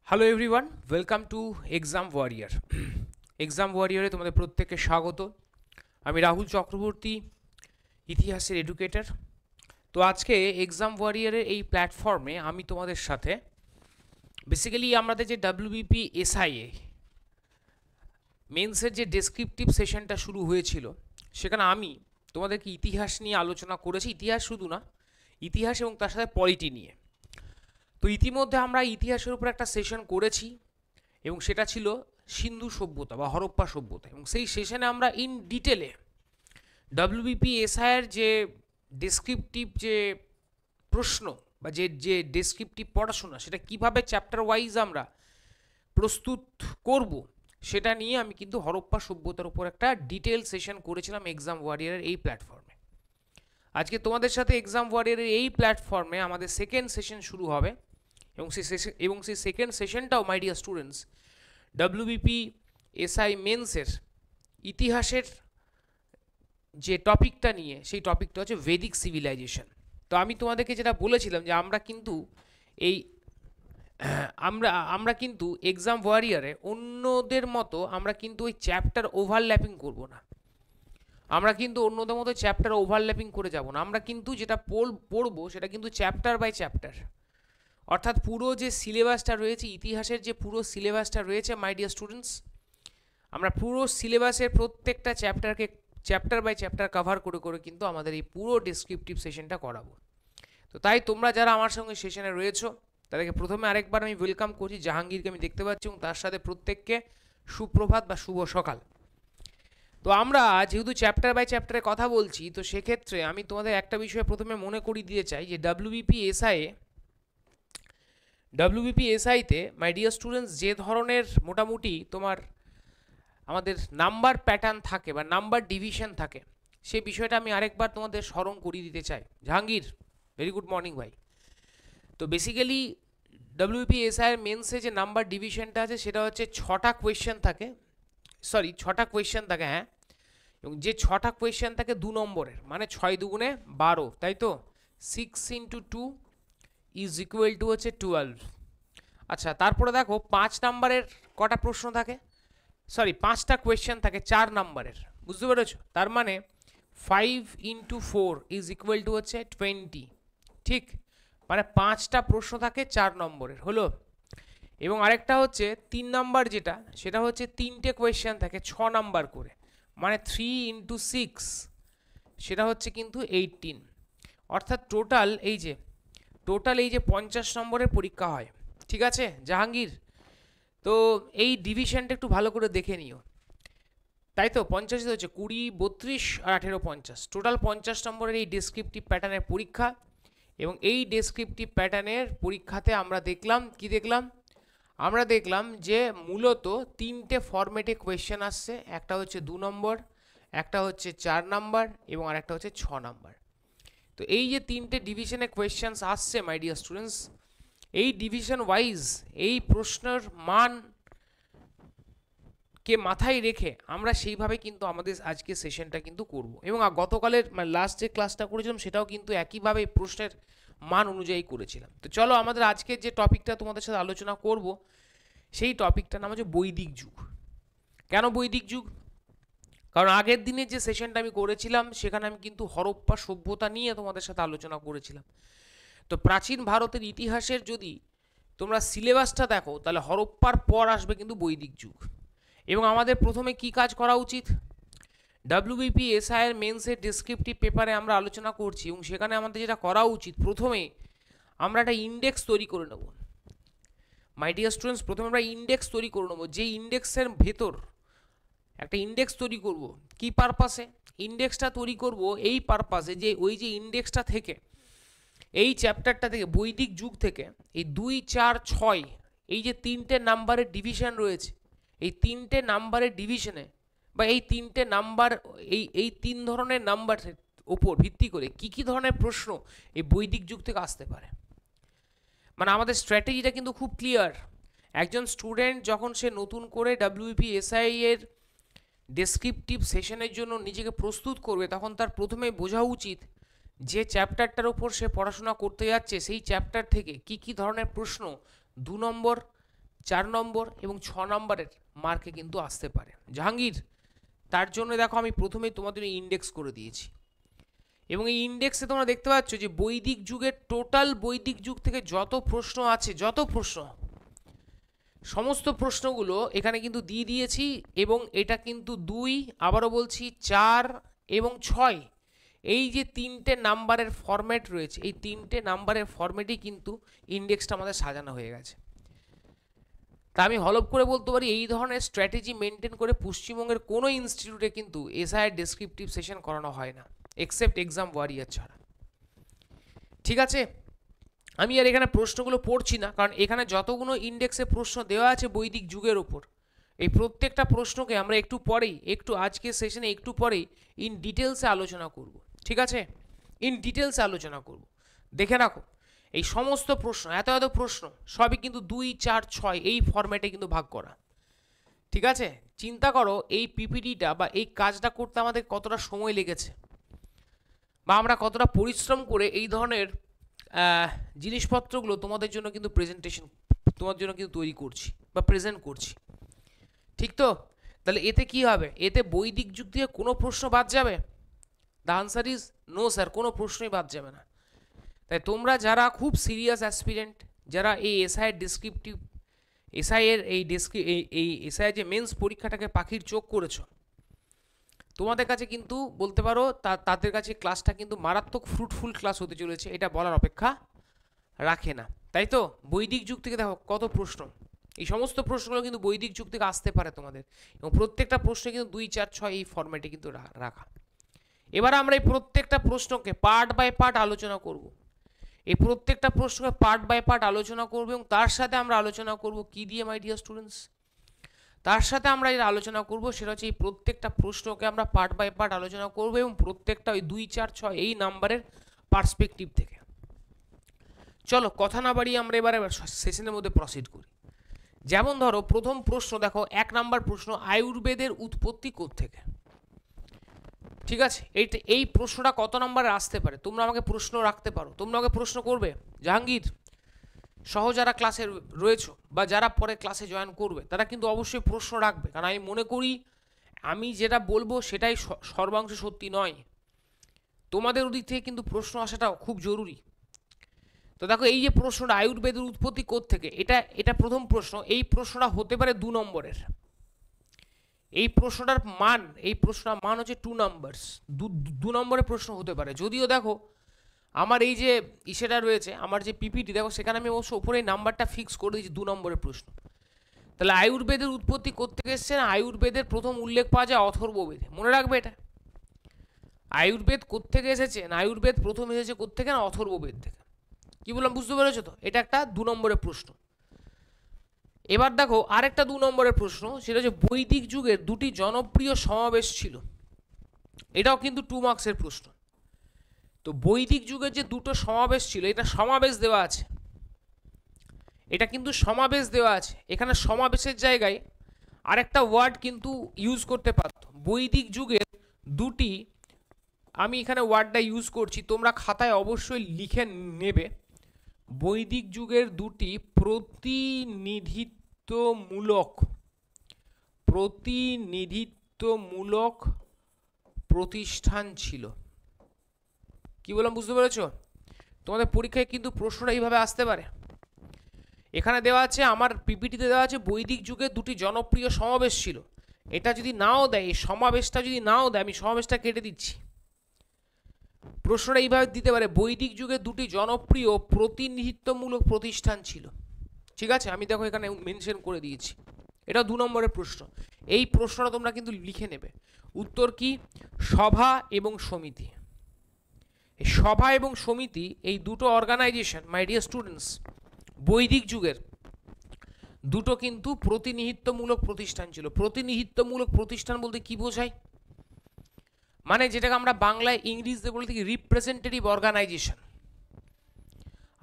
Hello everyone, welcome to exam warrior. Exam ওয়ারিয়ারে তোমাদের প্রত্যেককে স্বাগত। আমি রাহুল চক্রবর্তী, ইতিহাসের এডুকেটর। তো আজকে এক্সাম ওয়ারিয়ারের এই প্ল্যাটফর্মে আমি তোমাদের সাথে বেসিক্যালি আমাদের যে ডাব্লিউবিপি এসআইএ মেন্সের যে ডেসক্রিপটিভ সেশনটা শুরু হয়েছিল, সেখানে আমি তোমাদেরকে ইতিহাস নিয়ে আলোচনা করেছি। ইতিহাস শুধু না, ইতিহাস এবং তার সাথে পলিটি নিয়ে। তো ইতিমধ্যে আমরা ইতিহাসের উপর একটা সেশন করেছি এবং সেটা ছিল সিন্ধু সভ্যতা বা হরপ্পা সভ্যতা, এবং সেই সেশনে আমরা ইন ডিটেলে ডাব্লিউবিপি এসআইয়ের যে ডেসক্রিপটিভ যে প্রশ্ন বা যে যে ডেসক্রিপটিভ পড়াশোনা, সেটা কিভাবে চ্যাপ্টার ওয়াইজ আমরা প্রস্তুত করব, সেটা নিয়ে আমি কিন্তু হরপ্পা সভ্যতার উপর একটা ডিটেল সেশন করেছিলাম এক্সাম ওয়ারিয়ারের এই প্ল্যাটফর্মে। আজকে তোমাদের সাথে এক্সাম ওয়ারিয়ারের এই প্ল্যাটফর্মে আমাদের সেকেন্ড সেশন শুরু হবে, এবং সেই সেকেন্ড সেশনটাও my dear students WBP SI মেন্সের ইতিহাসের যে টপিকটা নিয়ে, সেই টপিকটা হচ্ছে ভেদিক সিভিলাইজেশন। তো আমি তোমাদেরকে যেটা বলেছিলাম যে আমরা কিন্তু এই আমরা কিন্তু এক্সাম ওয়ারিয়ারে অন্যদের মতো আমরা কিন্তু ওই চ্যাপ্টার ওভারল্যাপিং করব না। আমরা কিন্তু অন্যদের মতো চ্যাপ্টার ওভারল্যাপিং করে যাব না। আমরা কিন্তু যেটা পড়বো সেটা কিন্তু চ্যাপ্টার বাই চ্যাপ্টার, অর্থাৎ পুরো যে সিলেবাসটা রয়েছে, ইতিহাসের যে পুরো সিলেবাসটা রয়েছে মাই ডিয়ার স্টুডেন্টস, আমরা পুরো সিলেবাসের প্রত্যেকটা চ্যাপ্টারকে চ্যাপ্টার বাই চ্যাপ্টার কভার করে করে কিন্তু আমাদের এই পুরো ডেসক্রিপটিভ সেশনটা করাবো। তো তাই তোমরা যারা আমার সঙ্গে সেশনে রয়েছো তাদেরকে প্রথমে আরেকবার আমি ওয়েলকাম করছি। জাহাঙ্গীরকে আমি দেখতে পাচ্ছি এবং তার সাথে প্রত্যেককে সুপ্রভাত বা শুভ সকাল। তো আমরা যেহেতু চ্যাপ্টার বাই চ্যাপ্টারে কথা বলছি, তো সেক্ষেত্রে আমি তোমাদের একটা বিষয় প্রথমে মনে করিয়ে দিতে চাই যে ডাব্লিউবিপি এসআইতে মাই ডিয়ার স্টুডেন্টস যে ধরনের মোটামুটি তোমার আমাদের নাম্বার প্যাটার্ন থাকে বা নাম্বার ডিভিশন থাকে, সেই বিষয়টা আমি আরেকবার তোমাদের স্মরণ করিয়ে দিতে চাই। জাহাঙ্গীর, ভেরি গুড মর্নিং ভাই। তো বেসিক্যালি ডাব্লিউবিপি এসআইয়ের মেন্সে যে নাম্বার ডিভিশনটা আছে সেটা হচ্ছে ছটা কোয়েশ্চেন থাকে, হ্যাঁ। এবং যে ছটা কোয়েশ্চেন থাকে 2 নম্বরের, মানে 6 দুগুণে 12, তাই তো 6 × 2 ইজ ইকুয়াল টু হচ্ছে 12। আচ্ছা, তারপরে দেখো 5 নাম্বারের কটা প্রশ্ন থাকে, 5টা কোয়েশ্চেন থাকে 4 নাম্বারের, বুঝতে পেরেছো? তার মানে 5 × 4 ইজ ইকুয়াল টু হচ্ছে 20, ঠিক? মানে 5টা প্রশ্ন থাকে 4 নম্বরের, হলো। এবং আরেকটা হচ্ছে 3 নাম্বার, যেটা সেটা হচ্ছে 3টে কোয়েশ্চেন থাকে 6 নাম্বার করে, মানে 3 × 6, সেটা হচ্ছে কিন্তু 18। অর্থাৎ টোটাল এই যে 50 নম্বরের পরীক্ষা হয়, ঠিক আছে জাহাঙ্গীর? তো এই ডিভিশনটা একটু ভালো করে দেখে নিও, তাই তো 50 হচ্ছে 20, 32 আর 18, 50, টোটাল 50 নম্বরের এই ডেসক্রিপটিভ প্যাটার্নের পরীক্ষা। এবং এই ডেসক্রিপটিভ প্যাটার্নের পরীক্ষাতে আমরা দেখলাম যে মূলত 3টে ফরম্যাটে কোয়েশ্চেন আসছে। একটা হচ্ছে 2 নম্বর, একটা হচ্ছে 4 নাম্বার এবং আরেকটা হচ্ছে 6 নাম্বার। তো এই যে 3টে ডিভিশনে কোয়েশ্চেন্স আসছে মাই ডিয়ার স্টুডেন্টস, এই ডিভিশন ওয়াইজ এই প্রশ্নের মান কে মাথায় রেখে আমরা সেইভাবে কিন্তু আমাদের আজকে সেশনটা কিন্তু করব। এবং গতকালের লাস্ট যে ক্লাসটা করেছিলাম সেটাও কিন্তু একইভাবে প্রশ্নের মান অনুযায়ী করেছিলাম। তো চলো আমাদের আজকের যে টপিকটা তোমাদের সাথে আলোচনা করব, সেই টপিকটার নাম হচ্ছে বৈদিক যুগ। কেন বৈদিক যুগ? কারণ আগের দিনের যে সেশনটা আমি করেছিলাম সেখানে আমি কিন্তু হরপ্পা সভ্যতা নিয়ে তোমাদের সাথে আলোচনা করেছিলাম। তো প্রাচীন ভারতের ইতিহাসের যদি তোমরা সিলেবাসটা দেখো, তাহলে হরপ্পার পর আসবে কিন্তু বৈদিক যুগ। এবং আমাদের প্রথমে কি কাজ করা উচিত? ডাব্লিউবিপি এসআইয়ের মেন্সের ডেসক্রিপটিভ পেপারে আমরা আলোচনা করছি, এবং সেখানে আমাদের যেটা করা উচিত, প্রথমে আমরা একটা ইন্ডেক্স তৈরি করে নেব। মাই ডিয়ার স্টুডেন্টস, প্রথমে আমরা ইন্ডেক্স তৈরি করে নেব। যে ইন্ডেক্সের ভেতর একটা ইন্ডেক্স তৈরি করব, কি পারপাসে? ইন্ডেক্সটা তৈরি করব এই পারপাসে যে ওই যে ইন্ডেক্সটা থেকে, এই চ্যাপ্টারটা থেকে, বৈদিক যুগ থেকে, এই 2, 4, 6 এই যে 3টে নাম্বারের ডিভিশন রয়েছে, এই 3টে নাম্বারের ডিভিশনে বা এই 3টে নাম্বার, এই 3 ধরনের নাম্বারের ওপর ভিত্তি করে কি ধরনের প্রশ্ন এই বৈদিক যুগ থেকে আসতে পারে। মানে আমাদের স্ট্র্যাটেজিটা কিন্তু খুব ক্লিয়ার। একজন স্টুডেন্ট যখন সে নতুন করে ডাব্লিউবিপি এসআই এর ডেসক্রিপটিভ সেশনের জন্য নিজেকে প্রস্তুত করবে, তখন তার প্রথমে বোঝা উচিত যে চ্যাপ্টারটার ওপর সে পড়াশোনা করতে যাচ্ছে সেই চ্যাপ্টার থেকে কি ধরনের প্রশ্ন 2 নম্বর, 4 নম্বর এবং 6 নম্বরের মার্কে কিন্তু আসতে পারে। জাহাঙ্গীর, তার জন্য দেখো আমি প্রথমেই তোমাদের ইন্ডেক্স করে দিয়েছি এবং এই ইন্ডেক্সে তোমরা দেখতে পাচ্ছ যে বৈদিক যুগের টোটাল বৈদিক যুগ থেকে যত প্রশ্ন আছে, যত প্রশ্ন, সমস্ত প্রশ্নগুলো এখানে কিন্তু দিয়ে দিয়েছি এবং এটা কিন্তু 2, আবারও বলছি 4 এবং 6, এই যে 3টে নাম্বারের ফরম্যাট রয়েছে, এই 3টে নাম্বারের ফরম্যাটেই কিন্তু ইন্ডেক্সটা আমাদের সাজানো হয়ে গেছে। তা আমি হলপ করে বলতে পারি এই ধরনের স্ট্র্যাটেজি মেনটেন করে পশ্চিমবঙ্গের কোনো ইনস্টিটিউটে কিন্তু এসআইয়ের ডেসক্রিপটিভ সেশন করানো হয় না, এক্সেপ্ট এক্সাম ওয়ারিয়ার ছাড়া। ঠিক আছে, আমি আর এখানে প্রশ্নগুলো পড়ছি না, কারণ এখানে যতগুলো ইন্ডেক্সে প্রশ্ন দেওয়া আছে বৈদিক যুগের ওপর, এই প্রত্যেকটা প্রশ্নকে আমরা একটু পরেই, আজকের সেশনে একটু পরেই ইন ডিটেলসে আলোচনা করব। ঠিক আছে, ইন ডিটেলসে আলোচনা করব। দেখে রাখো, এই সমস্ত প্রশ্ন, এত এত প্রশ্ন সবই কিন্তু 2, 4, 6 এই ফরম্যাটে কিন্তু ভাগ করা। ঠিক আছে, চিন্তা করো এই পিপিটিটা বা এই কাজটা করতে আমাদের কতটা সময় লেগেছে, বা আমরা কতটা পরিশ্রম করে এই ধরনের জিনিসপত্রগুলো তোমাদের জন্য কিন্তু তোমার জন্য কিন্তু তৈরি করছি বা প্রেজেন্ট করছি। ঠিক তো? তাহলে এতে কি হবে? এতে বৈদিক যুগ থেকে কোনো প্রশ্ন বাদ যাবে? The answer is no sir, কোনো প্রশ্নই বাদ যাবে না। তাই তোমরা যারা খুব সিরিয়াস অ্যাসপিরেন্ট, যারা এই এসআইয়ের ডেসক্রিপটিভ, এসআইয়ের এই এসআই যে মেন্স পরীক্ষাটাকে পাখির চোখ করেছো, তোমাদের কাছে কিন্তু বলতে পারো তাদের কাছে ক্লাসটা কিন্তু মারাত্মক ফ্রুটফুল ক্লাস হতে চলেছে, এটা বলার অপেক্ষা রাখে না। তাই তো? বৈদিক যুগ থেকে দেখো কত প্রশ্ন, এই সমস্ত প্রশ্নগুলো কিন্তু বৈদিক যুগ থেকে আসতে পারে তোমাদের, এবং প্রত্যেকটা প্রশ্নে কিন্তু 2, 4, 6 এই ফরম্যাটে কিন্তু রাখা। এবার আমরা এই প্রত্যেকটা প্রশ্নকে পার্ট বাই পার্ট আলোচনা করব। এই প্রত্যেকটা প্রশ্নকে পার্ট বাই পার্ট আলোচনা করব এবং তার সাথে আমরা আলোচনা করব কি দিয়ে মাই ডিয়ার স্টুডেন্টস? তার সাথে আমরা যেটা আলোচনা করব সেটা হচ্ছে এই প্রত্যেকটা প্রশ্নকে আমরা পার্ট বাই পার্ট আলোচনা করব এবং প্রত্যেকটা ওই 2, 4, 6 এই নাম্বারের পার্সপেক্টিভ থেকে। চলো কথা না বাড়িয়ে আমরা এবারে সেশনের মধ্যে প্রসিড করি। যেমন ধরো প্রথম প্রশ্ন দেখো, 1 নাম্বার প্রশ্ন, আয়ুর্বেদের উৎপত্তি কোত্থেকে? ঠিক আছে, এই প্রশ্নটা কত নম্বরে আসতে পারে? তোমরা আমাকে প্রশ্ন রাখতে পারো, তোমরা আমাকে প্রশ্ন করবে। জাহাঙ্গীর সহ যারা ক্লাসে রয়েছো বা যারা পরে ক্লাসে জয়েন করবে তারা কিন্তু অবশ্যই প্রশ্ন রাখবে, কারণ আমি মনে করি আমি যেটা বলবো সেটাই সর্বাংশ সত্যি নয়, তোমাদের ওদিক থেকে কিন্তু প্রশ্ন আসাটা খুব জরুরি। তো দেখো এই যে প্রশ্নটা আয়ুর্বেদের উৎপত্তি কোত্থেকে, এটা প্রথম প্রশ্ন। এই প্রশ্নটা হতে পারে 2 নম্বরের। এই প্রশ্নটার মান হচ্ছে 2 নাম্বারস, 2 নম্বরের প্রশ্ন হতে পারে। যদিও দেখো আমার এই যে ইসেটা রয়েছে, আমার যে পিপিটি দেখো, সেখানে আমি অবশ্য উপরে এই নাম্বারটা ফিক্স করে দিয়েছি 2 নম্বরের প্রশ্ন। তাহলে আয়ুর্বেদের উৎপত্তি কোত্থেকে এসছে না, আয়ুর্বেদের প্রথম উল্লেখ পাওয়া যায় অথর্ববেদে। মনে রাখবে এটা, আয়ুর্বেদ কোত্থেকে এসেছে না, আয়ুর্বেদ প্রথম এসেছে কোত্থেকে না, অথর্ববেদ থেকে। কি বললাম বুঝতে পেরেছো তো? এটা একটা 2 নম্বরের প্রশ্ন। এবার দেখো আরেকটা 2 নম্বরের প্রশ্ন, সেটা হচ্ছে বৈদিক যুগের 2টি জনপ্রিয় সমাবেশ ছিল। এটাও কিন্তু 2 মার্কসের প্রশ্ন। তো বৈদিক যুগের যে 2টো সমাবেশ ছিল, এটা সমাবেশ দেওয়া আছে, এটা কিন্তু সমাবেশ দেওয়া আছে। এখানে সমাবেশের জায়গায় আরেকটা ওয়ার্ড কিন্তু ইউজ করতে পারত। বৈদিক যুগের 2টি, আমি এখানে ওয়ার্ডটা ইউজ করছি, তোমরা খাতায় অবশ্যই লিখে নেবে। বৈদিক যুগের 2টি প্রতিনিধিত্বমূলক প্রতিষ্ঠান ছিল। কি বললাম বুঝতে পেরেছো? তোমাদের পরীক্ষায় কিন্তু প্রশ্নটা এইভাবে আসতে পারে। এখানে দেওয়া আছে, আমার পিপিটিতে দেওয়া আছে বৈদিক যুগে 2টি জনপ্রিয় সমাবেশ ছিল। এটা যদি নাও দেয়, এই সমাবেশটা যদি নাও দেয়, আমি সমাবেশটা কেটে দিচ্ছি। প্রশ্নটা এইভাবে দিতে পারে, বৈদিক যুগে 2টি জনপ্রিয় প্রতিনিধিত্বমূলক প্রতিষ্ঠান ছিল। ঠিক আছে, আমি দেখো এখানে মেনশন করে দিয়েছি, এটা 2 নম্বরের প্রশ্ন। এই প্রশ্নটা তোমরা কিন্তু লিখে নেবে। উত্তর কি? সভা এবং সমিতি। সভা এবং সমিতি এই 2টো অর্গানাইজেশন মাই ডিয়ার স্টুডেন্টস বৈদিক যুগের 2টো কিন্তু প্রতিনিধিত্বমূলক প্রতিষ্ঠান ছিল। প্রতিনিধিত্বমূলক প্রতিষ্ঠান বলতে কি বোঝায়? মানে যেটাকে আমরা বাংলায় ইংরেজিতে বলে থাকি রিপ্রেজেন্টেটিভ অর্গানাইজেশন।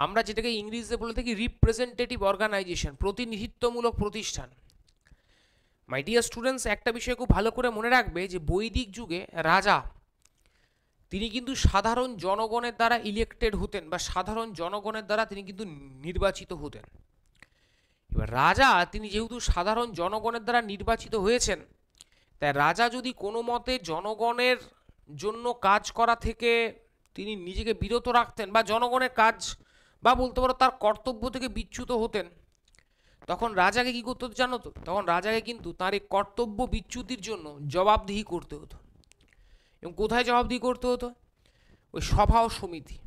আমরা যেটাকে ইংরেজিতে বলে থাকি রিপ্রেজেন্টেটিভ অর্গানাইজেশন, প্রতিনিধিত্বমূলক প্রতিষ্ঠান। মাই ডিয়ার স্টুডেন্টস একটা বিষয় খুব ভালো করে মনে রাখবে যে বৈদিক যুগে রাজা, তিনি কিন্তু সাধারণ জনগণের দ্বারা ইলেক্টেড হতেন বা সাধারণ জনগণের দ্বারা তিনি কিন্তু নির্বাচিত হতেন। এবার এবার রাজা তিনি যেহেতু সাধারণ জনগণের দ্বারা নির্বাচিত হয়েছেন, তাই রাজা যদি কোনো মতে জনগণের জন্য কাজ করা থেকে তিনি নিজেকে বিরত রাখতেন বা জনগণের কাজ বা বলতে পারো তার কর্তব্য থেকে বিচ্যুত হতেন, তখন রাজাকে কি করতে হতো জানো তো? তখন রাজাকে কিন্তু তার এই কর্তব্য বিচ্যুতির জন্য জবাবদিহি করতে হতো। এবং কোথায় জবাবদিহি করতে হতো? ওই সভা ও সমিতি।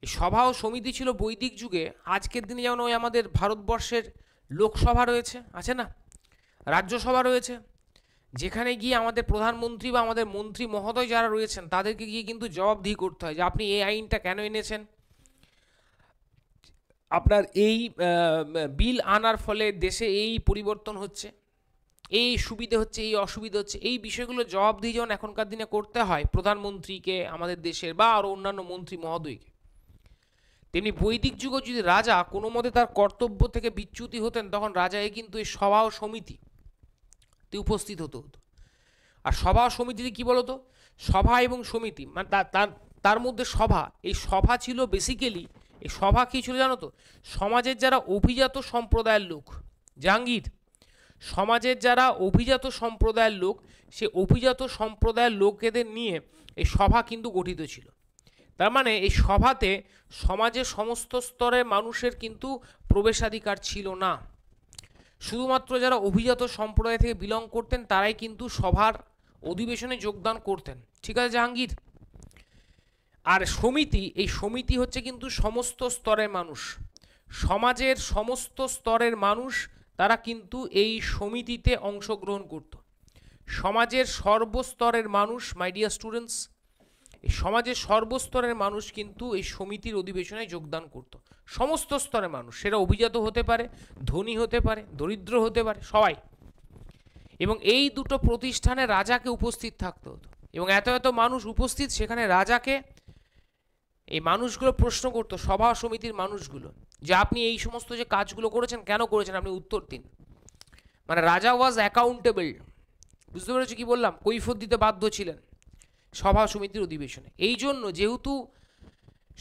এই সভা ও সমিতি ছিল বৈদিক যুগে, আজকের দিনে যেমন ওই আমাদের ভারতবর্ষের লোকসভা রয়েছে, আছে না, রাজ্যসভা রয়েছে, যেখানে গিয়ে আমাদের প্রধানমন্ত্রী বা আমাদের মন্ত্রী মহোদয় যারা রয়েছেন তাদেরকে গিয়ে কিন্তু জবাবদিহি করতে হয় যে আপনি এই আইনটা কেন এনেছেন, আপনার এই বিল আনার ফলে দেশে এই পরিবর্তন হচ্ছে, এই সুবিধে হচ্ছে, এই অসুবিধা হচ্ছে, এই বিষয়গুলো জবাবদিহি যেমন এখনকার দিনে করতে হয় প্রধানমন্ত্রীকে আমাদের দেশের বা আরও অন্যান্য মন্ত্রী মহোদয়কে, তেমনি বৈদিক যুগে যদি রাজা কোনো মতে তার কর্তব্য থেকে বিচ্যুতি হতেন, তখন রাজাকে কিন্তু এই সভা ও সমিতিতে উপস্থিত হতে হতো। আর সভা ও সমিতিতে কী বলতো? সভা এবং সমিতি মানে তার মধ্যে সভা, এই সভা ছিল বেসিক্যালি, এই সভা কী ছিল জানো তো? সমাজের যারা অভিজাত সম্প্রদায়ের লোক, জাহাঙ্গীর, সমাজের যারা অভিজাত সম্প্রদায়ের লোক, সে অভিজাত সম্প্রদায়ের লোকেদের নিয়ে এই সভা কিন্তু গঠিত ছিল। তার মানে এই সভাতে সমাজের সমস্ত স্তরের মানুষের কিন্তু প্রবেশাধিকার ছিল না, শুধুমাত্র যারা অভিজাত সম্প্রদায় থেকে বিলং করতেন তারাই কিন্তু সভার অধিবেশনে যোগদান করতেন। ঠিক আছে জাহাঙ্গীর? আর সমিতি, এই সমিতি হচ্ছে কিন্তু সমস্ত স্তরের মানুষ, সমাজের সমস্ত স্তরের মানুষ তারা কিন্তু এই সমিতিতে অংশগ্রহণ করত। সমাজের সর্বস্তরের মানুষ, মাই ডিয়ার স্টুডেন্টস, এই সমাজের সর্বস্তরের মানুষ কিন্তু এই সমিতির অধিবেশনে যোগদান করত। সমস্ত স্তরের মানুষ, সেটা অভিজাত হতে পারে, ধনী হতে পারে, দরিদ্র হতে পারে, সবাই। এবং এই দুটো প্রতিষ্ঠানে রাজাকে উপস্থিত থাকতে হতো, এবং এত এত মানুষ উপস্থিত সেখানে রাজাকে এই মানুষগুলো প্রশ্ন করতো, সভা সমিতির মানুষগুলো, যে আপনি এই সমস্ত যে কাজগুলো করেছেন কেন করেছেন, আপনি উত্তর দিন। মানে রাজা ওয়াজ অ্যাকাউন্টেবল, বুঝতে পেরেছো কি বললাম? কৈফিয়ত দিতে বাধ্য ছিলেন সভা সমিতির অধিবেশনে। এই জন্য যেহেতু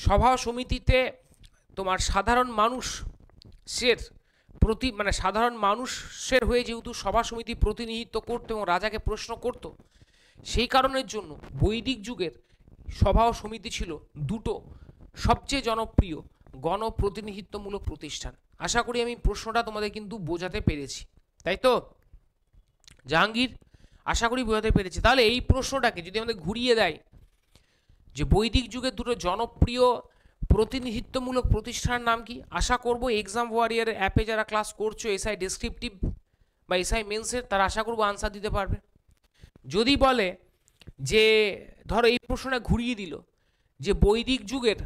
সভা সমিতিতে তোমার সাধারণ মানুষের মানে সাধারণ মানুষের হয়ে যেহেতু সভা সমিতি প্রতিনিধিত্ব করতো এবং রাজাকে প্রশ্ন করত, সেই কারণের জন্য বৈদিক যুগের সভা ও সমিতি ছিল দুটো সবচেয়ে জনপ্রিয় গণপ্রতিনিধিত্বমূলক প্রতিষ্ঠান। আশা করি আমি প্রশ্নটা তোমাদের কিন্তু বোঝাতে পেরেছি, তাই তো জাহাঙ্গীর? আশা করি বোঝাতে পেরেছি। তাহলে এই প্রশ্নটাকে যদি আমাদের ঘুরিয়ে দেয় যে বৈদিক যুগের দুটো জনপ্রিয় প্রতিনিধিত্বমূলক প্রতিষ্ঠানের নাম কি, আশা করব এক্সাম ওয়ারিয়ারের অ্যাপে যারা ক্লাস করছো এসআই ডেসক্রিপটিভ বা এসআই মেন্সের, তারা আশা করব আনসার দিতে পারবে। যদি বলে যে ধরো এই প্রশ্নটা ঘুরিয়ে দিল যে বৈদিক যুগের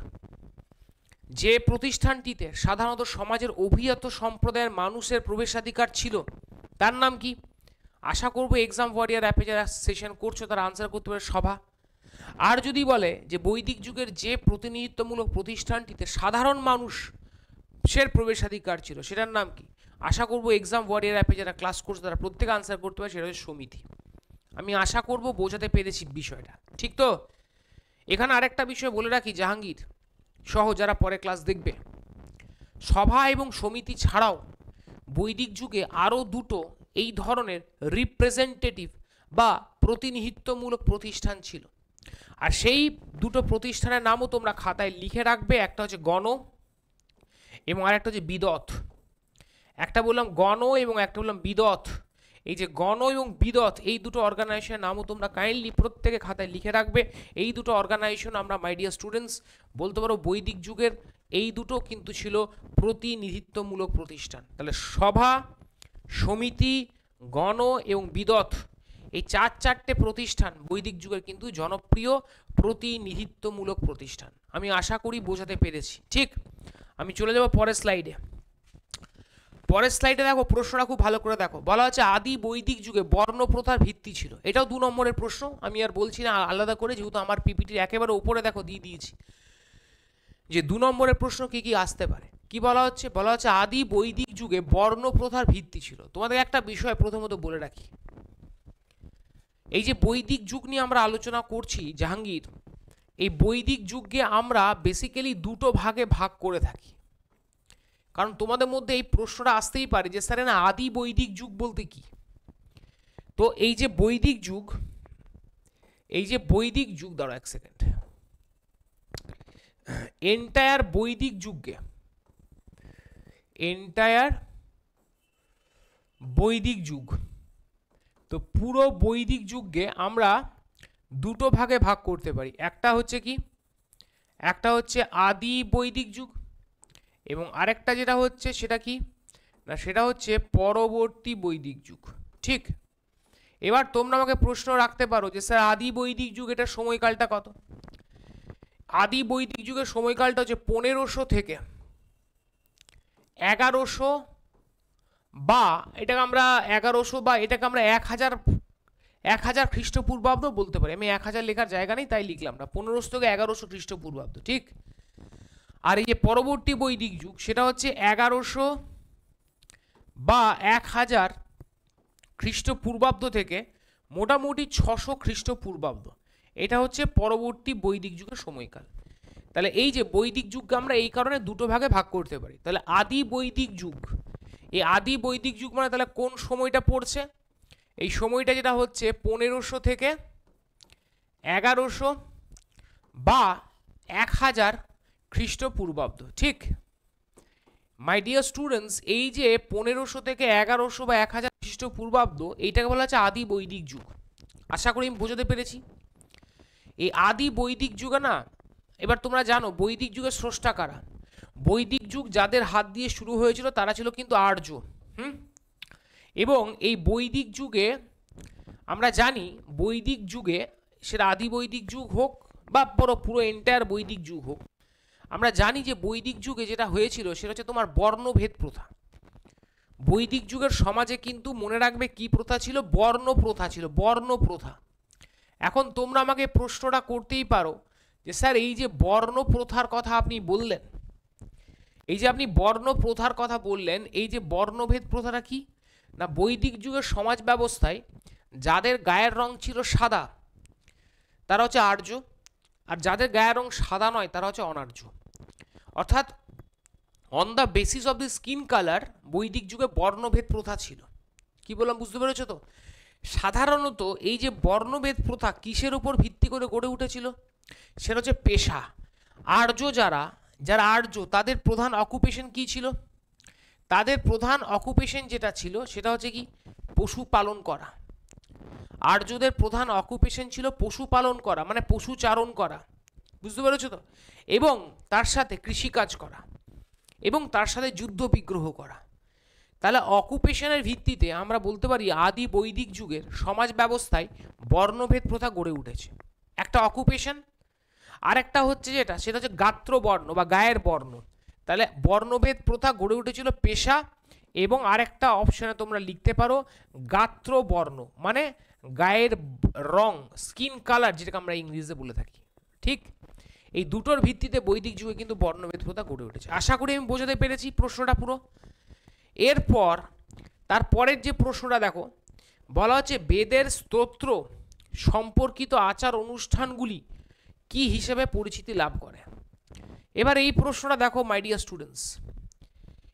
যে প্রতিষ্ঠানটিতে সাধারণত সমাজের অভিজাত সম্প্রদায়ের মানুষের প্রবেশাধিকার ছিল তার নাম কি, আশা করব এক্সাম ওয়ারিয়ার অ্যাপে যারা সেশন করছো তারা আনসার করতে পারে সভা। আর যদি বলে যে বৈদিক যুগের যে প্রতিনিধিত্বমূলক প্রতিষ্ঠানটিতে সাধারণ মানুষের প্রবেশাধিকার ছিল সেটার নাম কি, আশা করব এক্সাম ওয়ারিয়ার অ্যাপে যারা ক্লাস করছে তারা প্রত্যেকে আনসার করতে পারে, সেটা হচ্ছে সমিতি। আমি আশা করব বোঝাতে পেরেছি বিষয়টা, ঠিক তো? এখানে আরেকটা বিষয় বলে রাখি জাহাঙ্গীর সহ যারা পরে ক্লাস দেখবে, সভা এবং সমিতি ছাড়াও বৈদিক যুগে আরও দুটো এই ধরনের রিপ্রেজেন্টেটিভ বা প্রতিনিধিত্বমূলক প্রতিষ্ঠান ছিল, আর সেই দুটো প্রতিষ্ঠানের নামও তোমরা খাতায় লিখে রাখবে। একটা হচ্ছে গণ এবং আরেকটা হচ্ছে বিদত। একটা বললাম গণ এবং একটা বললাম বিদত। এই যে গণ এবং বিদত এই দুটো অর্গানাইজেশনের নামও তোমরা কাইন্ডলি প্রত্যেকে খাতায় লিখে রাখবে। এই দুটো অর্গানাইজেশন আমরা মাই ডিয়ার স্টুডেন্টস বলতে পারো বৈদিক যুগের এই দুটো কিন্তু ছিল প্রতিনিধিত্বমূলক প্রতিষ্ঠান। তাহলে সভা, সমিতি, গণ এবং বিদত এই চারটে প্রতিষ্ঠান বৈদিক যুগের কিন্তু জনপ্রিয় প্রতিনিধিত্বমূলক প্রতিষ্ঠান। আমি আশা করি বোঝাতে পেরেছি, ঠিক? আমি চলে যাব পরের স্লাইডে। পরের স্লাইডে দেখো প্রশ্নটা খুব ভালো করে দেখো, বলা হচ্ছে আদি বৈদিক যুগে বর্ণপ্রথার ভিত্তি ছিল। এটাও 2 নম্বরের প্রশ্ন, আমি আর বলছি না আলাদা করে, যেহেতু আমার পিপিটির একেবারে উপরে দেখো দিয়ে দিয়েছি যে 2 নম্বরের প্রশ্ন কি কি আসতে পারে। কি বলা হচ্ছে? বলা হচ্ছে আদি বৈদিক যুগে বর্ণপ্রথার ভিত্তি ছিল। তোমাদের একটা বিষয় প্রথমত বলে রাখি, এই যে বৈদিক যুগ নিয়ে আমরা আলোচনা করছি জাহাঙ্গীর, এই বৈদিক যুগকে আমরা বেসিক্যালি দুটো ভাগে ভাগ করে থাকি। কারণ তোমাদের মধ্যে এই প্রশ্নটা আসতেই পারে যে স্যার না আদি বৈদিক যুগ বলতে কি। তো এই যে বৈদিক যুগ, এই যে বৈদিক যুগ, দাঁড়াও এক সেকেন্ড, এন্টায়ার বৈদিক যুগে, এন্টায়ার বৈদিক যুগ, তো পুরো বৈদিক যুগকে আমরা দুটো ভাগে ভাগ করতে পারি। একটা হচ্ছে কি, একটা হচ্ছে আদি বৈদিক যুগ, এবং আরেকটা যেটা হচ্ছে সেটা কি না, সেটা হচ্ছে পরবর্তী বৈদিক যুগ। ঠিক, এবার তোমরা আমাকে প্রশ্ন রাখতে পারো যে স্যার আদি বৈদিক যুগ এটার সময়কালটা কত। আদি বৈদিক যুগের সময়কালটা হচ্ছে 1500 থেকে 1100, বা এটাকে আমরা 1100 বা এটাকে আমরা 1000 খ্রিস্টপূর্বাব্দ বলতে পারি। আমি 1000 লেখার জায়গা নেই তাই লিখলাম না, 1500 থেকে 1100 খ্রিস্টপূর্বাব্দ। ঠিক, আর এই যে পরবর্তী বৈদিক যুগ সেটা হচ্ছে 1100 বা 1000 খ্রিস্টপূর্বাব্দ থেকে মোটামুটি 600 খ্রিস্টপূর্বাব্দ, এটা হচ্ছে পরবর্তী বৈদিক যুগের সময়কাল। তাহলে এই যে বৈদিক যুগকে আমরা এই কারণে দুটো ভাগে ভাগ করতে পারি। তাহলে আদি বৈদিক যুগ, এই আদি বৈদিক যুগ মানে তাহলে কোন সময়টা পড়ছে, এই সময়টা যেটা হচ্ছে 1500 থেকে 1100 বা 1000 খ্রিস্টপূর্বাব্দ। ঠিক, মাই ডিয়ার স্টুডেন্টস, এই যে 1500 থেকে 1100 বা 1000 খ্রিস্টপূর্বাব্দ, এইটাকে বলা হচ্ছে আদি বৈদিক যুগ। আশা করি আমি বোঝাতে পেরেছি। এই আদি বৈদিক যুগে না, এবার তোমরা জানো বৈদিক যুগের স্রষ্টা কারা। বৈদিক যুগ যাদের হাত দিয়ে শুরু হয়েছিল তারা ছিল কিন্তু আর্য। এবং এই বৈদিক যুগে আমরা জানি, বৈদিক যুগে সেটা আদি বৈদিক যুগ হোক বা পুরো এন্টায়ার বৈদিক যুগ হোক, আমরা জানি যে বৈদিক যুগে যেটা হয়েছিল সেটা হচ্ছে তোমার বর্ণভেদ প্রথা। বৈদিক যুগের সমাজে কিন্তু মনে রাখবে কি প্রথা ছিল, বর্ণ প্রথা ছিল, বর্ণ প্রথা। এখন তোমরা আমাকে প্রশ্নটা করতেই পারো যে স্যার এই যে বর্ণ প্রথার কথা আপনি বললেন, এই যে আপনি বর্ণ প্রথার কথা বললেন, এই যে বর্ণভেদ প্রথাটা কি না, বৈদিক যুগের সমাজ ব্যবস্থায় যাদের গায়ের রং ছিল সাদা তারা হচ্ছে আর্য, আর যাদের গায়ের রং সাদা নয় তারা হচ্ছে অনার্য। অর্থাৎ on the basis of the skin colour বৈদিক যুগে বর্ণভেদ প্রথা ছিল। কি বললাম বুঝতে পেরেছো তো? সাধারণত এই যে বর্ণভেদ প্রথা কিসের উপর ভিত্তি করে গড়ে উঠেছিল, সেটা হচ্ছে পেশা। আর্য যারা যারা আর্য তাদের প্রধান অকুপেশন কি ছিল, তাদের প্রধান অকুপেশন যেটা ছিল সেটা হচ্ছে কি, পশুপালন করা। আর্যদের প্রধান অকুপেশন ছিল পশুপালন করা, মানে পশুচারণ করা, বুঝতে পেরেছো তো? এবং তার সাথে কৃষিকাজ করা, এবং তার সাথে যুদ্ধ বিগ্রহ করা। তাহলে অকুপেশনের ভিত্তিতে আমরা বলতে পারি আদি বৈদিক যুগের সমাজ ব্যবস্থায় বর্ণভেদ প্রথা গড়ে উঠেছে। একটা অকুপেশন, আর একটা হচ্ছে যেটা সেটা হচ্ছে গাত্রবর্ণ বা গায়ের বর্ণ। তাহলে বর্ণভেদ প্রথা গড়ে উঠেছিল পেশা, এবং আরেকটা অপশনে তোমরা লিখতে পারো গাত্রবর্ণ, মানে গায়ের রং, স্কিন কালার, যেটাকে আমরা ইংরেজিতে বলে থাকি। ঠিক, এই দুটোর ভিত্তিতে বৈদিক যুগে কিন্তু বর্ণভেদ প্রথা গড়ে উঠেছে। আশা করি আমি বোঝাতে পেরেছি প্রশ্নটা পুরো। এরপর তারপরের যে প্রশ্নটা দেখো, বলা হচ্ছে বেদের স্তোত্র সম্পর্কিত আচার অনুষ্ঠানগুলি কি হিসেবে পরিচিতি লাভ করে। এবার এই প্রশ্নটা দেখো মাই ডিয়ার স্টুডেন্টস,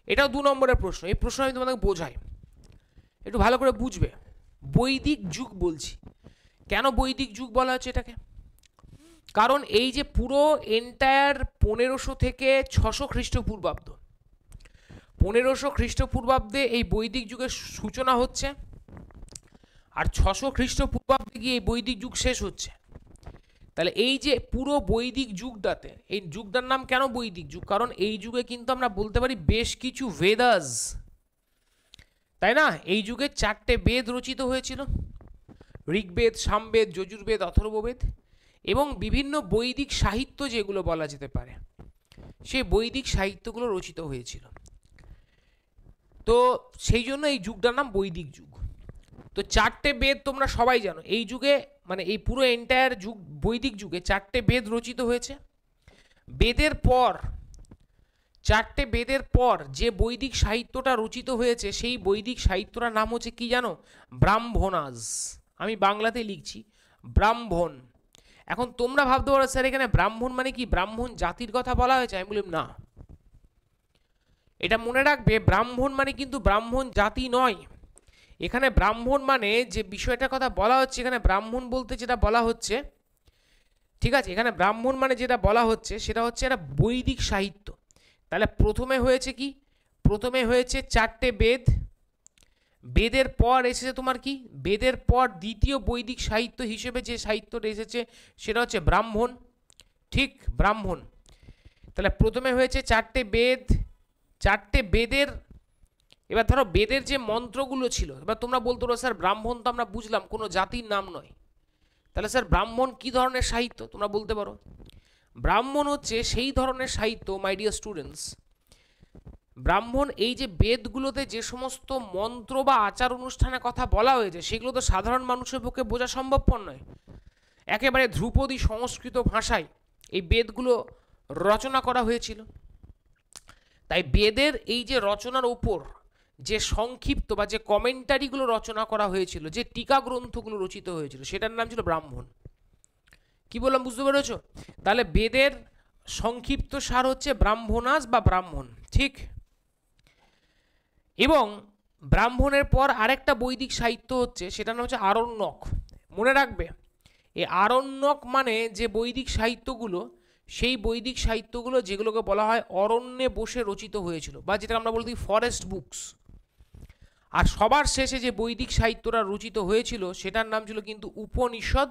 এটাও 2 নম্বরের প্রশ্ন। এই প্রশ্ন আমি তোমাদের বোঝাই, একটু ভালো করে বুঝবে। বৈদিক যুগ বলছি, কেন বৈদিক যুগ বলা হচ্ছে এটাকে? কারণ এই যে পুরো এন্টায়ার 1500 থেকে 600 খ্রিস্টপূর্বাব্দ, 1500 খ্রিস্টপূর্বাব্দে এই বৈদিক যুগের সূচনা হচ্ছে, আর 600 খ্রিস্টপূর্বাব্দে গিয়ে এই বৈদিক যুগ শেষ হচ্ছে। তাহলে এই যে পুরো বৈদিক যুগটাতে, এই যুগটার নাম কেন বৈদিক যুগ? কারণ এই যুগে কিন্তু আমরা বলতে পারি বেশ কিছু বেদাস, তাই না? এই যুগে 4টে বেদ রচিত হয়েছিল, ঋগ্বেদ, সামবেদ, যজুর্বেদ, অথর্ববেদ, এবং বিভিন্ন বৈদিক সাহিত্য যেগুলো বলা যেতে পারে, সেই বৈদিক সাহিত্যগুলো রচিত হয়েছিল। তো সেই জন্য এই যুগটার নাম বৈদিক যুগ। তো 4টে বেদ তোমরা সবাই জানো, এই যুগে মানে এই পুরো এন্টায়ার যুগ বৈদিক যুগে 4টে বেদ রচিত হয়েছে। বেদের পর 4টে বেদের পর যে বৈদিক সাহিত্যটা রচিত হয়েছে সেই বৈদিক সাহিত্যটার নাম হচ্ছে কি জানো? ব্রাহ্মণাস। আমি বাংলাতে লিখছি ব্রাহ্মণ। এখন তোমরা ভাবতে পারো স্যার এখানে ব্রাহ্মণ মানে কি, ব্রাহ্মণ জাতির কথা বলা হয়েছে? আমি বললাম না, এটা মনে রাখবে, ব্রাহ্মণ মানে কিন্তু ব্রাহ্মণ জাতি নয়। এখানে ব্রাহ্মণ মানে যে বিষয়টার কথা বলা হচ্ছে, এখানে ব্রাহ্মণ বলতে যেটা বলা হচ্ছে, ঠিক আছে, এখানে ব্রাহ্মণ মানে যেটা বলা হচ্ছে সেটা হচ্ছে একটা বৈদিক সাহিত্য। তাহলে প্রথমে হয়েছে কি, প্রথমে হয়েছে 4টে বেদ, বেদের পর এসেছে তোমার কি, বেদের পর দ্বিতীয় বৈদিক সাহিত্য হিসেবে যে সাহিত্যটা এসেছে সেটা হচ্ছে ব্রাহ্মণ, ঠিক, ব্রাহ্মণ। তাহলে প্রথমে হয়েছে 4টে বেদ, 4টে বেদের, এবার ধরো বেদের যে মন্ত্রগুলো ছিল, এবার তোমরা বলতে পারো স্যার ব্রাহ্মণ তো আমরা বুঝলাম কোনো জাতির নাম নয়, তাহলে স্যার ব্রাহ্মণ কি ধরনের সাহিত্য তোমরা বলতে পারো। ব্রাহ্মণ হচ্ছে সেই ধরনের সাহিত্য, মাই ডিয়ার স্টুডেন্টস, ব্রাহ্মণ এই যে বেদগুলোতে যে সমস্ত মন্ত্র বা আচার অনুষ্ঠানের কথা বলা হয়েছে সেগুলো তো সাধারণ মানুষের পক্ষে বোঝা সম্ভবপর নয়। একেবারে ধ্রুপদী সংস্কৃত ভাষায় এই বেদগুলো রচনা করা হয়েছিল। তাই বেদের এই যে রচনার উপর যে সংক্ষিপ্ত বা যে কমেন্টারিগুলো রচনা করা হয়েছিল, যে টিকা গ্রন্থগুলো রচিত হয়েছিল, সেটার নাম ছিল ব্রাহ্মণ। কি বললাম বুঝতে পেরেছ? তাহলে বেদের সংক্ষিপ্ত সার হচ্ছে ব্রাহ্মণাস বা ব্রাহ্মণ, ঠিক। এবং ব্রাহ্মণের পর আরেকটা বৈদিক সাহিত্য হচ্ছে, সেটা নাম হচ্ছে আরণ্যক। মনে রাখবে, এই আরণ্যক মানে যে বৈদিক সাহিত্যগুলো, সেই বৈদিক সাহিত্যগুলো যেগুলোকে বলা হয় অরণ্যে বসে রচিত হয়েছিল, বা যেটা আমরা বলতে ফরেস্ট বুকস। আর সবার শেষে যে বৈদিক সাহিত্যটা রচিত হয়েছিল সেটার নাম ছিল কিন্তু উপনিষদ।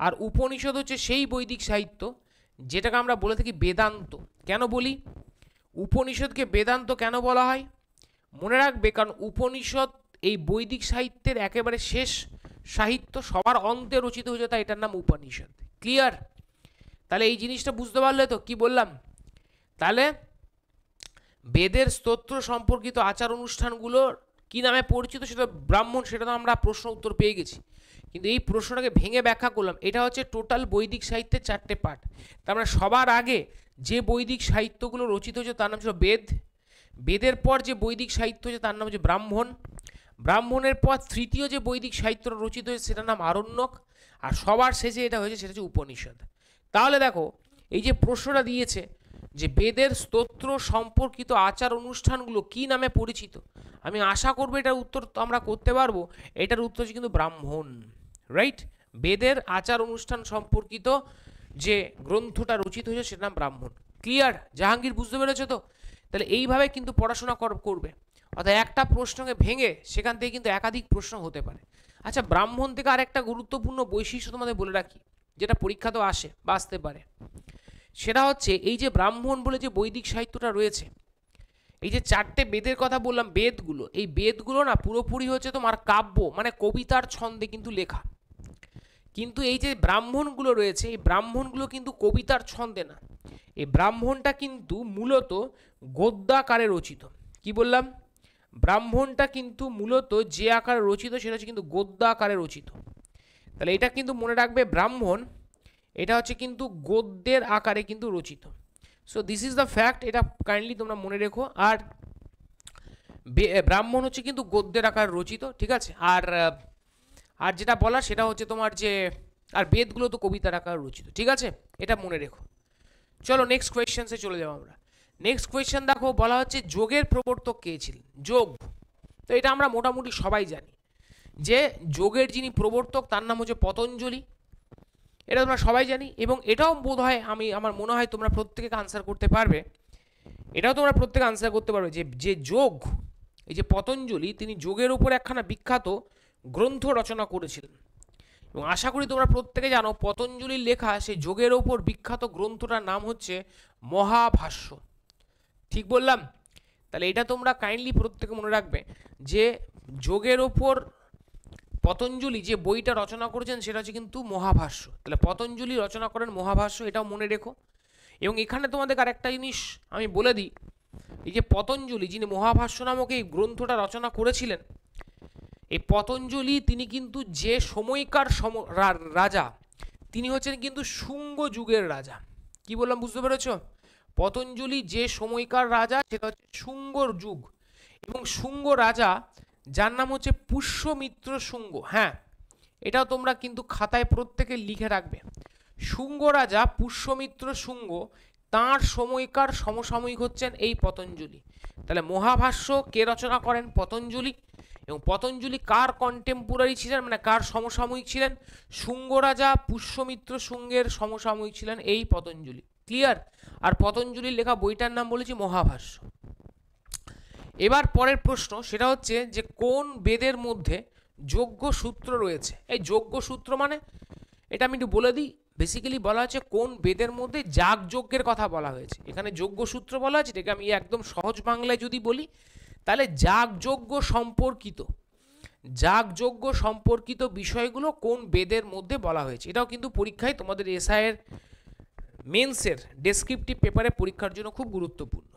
আর উপনিষদ হচ্ছে সেই বৈদিক সাহিত্য যেটাকে আমরা বলে থাকি বেদান্ত। কেন বলি উপনিষদকে বেদান্ত কেন বলা হয়? মনে রাখবে, কারণ উপনিষদ এই বৈদিক সাহিত্যের একেবারে শেষ সাহিত্য, সবার অন্তে রচিত হয়েছে, তাই এটার নাম উপনিষদ। ক্লিয়ার? তাহলে এই জিনিসটা বুঝতে পারলে তো কি বললাম? তাহলে বেদের স্তোত্র সম্পর্কিত আচার অনুষ্ঠানগুলো কি নামে পরিচিত, সেটা ব্রাহ্মণ, সেটা তো আমরা প্রশ্ন উত্তর পেয়ে গেছি। কিন্তু এই প্রশ্নটাকে ভেঙে ব্যাখ্যা করলাম। এটা হচ্ছে টোটাল বৈদিক সাহিত্যের 4টে পার্ট। তার মানে সবার আগে যে বৈদিক সাহিত্যগুলো রচিত হয়েছে তার নাম ছিল বেদ, বেদের পর যে বৈদিক সাহিত্য হয়েছে তার নাম হচ্ছে ব্রাহ্মণ, ব্রাহ্মণের পর তৃতীয় যে বৈদিক সাহিত্য রচিত হয়েছে সেটার নাম আরণ্যক, আর সবার শেষে এটা হয়েছে, সেটা হচ্ছে উপনিষদ। তাহলে দেখো, এই যে প্রশ্নটা দিয়েছে যে বেদের স্তোত্র সম্পর্কিত আচার অনুষ্ঠানগুলো কি নামে পরিচিত, আমি আশা করবো এটার উত্তর তো আমরা করতে পারবো। এটার উত্তর হচ্ছে কিন্তু ব্রাহ্মণ, রাইট। বেদের আচার অনুষ্ঠান সম্পর্কিত যে গ্রন্থটা রচিত হয়েছে সেটার নাম ব্রাহ্মণ। ক্লিয়ার জাহাঙ্গীর? বুঝতে পেরেছো তো? তাহলে এইভাবে কিন্তু পড়াশোনা করবে, অর্থাৎ একটা প্রশ্নকে ভেঙে সেখান থেকে কিন্তু একাধিক প্রশ্ন হতে পারে। আচ্ছা, ব্রাহ্মণ থেকে আর একটা গুরুত্বপূর্ণ বৈশিষ্ট্য তোমাদের বলে রাখি, যেটা পরীক্ষাতেও আসে বা আসতে পারে। সেটা হচ্ছে এই যে ব্রাহ্মণ বলে যে বৈদিক সাহিত্যটা রয়েছে, এই যে 4টে বেদের কথা বললাম, বেদগুলো, এই বেদগুলো না পুরোপুরি হচ্ছে তোমার কাব্য মানে কবিতার ছন্দে কিন্তু লেখা। কিন্তু এই যে ব্রাহ্মণগুলো রয়েছে, এই ব্রাহ্মণগুলো কিন্তু কবিতার ছন্দে না, এই ব্রাহ্মণটা কিন্তু মূলত গদ্যাকারে রচিত। কি বললাম? ব্রাহ্মণটা কিন্তু মূলত যে আকারে রচিত সেটা হচ্ছে কিন্তু গদ্য আকারে রচিত। তাহলে এটা কিন্তু মনে রাখবে, ব্রাহ্মণ এটা হচ্ছে কিন্তু গদ্যের আকারে কিন্তু রচিত। So this is the fact, এটা কাইন্ডলি তোমরা মনে রেখো। আর ব্রাহ্মণ হচ্ছে কিন্তু গদ্যের আকারে রচিত, ঠিক আছে। আর যেটা বলা সেটা হচ্ছে তোমার যে, আর বেদগুলো তো কবিতার আকারে রচিত, ঠিক আছে, এটা মনে রেখো। চলো নেক্সট কোয়েশ্চেন্সে চলে যাবো আমরা। নেক্সট কোয়েশ্চেন দেখো, বলা হচ্ছে যোগের প্রবর্তক কে ছিলেন? যোগ, তো এটা আমরা মোটামুটি সবাই জানি যে যোগের যিনি প্রবর্তক তার নাম হচ্ছে পতঞ্জলি, এটা তোমরা সবাই জানি। এবং এটাও বোধ হয়, আমার মনে হয় তোমরা প্রত্যেকে আনসার করতে পারবে, এটাও তোমরা প্রত্যেকে আনসার করতে পারবে যে যোগ, এই যে পতঞ্জলি, তিনি যোগের উপর একখানা বিখ্যাত গ্রন্থ রচনা করেছিলেন। এবং আশা করি তোমরা প্রত্যেকে জানো পতঞ্জলির লেখা সেই যোগের ওপর বিখ্যাত গ্রন্থটার নাম হচ্ছে মহাভাষ্য। ঠিক বললাম? তাহলে এটা তোমরা কাইন্ডলি প্রত্যেকে মনে রাখবে যে যোগের ওপর পতঞ্জলি যে বইটা রচনা করেছেন সেটা হচ্ছে কিন্তু মহাভাষ্য। তাহলে পতঞ্জলি রচনা করেন মহাভাষ্য, এটাও মনে রেখো। এবং এখানে তোমাদের আরেকটা জিনিস আমি বলে দিই, এই যে পতঞ্জলি যিনি মহাভাষ্য নামক এই গ্রন্থটা রচনা করেছিলেন, এই পতঞ্জলি তিনি কিন্তু যে সময়কার রাজা, তিনি হচ্ছেন কিন্তু শুঙ্গ যুগের রাজা। কি বললাম বুঝতে পেরেছ? পতঞ্জলি যে সময়কার রাজা সেটা হচ্ছে শুঙ্গর যুগ। এবং শুঙ্গ রাজা যার নাম হচ্ছে পুষ্যমিত্র শুঙ্গ। হ্যাঁ, এটাও তোমরা কিন্তু খাতায় প্রত্যেকে লিখে রাখবে। শুঙ্গ রাজা পুষ্যমিত্র শুঙ্গ তাঁর সময়কার সমসাময়িক হচ্ছেন এই পতঞ্জলি। তাহলে মহাভাষ্য কে রচনা করেন? পতঞ্জলি। এবং পতঞ্জলি কার কন্টেম্পোরারি ছিলেন, মানে কার সমসাময়িক ছিলেন? শুঙ্গ রাজা পুষ্যমিত্র শুঙ্গের সমসাময়িক ছিলেন এই পতঞ্জলি। ক্লিয়ার? আর পতঞ্জলির লেখা বইটার নাম বলেছি মহাভাষ্য। এবার পরের প্রশ্ন সেটা হচ্ছে যে কোন বেদের মধ্যে যজ্ঞ সূত্র রয়েছে? এই যজ্ঞ সূত্র মানে এটা আমি একটু বলে দিই। বেসিক্যালি বলা হচ্ছে কোন বেদের মধ্যে যাগযজ্ঞের কথা বলা হয়েছে। এখানে যজ্ঞ সূত্র বলা আছে, এটাকে আমি একদম সহজ বাংলায় যদি বলি তাহলে যাগযজ্ঞ সম্পর্কিত বিষয়গুলো কোন বেদের মধ্যে বলা হয়েছে। এটাও কিন্তু পরীক্ষায় তোমাদের এসআইয়ের মেন্সের ডেসক্রিপটিভ পেপারে পরীক্ষার জন্য খুব গুরুত্বপূর্ণ।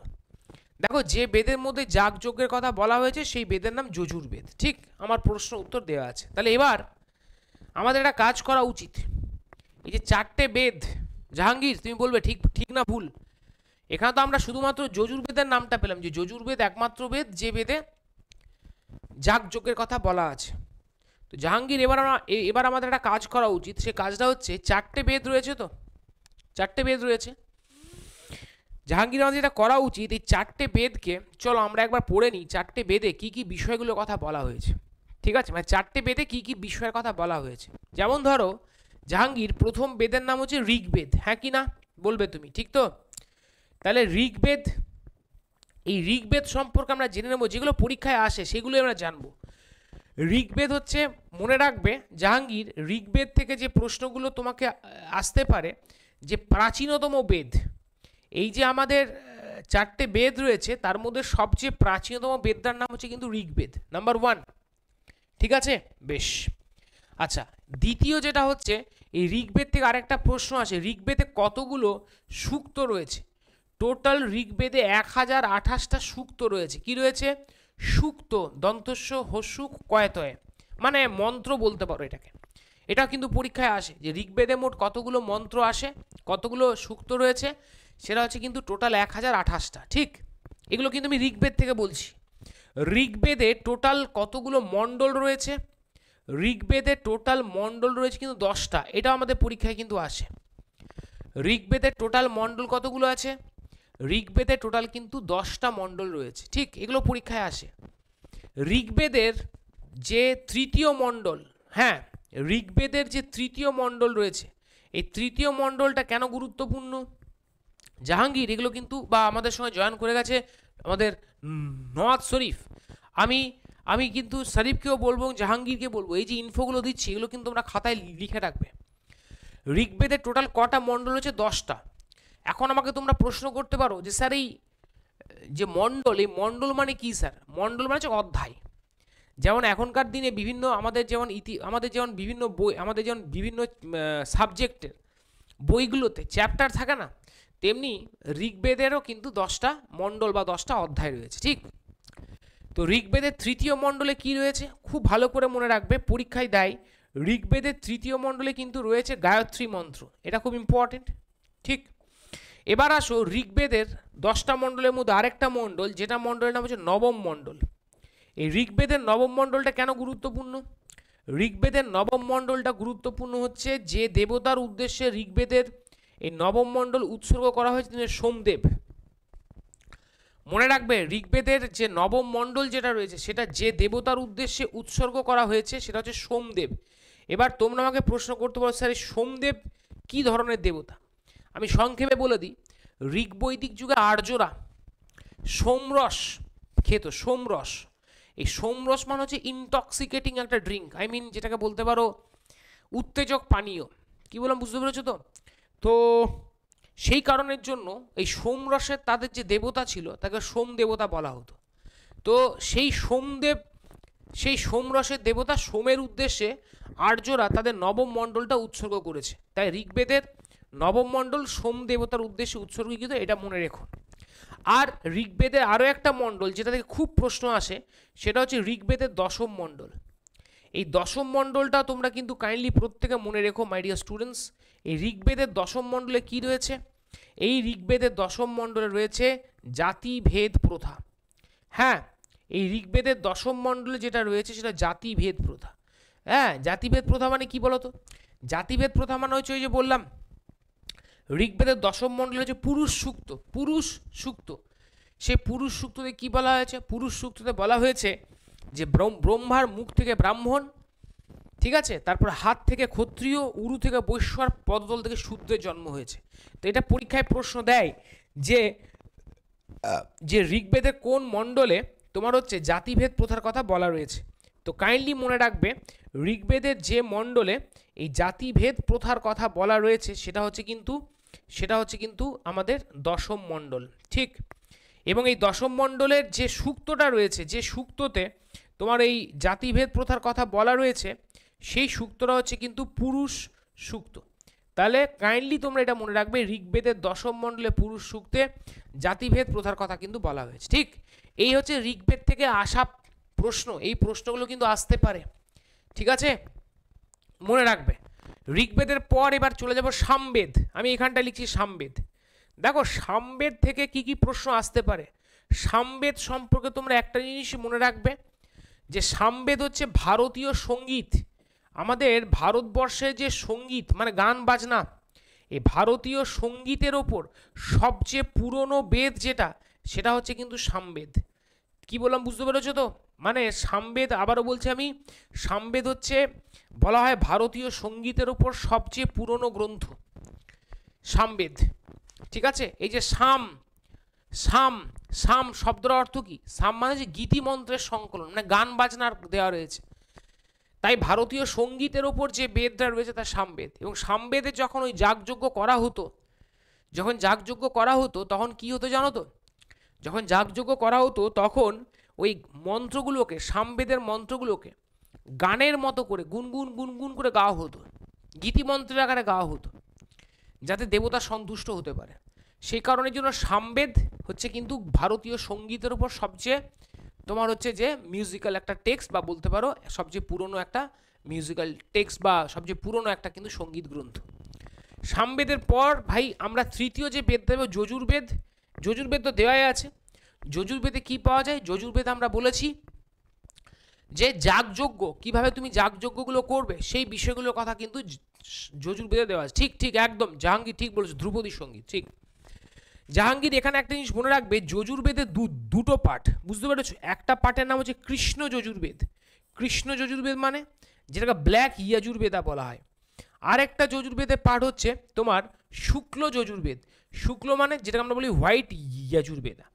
দেখো যে বেদের মধ্যে যাগযজ্ঞের কথা বলা হয়েছে সেই বেদের নাম যজুর্বেদ। ঠিক, আমার প্রশ্ন উত্তর দেওয়া আছে। তাহলে এবার আমাদের একটা কাজ করা উচিত। এই যে 4টে বেদ, জাহাঙ্গীর তুমি বলবে ঠিক ঠিক না ভুল। এখানে তো আমরা শুধুমাত্র যজুর্বেদের নামটা পেলাম, যে যজুর্বেদ একমাত্র বেদ যে বেদে যাগযজ্ঞের কথা বলা আছে। তো জাহাঙ্গীর এবার আমাদের একটা কাজ করা উচিত। সে কাজটা হচ্ছে 4টে বেদ রয়েছে, তো 4টে বেদ রয়েছে। জাহাঙ্গীর আমাদের যেটা করা উচিত, এই 4টে বেদকে চলো আমরা একবার পড়ে নিই। 4টে বেদে কি কি বিষয়গুলোর কথা বলা হয়েছে। ঠিক আছে, মানে 4টে বেদে কি কি বিষয়ের কথা বলা হয়েছে। যেমন ধরো জাহাঙ্গীর প্রথম বেদের নাম হচ্ছে ঋগ্বেদ, হ্যাঁ কি না বলবে তুমি? ঠিক তো? তাহলে ঋগ্বেদ, এই ঋগ্বেদ সম্পর্কে আমরা জেনে নেব, যেগুলো পরীক্ষায় আসে সেগুলো আমরা জানবো। ঋগ্বেদ হচ্ছে, মনে রাখবে জাহাঙ্গীর, ঋগ্বেদ থেকে যে প্রশ্নগুলো তোমাকে আসতে পারে, যে প্রাচীনতম বেদ, এই যে আমাদের 4টে বেদ রয়েছে তার মধ্যে সবচেয়ে প্রাচীনতম বেদটার নাম হচ্ছে কিন্তু ঋগ্বেদ, নাম্বার 1। ঠিক আছে, বেশ। আচ্ছা, দ্বিতীয় যেটা হচ্ছে, এই ঋগ্বেদ থেকে আরেকটা প্রশ্ন আসে, ঋগ্বেদে কতগুলো সূক্ত রয়েছে? টোটাল ঋগ্বেদে 1028টা সূক্ত রয়েছে। কি রয়েছে? সূক্ত, দন্তস্য হস্যুক কয়তয়ে, মানে মন্ত্র বলতে পারো এটাকে। এটাও কিন্তু পরীক্ষায় আসে যে ঋগ্বেদে মোট কতগুলো মন্ত্র আসে, কতগুলো সূক্ত রয়েছে, সেটা হচ্ছে কিন্তু টোটাল 1028টা। ঠিক, এগুলো কিন্তু আমি ঋগ্বেদ থেকে বলছি। ঋগ্বেদে টোটাল কতগুলো মণ্ডল রয়েছে? ঋগ্বেদে টোটাল মণ্ডল রয়েছে কিন্তু 10টা। এটা আমাদের পরীক্ষায় কিন্তু আসে। ঋগ্বেদের টোটাল মণ্ডল কতগুলো আছে? ঋগ্বেদে টোটাল কিন্তু 10টা মণ্ডল রয়েছে। ঠিক, এগুলো পরীক্ষায় আসে। ঋগ্বেদের যে তৃতীয় মণ্ডল, হ্যাঁ, ঋগ্বেদের যে তৃতীয় মণ্ডল রয়েছে, এই তৃতীয় মণ্ডলটা কেন গুরুত্বপূর্ণ? জাহাঙ্গীর এগুলো কিন্তু, বা আমাদের সঙ্গে জয়েন করে গেছে আমাদের নওয়াজ শরীফ, আমি কিন্তু শরীফকেও বলবো, জাহাঙ্গীরকে বলবো, এই যে ইনফোগুলো দিচ্ছি এগুলো কিন্তু তোমরা খাতায় লিখে রাখবে। ঋগ্বেদের টোটাল কটা মণ্ডল হচ্ছে? 10টা। এখন আমাকে তোমরা প্রশ্ন করতে পারো যে স্যার এই যে মণ্ডল, এই মণ্ডল মানে কি স্যার? মণ্ডল মানে হচ্ছে অধ্যায়। যেমন এখনকার দিনে বিভিন্ন আমাদের যেমন বিভিন্ন বই, আমাদের যেমন বিভিন্ন সাবজেক্টের বইগুলোতে চ্যাপ্টার থাকে না, তেমনি ঋগ্বেদেরও কিন্তু 10টা মণ্ডল বা 10টা অধ্যায় রয়েছে। ঠিক, তো ঋগ্বেদের তৃতীয় মণ্ডলে কি রয়েছে খুব ভালো করে মনে রাখবে, পরীক্ষায় দেয়। ঋগ্বেদের তৃতীয় মণ্ডলে কিন্তু রয়েছে গায়ত্রী মন্ত্র, এটা খুব ইম্পর্টেন্ট। ঠিক, এবার আসো ঋগ্বেদের 10টা মণ্ডলের মধ্যে আরেকটা মণ্ডল, যেটা মণ্ডলের নাম হচ্ছে নবম মণ্ডল। এই ঋগ্বেদের নবম মণ্ডলটা কেন গুরুত্বপূর্ণ? ঋগ্বেদের নবম মণ্ডলটা গুরুত্বপূর্ণ হচ্ছে যে দেবতার উদ্দেশ্যে ঋগ্বেদের এই নবম মণ্ডল উৎসর্গ করা হয়েছে তিনি সোমদেব। মনে রাখবে ঋগ্বেদের যে নবম মণ্ডল যেটা রয়েছে সেটা যে দেবতার উদ্দেশ্যে উৎসর্গ করা হয়েছে সেটা হচ্ছে সোমদেব। এবার তোমরা আমাকে প্রশ্ন করতে পারো স্যার সোমদেব কি ধরনের দেবতা? আমি সংক্ষেপে বলে দিই, ঋগ্বৈদিক যুগে আর্যরা সোমরস খেত। সোমরস, এই সোমরস মানে হচ্ছে ইনটক্সিকেটিং একটা ড্রিঙ্ক, যেটাকে বলতে পারো উত্তেজক পানীয়। কি বললাম বুঝতে পেরেছো তো? তো সেই কারণের জন্য এই সোমরসের তাদের যে দেবতা ছিল তাকে সোম দেবতা বলা হতো। তো সেই সোমরসের দেবতা সোমের উদ্দেশ্যে আর্যরা তাদের নবম মণ্ডলটা উৎসর্গ করেছে। তাই ঋগ্বেদের নবম মণ্ডল সোম দেবতার উদ্দেশ্যে উৎসর্গীকৃত, এটা মনে রেখো। আর ঋগ্বেদের আরও একটা মণ্ডল যেটা থেকে খুব প্রশ্ন আসে সেটা হচ্ছে ঋগ্বেদের দশম মণ্ডল। এই দশম মণ্ডলটা তোমরা কিন্তু কাইন্ডলি প্রত্যেকে মনে রেখো মাই ডিয়ার স্টুডেন্টস। এই ঋগ্বেদের দশম মণ্ডলে কি রয়েছে? এই ঋগ্বেদের দশম মণ্ডলে রয়েছে জাতিভেদ প্রথা। হ্যাঁ, এই ঋগ্বেদের দশম মণ্ডলে যেটা রয়েছে সেটা জাতিভেদ প্রথা। হ্যাঁ, জাতিভেদ প্রথা মানে কি বলতো? জাতিভেদ প্রথা মানে হচ্ছে ওই যে বললাম ঋগ্বেদের দশম মণ্ডল হচ্ছে পুরুষ সূক্ত। পুরুষ সূক্ত, সেই পুরুষ সূক্ততে কি বলা হয়েছে? পুরুষ সূক্ততে বলা হয়েছে যে ব্রহ্মার মুখ থেকে ব্রাহ্মণ, ঠিক আছে, তারপর হাত থেকে ক্ষত্রিয়, উরু থেকে বৈশ্য, আর পদতল থেকে শূদ্রের জন্ম হয়েছে। তো এটা পরীক্ষায় প্রশ্ন দেয় যে যে ঋগ্বেদের কোন মণ্ডলে তোমার হচ্ছে জাতিভেদ প্রথার কথা বলা রয়েছে। তো কাইন্ডলি মনে রাখবে, ঋগ্বেদের যে মণ্ডলে এই জাতিভেদ প্রথার কথা বলা রয়েছে সেটা হচ্ছে কিন্তু আমাদের দশম মণ্ডল, ঠিক। এবং এই দশম মণ্ডলের যে সূক্তটা রয়েছে, যে সূক্ততে তোমার এই জাতিভেদ প্রথার কথা বলা রয়েছে, সেই সূক্তটা হচ্ছে কিন্তু পুরুষ সূক্ত। তাহলে কাইন্ডলি তোমরা এটা মনে রাখবে, ঋগ্বেদের দশম মণ্ডলে পুরুষ সূক্তে জাতিভেদ প্রথার কথা কিন্তু বলা হয়েছে, ঠিক। এই হচ্ছে ঋগ্বেদ থেকে আসা প্রশ্ন, এই প্রশ্নগুলো কিন্তু আসতে পারে, ঠিক আছে, মনে রাখবে। ঋগ্বেদের পর এবার চলে যাব সামবেদ। আমি এখানটা লিখছি সামবেদ। দেখো সামবেদ থেকে কি কি প্রশ্ন আসতে পারে। সামবেদ সম্পর্কে তোমরা একটা জিনিস মনে রাখবে, যে সামবেদ হচ্ছে ভারতীয় সঙ্গীত। আমাদের ভারতবর্ষের যে সঙ্গীত মানে গান বাজনা, এই ভারতীয় সঙ্গীতের ওপর সবচেয়ে পুরনো বেদ যেটা, সেটা হচ্ছে কিন্তু সামবেদ। কি বললাম বুঝতে পেরেছো তো? মানে সামবেদ, আবারও বলছি আমি, সামবেদ হচ্ছে বলা হয় ভারতীয় সঙ্গীতের ওপর সবচেয়ে পুরনো গ্রন্থ সামবেদ, ঠিক আছে। এই যে সাম সাম সাম শব্দের অর্থ কি? সাম মানে যে গীতিমন্ত্রের সংকলন, মানে গান বাজনার দেওয়া রয়েছে। তাই ভারতীয় সঙ্গীতের ওপর যে বেদটা রয়েছে তা সামবেদ। এবং সামবেদে যখন ওই যাগযজ্ঞ করা হতো, তখন কি হতো জানো তো? যখন যাগযজ্ঞ করা হতো তখন ওই মন্ত্রগুলোকে, সামবেদের মন্ত্রগুলোকে গানের মতো করে গুনগুন গুনগুন করে গাওয়া হতো, গীতিমন্ত্রের আকারে গাওয়া হতো, যাতে দেবতা সন্তুষ্ট হতে পারে। সেই কারণের জন্য সামবেদ হচ্ছে কিন্তু ভারতীয় সঙ্গীতের উপর সবচেয়ে তোমার হচ্ছে যে মিউজিক্যাল একটা টেক্সট, বা বলতে পারো সবচেয়ে পুরনো একটা মিউজিক্যাল টেক্সট, বা সবচেয়ে পুরনো একটা কিন্তু সঙ্গীত গ্রন্থ। সামবেদের পর ভাই আমরা তৃতীয় যে বেদ দেব যজুর্বেদ। যজুর্বেদ তো দেওয়াই আছে। যজুর্বেদে কি পাওয়া যায়? যজুর্বেদ আমরা বলেছি যে যাগযজ্ঞ, কিভাবে তুমি যাগযজ্ঞগুলো করবে সেই বিষয়গুলোর কথা কিন্তু যজুর্বেদে দেওয়া আছে। ঠিক ঠিক একদম জাহাঙ্গীর ঠিক বলেছো, ধ্রুপদী সঙ্গীত, ঠিক। জাহাঙ্গীর এখানে একটা জিনিস মনে রাখবে, যজুর্বেদে দুটো পাঠ, বুঝতে পেরেছো? একটা পাঠের নাম হচ্ছে কৃষ্ণ যজুর্বেদ। কৃষ্ণ যজুর্বেদ মানে যেটাকে ব্ল্যাক ইয়াজুর্বেদা বলা হয়। আরেকটা যজুর্বেদের পাঠ হচ্ছে তোমার শুক্ল যজুর্বেদ। শুক্ল মানে যেটাকে আমরা বলি হোয়াইট ইয়াজুর্বেদা।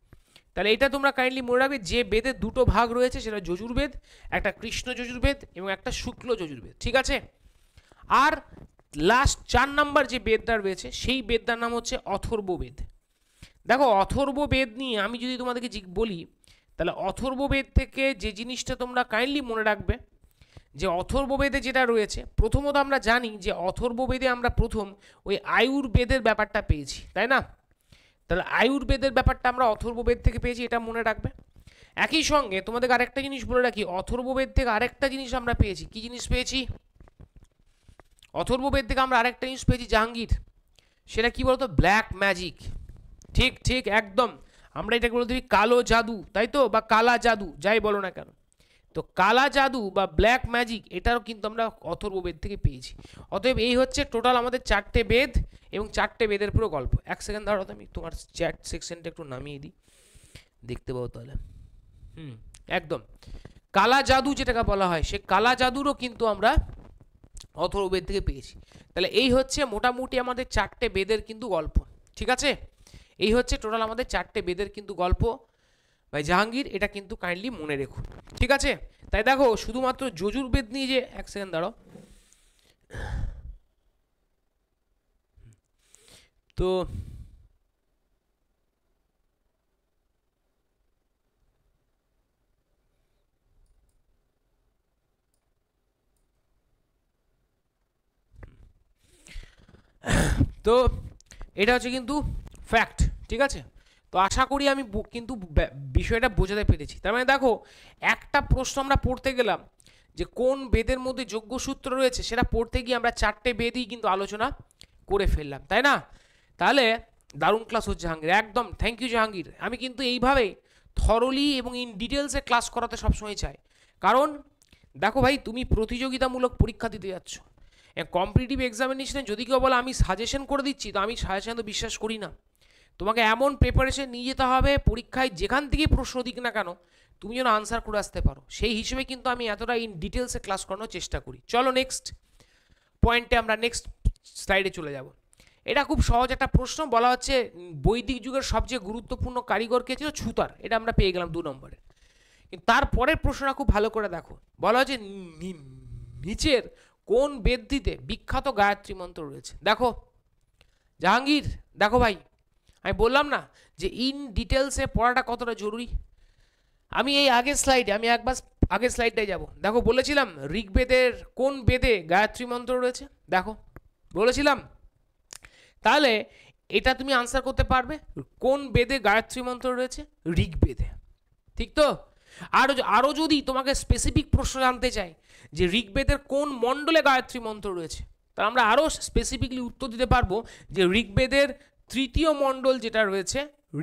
তাহলে এটা তোমরা কাইন্ডলি মনে রাখবে, যে বেদের দুটো ভাগ রয়েছে সেটা যজুর্বেদ, একটা কৃষ্ণ যজুর্বেদ এবং একটা শুক্ল যজুর্বেদ, ঠিক আছে। আর লাস্ট 4 নাম্বার যে বেদটা রয়েছে সেই বেদটার নাম হচ্ছে অথর্ববেদ। দেখো অথর্ববেদ নিয়ে আমি যদি তোমাদেরকে বলি, তাহলে অথর্ববেদ থেকে যে জিনিসটা তোমরা কাইন্ডলি মনে রাখবে, যে অথর্ববেদে যেটা রয়েছে, প্রথমত আমরা জানি যে অথর্ববেদে আমরা প্রথম ওই আয়ুর্বেদের ব্যাপারটা পেয়েছি, তাই না? তাহলে আয়ুর্বেদের ব্যাপারটা আমরা অথর্ববেদ থেকে পেয়েছি, এটা মনে রাখবে। একই সঙ্গে তোমাদেরকে আরেকটা জিনিস বলে রাখি, অথর্ববেদ থেকে আরেকটা জিনিস আমরা পেয়েছি। কি জিনিস পেয়েছি? অথর্ববেদ থেকে আমরা আরেকটা জিনিস পেয়েছি জাহাঙ্গীর, সেটা কি বলতো? Black magic. ঠিক ঠিক একদম, আমরা এটাকে বলতে পারি কালো জাদু, তাই তো, বা কালা জাদু, যাই বলো না কেন। তো কালা জাদু বা ব্ল্যাক ম্যাজিক এটাও কিন্তু আমরা অথর্ববেদ থেকে পেয়েছি। অতএব এই হচ্ছে টোটাল আমাদের 4টে বেদ এবং 4টে বেদের পুরো গল্প। এক সেকেন্ড দাঁড়াও, আমি তোমার চ্যাট সেকশনটা একটু নামিয়ে দিই, দেখতে পাবো তাহলে। একদম কালা জাদু যেটাকে বলা হয়, সে কালা জাদুরও কিন্তু আমরা অথর্ববেদ থেকে পেয়েছি। তাহলে এই হচ্ছে মোটামুটি আমাদের 4টে বেদের কিন্তু গল্প, ঠিক আছে। এই হচ্ছে টোটাল আমাদের 4টে বেদের কিন্তু গল্প ভাই জাহাঙ্গীর, এটা কিন্তু কাইন্ডলি মনে রেখো, ঠিক আছে। তাই দেখো শুধুমাত্র যজুর্বেদ নিয়ে যে, এক সেকেন্ড দাঁড়াও, তো তো এটা হচ্ছে কিন্তু ফ্যাক্ট, ঠিক আছে। তো আশা করি আমি কিন্তু বিষয়টা বোঝাতে পেরেছি। তার মানে দেখো একটা প্রশ্ন আমরা পড়তে গেলাম যে কোন বেদের মধ্যে যজ্ঞসূত্র রয়েছে, সেটা পড়তে গিয়ে আমরা 4টে বেদই কিন্তু আলোচনা করে ফেললাম, তাই না? তাহলে দারুণ ক্লাস হচ্ছে জাহাঙ্গীর, একদম থ্যাংক ইউ জাহাঙ্গীর। আমি কিন্তু এইভাবেই থরলি এবং ইন ডিটেলসে ক্লাস করাতে সবসময় চাই, কারণ দেখো ভাই তুমি প্রতিযোগিতামূলক পরীক্ষা দিতে যাচ্ছ কম্পিটিটিভ এক্সামিনেশনে যদি কেউ বলে আমি সাজেশন করে দিচ্ছি, তো আমি সাজেশন তো বিশ্বাস করি না। তোমাকে এমন প্রিপারেশন নিয়ে যেতে হবে পরীক্ষায় যেখান থেকেই প্রশ্ন দিক না কেন তুমি যেন আনসার করে আসতে পারো, সেই হিসেবে কিন্তু আমি এতটা ইন ডিটেলসে ক্লাস করানোর চেষ্টা করি। চলো নেক্সট পয়েন্টে আমরা নেক্সট স্লাইডে চলে যাব। এটা খুব সহজ একটা প্রশ্ন, বলা হচ্ছে বৈদিক যুগের সবচেয়ে গুরুত্বপূর্ণ কারিগর কে ছিল? ছুতার। এটা আমরা পেয়ে গেলাম 2 নম্বরে। কিন্তু তারপরের প্রশ্নটা খুব ভালো করে দেখো, বলা হচ্ছে নিচের কোন বেদটিতে বিখ্যাত গায়ত্রী মন্ত্র রয়েছে? দেখো জাহাঙ্গীর, দেখো ভাই, আমি বললাম না যে ইন ডিটেলসে পড়াটা কতটা জরুরি। আমি এই আগের স্লাইডে, আমি একবার আগের স্লাইডটাই যাব। দেখো বলেছিলাম ঋগ্বেদের কোন বেদে গায়ত্রী মন্ত্র রয়েছে? দেখো বলেছিলাম। তাহলে এটা তুমি আনসার করতে পারবে, কোন বেদে গায়ত্রী মন্ত্র রয়েছে? ঋগ্বেদে, ঠিক তো? আরও যদি তোমাকে স্পেসিফিক প্রশ্ন জানতে চাই যে ঋগ্বেদের কোন মণ্ডলে গায়ত্রী মন্ত্র রয়েছে, তাহলে আমরা আরও স্পেসিফিকলি উত্তর দিতে পারবো যে ঋগ্বেদের 3য় মণ্ডল যেটা রয়েছে,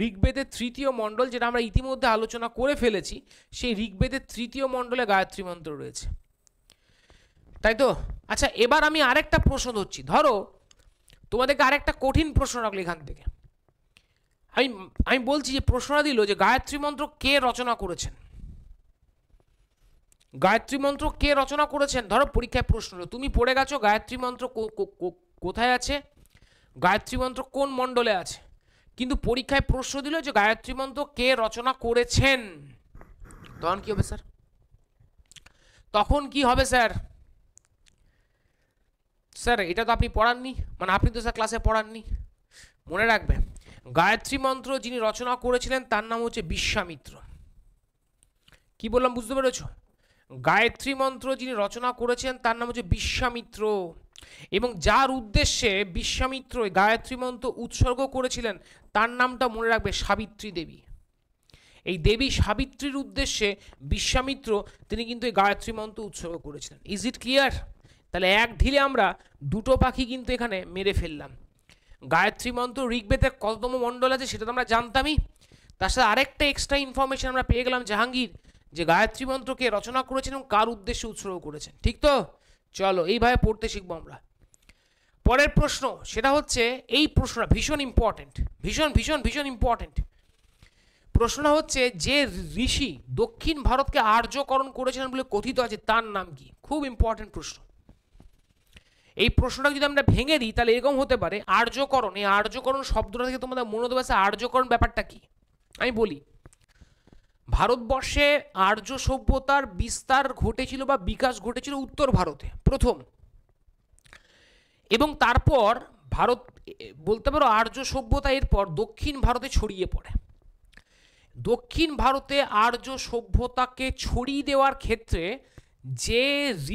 ঋগ্বেদের 3য় মণ্ডল যেটা আমরা ইতিমধ্যে আলোচনা করে ফেলেছি, সেই ঋগ্বেদের 3য় মণ্ডলে গায়ত্রী মন্ত্র রয়েছে, তাই তো? আচ্ছা, এবার আমি আরেকটা প্রশ্ন ধরছি। ধরো তোমাদেরকে আরেকটা কঠিন প্রশ্ন রাখলো এখান থেকে। আমি বলছি যে প্রশ্নটা দিল যে গায়ত্রী মন্ত্র কে রচনা করেছেন? গায়ত্রী মন্ত্র কে রচনা করেছেন? ধরো পরীক্ষায় প্রশ্ন হলো, তুমি পড়ে গেছো গায়ত্রী মন্ত্র কোথায় আছে, গায়ত্রী মন্ত্র কোন মণ্ডলে আছে, কিন্তু পরীক্ষায় প্রশ্ন দিল যে গায়ত্রী মন্ত্র কে রচনা করেছেন, তখন কি হবে স্যার? তখন কি হবে স্যার? স্যার এটা তো আপনি পড়াননি, মানে আপনি তো স্যার ক্লাসে পড়াননি। মনে রাখবে, গায়ত্রী মন্ত্র যিনি রচনা করেছিলেন তার নাম হচ্ছে বিশ্বামিত্র। কি বললাম বুঝতে পেরেছো? গায়ত্রী মন্ত্র যিনি রচনা করেছেন তার নাম হচ্ছে বিশ্বামিত্র, এবং যার উদ্দেশ্যে বিশ্বামিত্র গায়ত্রী মন্ত্র উৎসর্গ করেছিলেন তার নামটা মনে রাখবে সাবিত্রী দেবী। এই দেবী সাবিত্রীর উদ্দেশ্যে বিশ্বামিত্র তিনি কিন্তু এই গায়ত্রী মন্ত্র উৎসর্গ করেছিলেন। Is it clear? তাহলে এক ঢিলে আমরা দুটো পাখি কিন্তু এখানে মেরে ফেললাম। গায়ত্রী মন্ত্র ঋগ্বেদের কততম মণ্ডল আছে সেটা তো আমরা জানতামই, তার সাথে আরেকটা এক্সট্রা ইনফরমেশন আমরা পেয়ে গেলাম জাহাঙ্গীর, যে গায়ত্রী মন্ত্রকে রচনা করেছেন এবং কার উদ্দেশ্যে উৎসর্গ করেছেন, ঠিক তো? চলো এইভাবে পড়তে শিখবো আমরা। পরের প্রশ্ন সেটা হচ্ছে, এই প্রশ্নটা ভীষণ ইম্পর্টেন্ট, ভীষণ ভীষণ ভীষণ ইম্পর্টেন্ট। প্রশ্নটা হচ্ছে যে ঋষি দক্ষিণ ভারতকে আর্যকরণ করেছিলেন বলে কথিত আছে তার নাম কি? খুব ইম্পর্টেন্ট প্রশ্ন। এই প্রশ্নটা যদি আমরা ভেঙে দিই তাহলে এরকম হতে পারে, আর্যকরণ, এই আর্যকরণ শব্দটা থেকে তোমাদের মনে হতে পারে আর্যকরণ ব্যাপারটা কি। আমি বলি, ভারতবর্ষে আর্য সভ্যতার বিস্তার ঘটেছিল বা বিকাশ ঘটেছিল উত্তর ভারতে প্রথম, এবং তারপর ভারত বলতে পারো আর্য সভ্যতা এরপর দক্ষিণ ভারতে ছড়িয়ে পড়ে। দক্ষিণ ভারতে আর্য সভ্যতাকে ছড়িয়ে দেওয়ার ক্ষেত্রে যে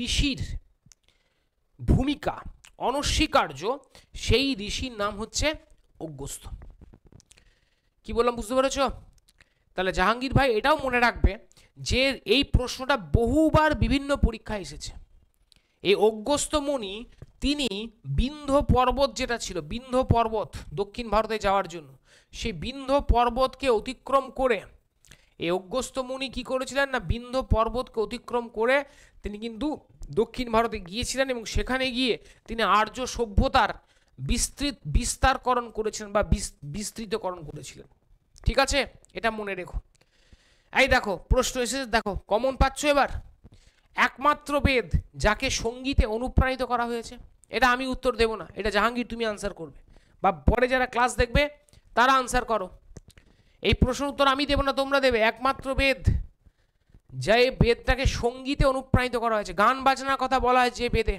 ঋষির ভূমিকা অনস্বীকার্য, সেই ঋষির নাম হচ্ছে অগস্ত্য। কি বললাম বুঝতে পেরেছ? তাহলে জাহাঙ্গীর ভাই এটাও মনে রাখবে যে এই প্রশ্নটা বহুবার বিভিন্ন পরীক্ষায় এসেছে। এই অগস্ত্য মুনি তিনি বিন্ধ্য পর্বত যেটা ছিল, বিন্ধ্য পর্বত দক্ষিণ ভারতে যাওয়ার জন্য, সেই বিন্ধ্য পর্বতকে অতিক্রম করে এই অগস্ত্য মুনি কি করেছিলেন না, বিন্ধ্য পর্বতকে অতিক্রম করে তিনি কিন্তু দক্ষিণ ভারতে গিয়েছিলেন এবং সেখানে গিয়ে তিনি আর্য সভ্যতার বিস্তারকরণ করেছিলেন বা বিস্তৃতকরণ করেছিলেন। ঠিক আছে, এটা মনে রেখো। এই দেখো প্রশ্ন এসেছে, দেখো কমন পাচ্ছ এবার। একমাত্র বেদ যাকে সঙ্গীতে অনুপ্রাণিত করা হয়েছে, এটা আমি উত্তর দেব না, এটা জাহাঙ্গীর তুমি আনসার করবে, বা পরে যারা ক্লাস দেখবে তারা আনসার করো। এই প্রশ্ন উত্তর আমি দেব না, তোমরা দেবে। একমাত্র বেদ, যে বেদটাকে সঙ্গীতে অনুপ্রাণিত করা হয়েছে, গান বাজনার কথা বলা হয় যে বেদে,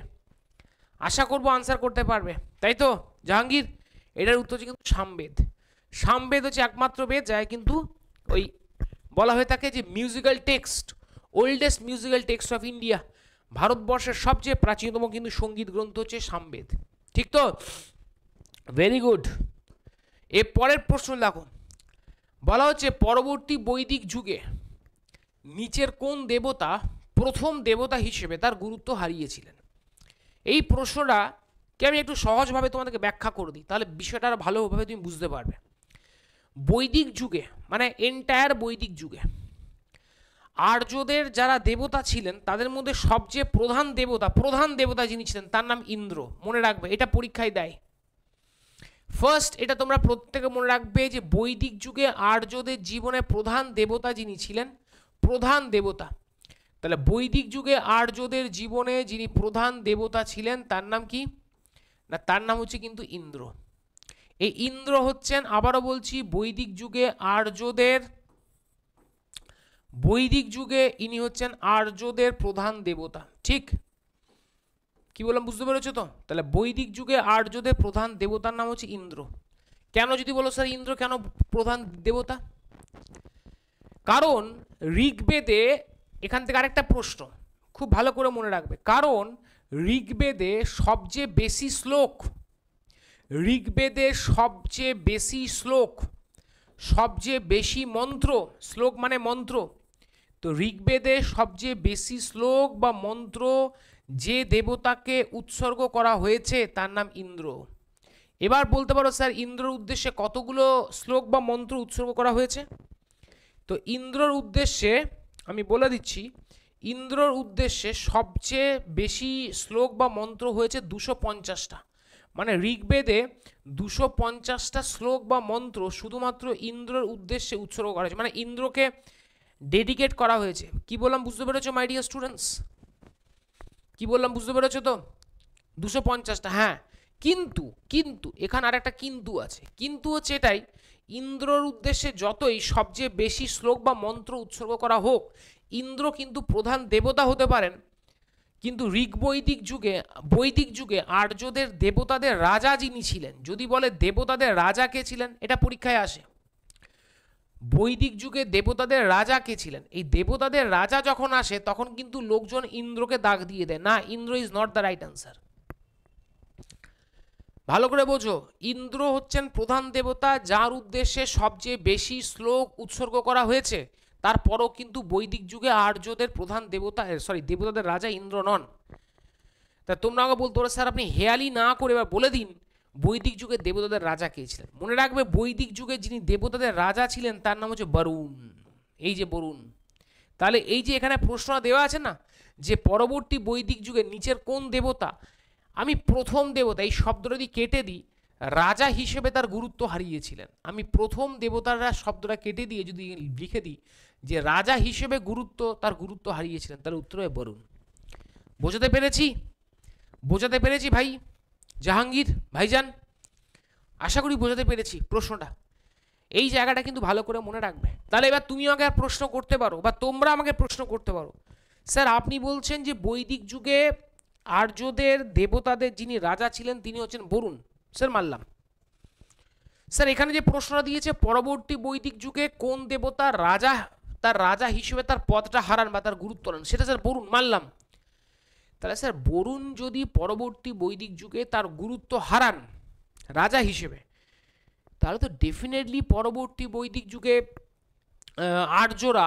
আশা করবো আনসার করতে পারবে, তাই তো জাহাঙ্গীর? এটার উত্তর হচ্ছে কিন্তু সামবেদ। সামবেদ হচ্ছে একমাত্র বেদ যায় কিন্তু ওই বলা হয়ে থাকে যে musical text, oldest musical text of India, ভারতবর্ষের সবচেয়ে প্রাচীনতম কিন্তু সঙ্গীত গ্রন্থ হচ্ছে সামবেদ, ঠিক তো? Very good. এর পরের প্রশ্ন দেখো, বলা হচ্ছে পরবর্তী বৈদিক যুগে নিচের কোন দেবতা প্রথম দেবতা হিসেবে তার গুরুত্ব হারিয়েছিলেন? এই প্রশ্নটাকে আমি একটু সহজভাবে তোমাদেরকে ব্যাখ্যা করে দিই, তাহলে বিষয়টা আরো ভালোভাবে তুমি বুঝতে পারবে। বৈদিক যুগে মানে এন্টায়ার বৈদিক যুগে আর্যদের যারা দেবতা ছিলেন তাদের মধ্যে সবচেয়ে প্রধান দেবতা যিনি ছিলেন তার নাম ইন্দ্র। মনে রাখবে, এটা পরীক্ষায় দেয়। ফার্স্ট এটা তোমরা প্রত্যেকে মনে রাখবে যে বৈদিক যুগে আর্যদের জীবনে প্রধান দেবতা যিনি ছিলেন, প্রধান দেবতা, তাহলে বৈদিক যুগে আর্যদের জীবনে যিনি প্রধান দেবতা ছিলেন তার নাম কি না, তার নাম হচ্ছে কিন্তু ইন্দ্র। এই ইন্দ্র হচ্ছেন, আবারও বলছি, বৈদিক যুগে ইনি হচ্ছেন আর্যদের প্রধান দেবতা। ঠিক কি বললাম, বুঝতে পেরেছো তো? তাহলে বৈদিক যুগে আর্যদের প্রধান দেবতার নাম হচ্ছে ইন্দ্র। কেন যদি বলো স্যার ইন্দ্র কেন প্রধান দেবতা? কারণ ঋগ্বেদে, এখান থেকে আরেকটা প্রশ্ন খুব ভালো করে মনে রাখবে, কারণ ঋগ্বেদে সবচেয়ে বেশি শ্লোক, সবচেয়ে বেশি মন্ত্র, শ্লোক মানে মন্ত্র, তো ঋগ্বেদে সবচেয়ে বেশি শ্লোক বা মন্ত্র যে দেবতাকে উৎসর্গ করা হয়েছে তার নাম ইন্দ্র। এবার বলতে পারো স্যার ইন্দ্রর উদ্দেশ্যে কতগুলো শ্লোক বা মন্ত্র উৎসর্গ করা হয়েছে? তো ইন্দ্রর উদ্দেশ্যে আমি বলে দিচ্ছি, ইন্দ্রর উদ্দেশ্যে সবচেয়ে বেশি শ্লোক বা মন্ত্র হয়েছে 250টা। মানে ঋগ্বেদে 250টা শ্লোক বা মন্ত্র শুধুমাত্র ইন্দ্রর উদ্দেশ্যে উৎসর্গ করা হয়েছে, মানে ইন্দ্রকে ডেডিকেট করা হয়েছে। কি বললাম বুঝতে পেরেছো মাই ডিয়ার স্টুডেন্টস? কি বললাম বুঝতে পেরেছো তো? 250টা, হ্যাঁ। কিন্তু এখানে আর একটা কিন্তু আছে। কিন্তু হচ্ছে এটাই, ইন্দ্রর উদ্দেশ্যে যতই সবচেয়ে বেশি শ্লোক বা মন্ত্র উৎসর্গ করা হোক, ইন্দ্র কিন্তু প্রধান দেবতা হতে পারেন, কিন্তু বৈদিক যুগে আর্যদের দেবতাদের রাজা যিনি ছিলেন, যদি বলে দেবতাদের রাজা কে ছিলেন, এটা পরীক্ষায় আসে। বৈদিক যুগে দেবতাদের রাজা কে ছিলেন, এই দেবতাদের রাজা যখন আসে তখন কিন্তু লোকজন ইন্দ্রকে দাগ দিয়ে দেয়, না, Indra is not the right answer. ভালো করে বোঝো, ইন্দ্র হচ্ছেন প্রধান দেবতা যার উদ্দেশ্যে সবচেয়ে বেশি শ্লোক উৎসর্গ করা হয়েছে, তারপরও কিন্তু বৈদিক যুগে আর্যদের প্রধান দেবতাদের রাজা ইন্দ্র নন। তা তোমরা আমাকে বলতে পারো স্যার আপনি হেয়ালি না করে এবার বলে দিন বৈদিক যুগে দেবতাদের রাজা কে ছিলেন। মনে রাখবে বৈদিক যুগে যিনি দেবতাদের রাজা ছিলেন তার নাম হচ্ছে বরুণ। এই যে বরুণ, তাহলে এই যে এখানে প্রশ্ন দেওয়া আছে না, যে পরবর্তী বৈদিক যুগে নিচের কোন দেবতা, আমি প্রথম দেবতা এই শব্দটা যদি কেটে দিই, রাজা হিসেবে তার গুরুত্ব হারিয়েছিলেন, আমি প্রথম দেবতারা শব্দটা কেটে দিয়ে যদি লিখে দিই যে রাজা হিসেবে তার গুরুত্ব হারিয়েছিলেন, তার উত্তর হয় বরুণ। বোঝাতে পেরেছি ভাই জাহাঙ্গীর ভাইজান? আশা করি বোঝাতে পেরেছি প্রশ্নটা। এই জায়গাটা কিন্তু ভালো করে মনে রাখবে। তাহলে এবার তুমি আমাকে প্রশ্ন করতে পারো বা তোমরা আমাকে প্রশ্ন করতে পারো, স্যার আপনি বলছেন যে বৈদিক যুগে আর্যদের দেবতাদের যিনি রাজা ছিলেন তিনি হচ্ছেন বরুণ, স্যার মানলাম। স্যার এখানে যে প্রশ্নটা দিয়েছে পরবর্তী বৈদিক যুগে কোন দেবতা তার রাজা হিসেবে তার পদটা হারান বা তার গুরুত্ব নেন, সেটা স্যার বরুণ, মানলাম। তাহলে স্যার বরুণ যদি পরবর্তী বৈদিক যুগে তার গুরুত্ব হারান রাজা হিসেবে, তাহলে তো ডেফিনেটলি পরবর্তী বৈদিক যুগে আর্যরা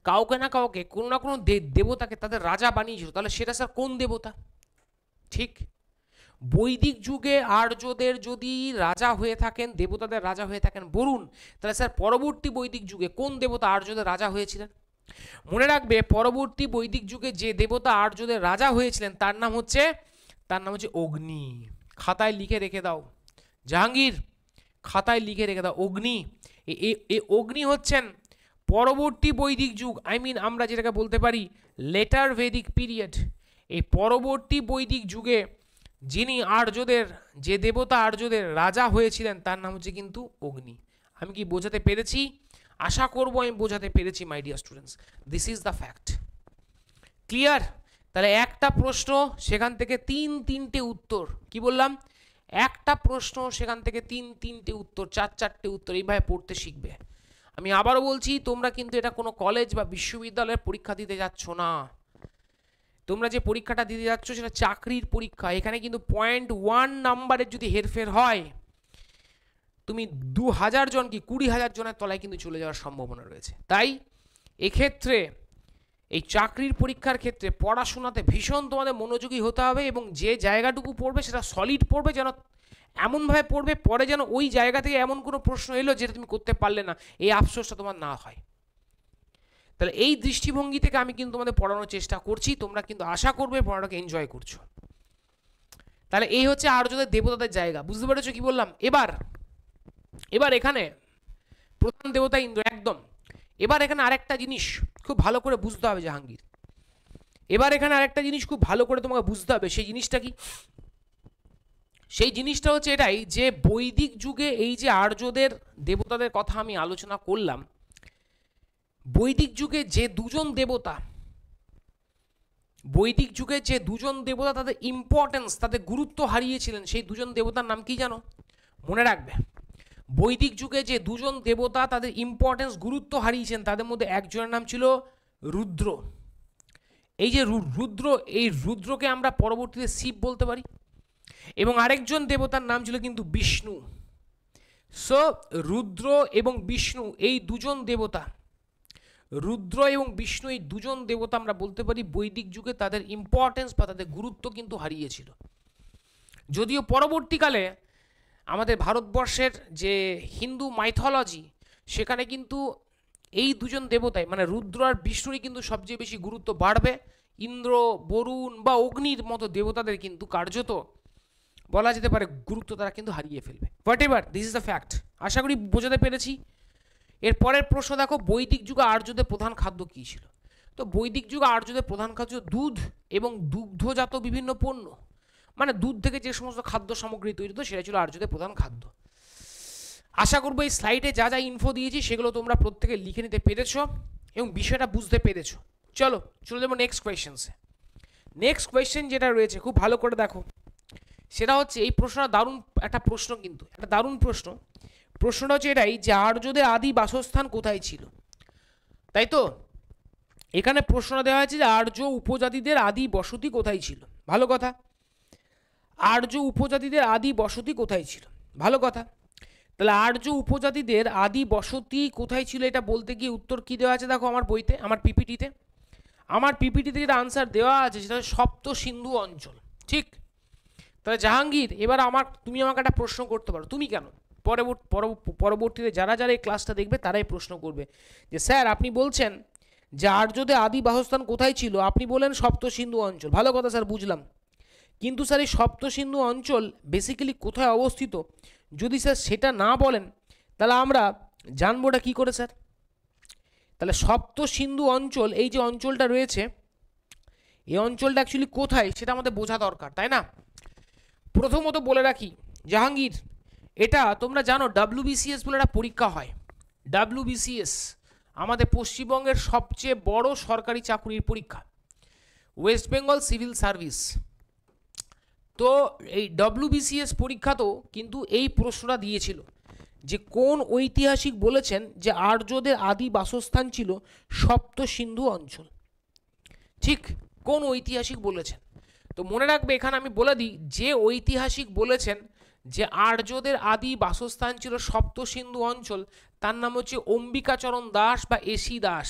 কাউকে না কাউকে কোনো না কোনো দেবতাকে তাদের রাজা বানিয়েছিল, তাহলে সেটা স্যার কোন দেবতা? ঠিক, বৈদিক যুগে আর্যদের যদি রাজা হয়ে থাকেন, দেবতাদের রাজা হয়ে থাকেন বরুণ, তাহলে স্যার পরবর্তী বৈদিক যুগে কোন দেবতা আর্যদের রাজা হয়েছিলেন? মনে রাখবে পরবর্তী বৈদিক যুগে যে দেবতা আর্যদের রাজা হয়েছিলেন তার নাম হচ্ছে অগ্নি। খাতায় লিখে রেখে দাও জাহাঙ্গীর, খাতায় লিখে রেখে দাও অগ্নি। এই অগ্নি হচ্ছেন পরবর্তী বৈদিক যুগ, আমরা যেটাকে বলতে পারি লেটার ভেদিক পিরিয়ড, এই পরবর্তী বৈদিক যুগে যে দেবতা আর্যদের রাজা হয়েছিলেন তার নাম হচ্ছে কিন্তু অগ্নি। আমি কি বোঝাতে পেরেছি? আশা করব আমি বোঝাতে পেরেছি মাই dear students. This is the fact. Clear? তাহলে একটা প্রশ্ন সেখান থেকে তিনটে উত্তর, কি বললাম, একটা প্রশ্ন সেখান থেকে তিনটে উত্তর, চারটে উত্তর, এইভাবে পড়তে শিখবে। আমি আবারও বলছি, তোমরা কিন্তু এটা কোনো কলেজ বা বিশ্ববিদ্যালয়ের পরীক্ষা দিতে যাচ্ছ না, তোমরা যে পরীক্ষাটা দিতে যাচ্ছ সেটা চাকরির পরীক্ষা। এখানে কিন্তু 0.1 নাম্বারের যদি হেরফের হয়, তুমি 2000 জন কি 20,000 জনের তলায় কিন্তু চলে যাওয়ার সম্ভাবনা রয়েছে। তাই এক্ষেত্রে এই চাকরির পরীক্ষার ক্ষেত্রে পড়াশোনাতে ভীষণ তোমাদের মনোযোগী হতে হবে, এবং যে জায়গাটুকু পড়বে সেটা সলিড পড়বে, যেন এমনভাবে পড়বে পরে যেন ওই জায়গা থেকে এমন কোনো প্রশ্ন এলো যেটা তুমি করতে পারলে না, এই আফসোসটা তোমার না হয়। তাহলে এই দৃষ্টিভঙ্গি থেকে আমি কিন্তু তোমাদের পড়ানোর চেষ্টা করছি, তোমরা কিন্তু আশা করবে পড়াটাকে এনজয় করছো। তাহলে এই হচ্ছে আর্যদের দেবতাদের জায়গা, বুঝতে পেরেছো কি বললাম? এবার এখানে প্রধান দেবতা ইন্দ্র, একদম। এবার এখানে আরেকটা জিনিস খুব ভালো করে বুঝতে হবে জাহাঙ্গীর, এবার এখানে আরেকটা জিনিস খুব ভালো করে তোমাকে বুঝতে হবে। সেই জিনিসটা কি? সেই জিনিসটা হচ্ছে এটাই যে বৈদিক যুগে এই যে আর্যদের দেবতাদের কথা আমি আলোচনা করলাম, বৈদিক যুগে যে দুজন দেবতা, বৈদিক যুগে যে দুজন দেবতা তাদের ইম্পর্টেন্স, তাদের গুরুত্ব হারিয়েছিলেন, সেই দুজন দেবতার নাম কি জানো? মনে রাখবে, বৈদিক যুগে যে দুজন দেবতা তাদের ইম্পর্টেন্স, গুরুত্ব হারিয়েছেন, তাদের মধ্যে একজনের নাম ছিল রুদ্র। এই যে রুদ্র, এই রুদ্রকে আমরা পরবর্তীতে শিব বলতে পারি, এবং আরেকজন দেবতার নাম ছিল কিন্তু বিষ্ণু। সো রুদ্র এবং বিষ্ণু এই দুজন দেবতা, রুদ্র এবং বিষ্ণু এই দুজন দেবতা আমরা বলতে পারি বৈদিক যুগে তাদের ইম্পর্টেন্স বা তাদের গুরুত্ব কিন্তু হারিয়েছিল। যদিও পরবর্তীকালে আমাদের ভারতবর্ষের যে হিন্দু মাইথোলজি, সেখানে কিন্তু এই দুজন দেবতাই মানে রুদ্র আর বিষ্ণুরই কিন্তু সবচেয়ে বেশি গুরুত্ব বাড়বে। ইন্দ্র, বরুণ বা অগ্নির মতো দেবতাদের কিন্তু কার্যত বলা যেতে পারে গুরুত্ব তারা কিন্তু হারিয়ে ফেলবে। Whatever, this is the fact. আশা করি বোঝাতে পেরেছি। এর পরের প্রশ্ন দেখো, বৈদিক যুগে আর্যদের প্রধান খাদ্য কী ছিল? তো বৈদিক যুগে আর্যদের প্রধান খাদ্য দুধ এবং দুগ্ধজাত বিভিন্ন পণ্য, মানে দুধ থেকে যে সমস্ত খাদ্য সামগ্রী তৈরি হতো সেটা ছিল আর্যদের প্রধান খাদ্য। আশা করবো এই স্লাইডে যা যা ইনফো দিয়েছি সেগুলো তোমরা প্রত্যেকে লিখে নিতে পেরেছো এবং বিষয়টা বুঝতে পেরেছো। চলো চলে যাবো নেক্সট কোয়েশ্চেন্সে। নেক্সট কোয়েশ্চেন যেটা রয়েছে খুব ভালো করে দেখো, সেটা হচ্ছে এই প্রশ্নটা দারুণ একটা প্রশ্ন, কিন্তু একটা দারুণ প্রশ্ন। প্রশ্নটা হচ্ছে এটাই যে আর্যদের আদি বাসস্থান কোথায় ছিল, তাই তো? এখানে প্রশ্নটা দেওয়া হয়েছে যে আর্য উপজাতিদের আদি বসতি কোথায় ছিল। ভালো কথা, আর্য উপজাতিদের আদি বসতি কোথায় ছিল, ভালো কথা। তাহলে আর্য উপজাতিদের আদি বসতি কোথায় ছিল এটা বলতে গিয়ে উত্তর কি দেওয়া আছে দেখো আমার বইতে, আমার পিপিটিতে যেটা আনসার দেওয়া আছে সেটা সপ্ত সিন্ধু অঞ্চল, ঠিক? তাহলে জাহাঙ্গীর এবার তুমি আমাকে একটা প্রশ্ন করতে পারো, তুমি কেন, পরবর্তীতে যারা যারা এই ক্লাসটা দেখবে তারাই প্রশ্ন করবে যে স্যার আপনি বলছেন যে আর্যদের আদি বাসস্থান কোথায় ছিল, আপনি বলেন সপ্ত সিন্ধু অঞ্চল। ভালো কথা স্যার, বুঝলাম, কিন্তু স্যার এই সপ্ত সিন্ধু অঞ্চল বেসিক্যালি কোথায় অবস্থিত যদি স্যার সেটা না বলেন তাহলে আমরা জানবোটা কী করে স্যার? তাহলে সপ্ত সিন্ধু অঞ্চল, এই যে অঞ্চলটা রয়েছে, এই অঞ্চলটা অ্যাকচুয়ালি কোথায় সেটা আমাদের বোঝা দরকার, তাই না? প্রথমত বলে রাখি জাহাঙ্গীর, এটা তোমরা জানো WBCS বলে একটা পরীক্ষা হয়। WBCS আমাদের পশ্চিমবঙ্গের সবচেয়ে বড় সরকারি চাকরির পরীক্ষা, ওয়েস্ট বেঙ্গল সিভিল সার্ভিস। তো এই WBCS পরীক্ষাতেও কিন্তু এই প্রশ্নটা দিয়েছিল যে কোন ঐতিহাসিক বলেছেন যে আর্যদের আদি বাসস্থান ছিল সপ্ত সিন্ধু অঞ্চল, ঠিক? কোন ঐতিহাসিক বলেছেন? তো মনে রাখবে এখানে আমি বলে দিই, যে ঐতিহাসিক বলেছেন যে আর্যদের আদি বাসস্থান ছিল সপ্ত সিন্ধু অঞ্চল তার নাম হচ্ছে অম্বিকাচরণ দাস বা এসি দাস।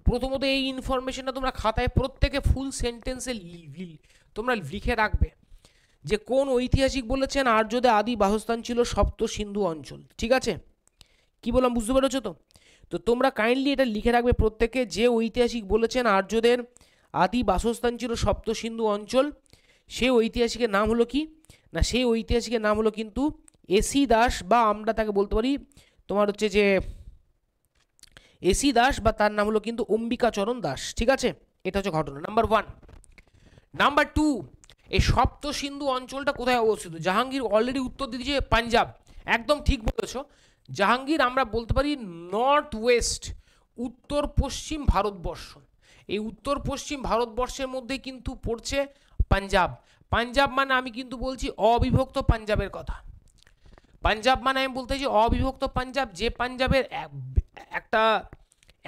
প্রথমত এই ইনফরমেশনটা তোমরা খাতায় প্রত্যেকে ফুল সেন্টেন্সে তোমরা লিখে রাখবে যে কোন ঐতিহাসিক বলেছেন আর্যদের আদি বাসস্থান ছিল সপ্ত সিন্ধু অঞ্চল, ঠিক আছে? কি বললাম বুঝতে পেরেছো তো? তো তোমরা কাইন্ডলি এটা লিখে রাখবে প্রত্যেকে, যে ঐতিহাসিক বলেছেন আর্যদের আদি বাসস্থান ছিল সপ্ত সিন্ধু অঞ্চল, সেই ঐতিহাসিকের নাম হলো কি না, সেই ঐতিহাসিকের নাম হলো কিন্তু এসি দাস, বা আমরা তাকে বলতে পারি তোমার হচ্ছে যে এসি দাস, বা তার নাম হলো কিন্তু অম্বিকাচরণ দাস, ঠিক আছে? এটা হচ্ছে ঘটনা নাম্বার 1। নাম্বার 2, এই সপ্ত সিন্ধু অঞ্চলটা কোথায় অবস্থিত? জাহাঙ্গীর অলরেডি উত্তর দিয়ে দিয়েছে পাঞ্জাব, একদম ঠিক বলেছো জাহাঙ্গীর। আমরা বলতে পারি নর্থ ওয়েস্ট, উত্তর পশ্চিম ভারতবর্ষ। এই উত্তর পশ্চিম ভারতবর্ষের মধ্যে কিন্তু পড়ছে পাঞ্জাব। পাঞ্জাব মানে আমি কিন্তু বলছি অবিভক্ত পাঞ্জাবের কথা। পাঞ্জাব মানে আমি বলতে চাইছি অবিভক্ত পাঞ্জাব, যে পাঞ্জাবের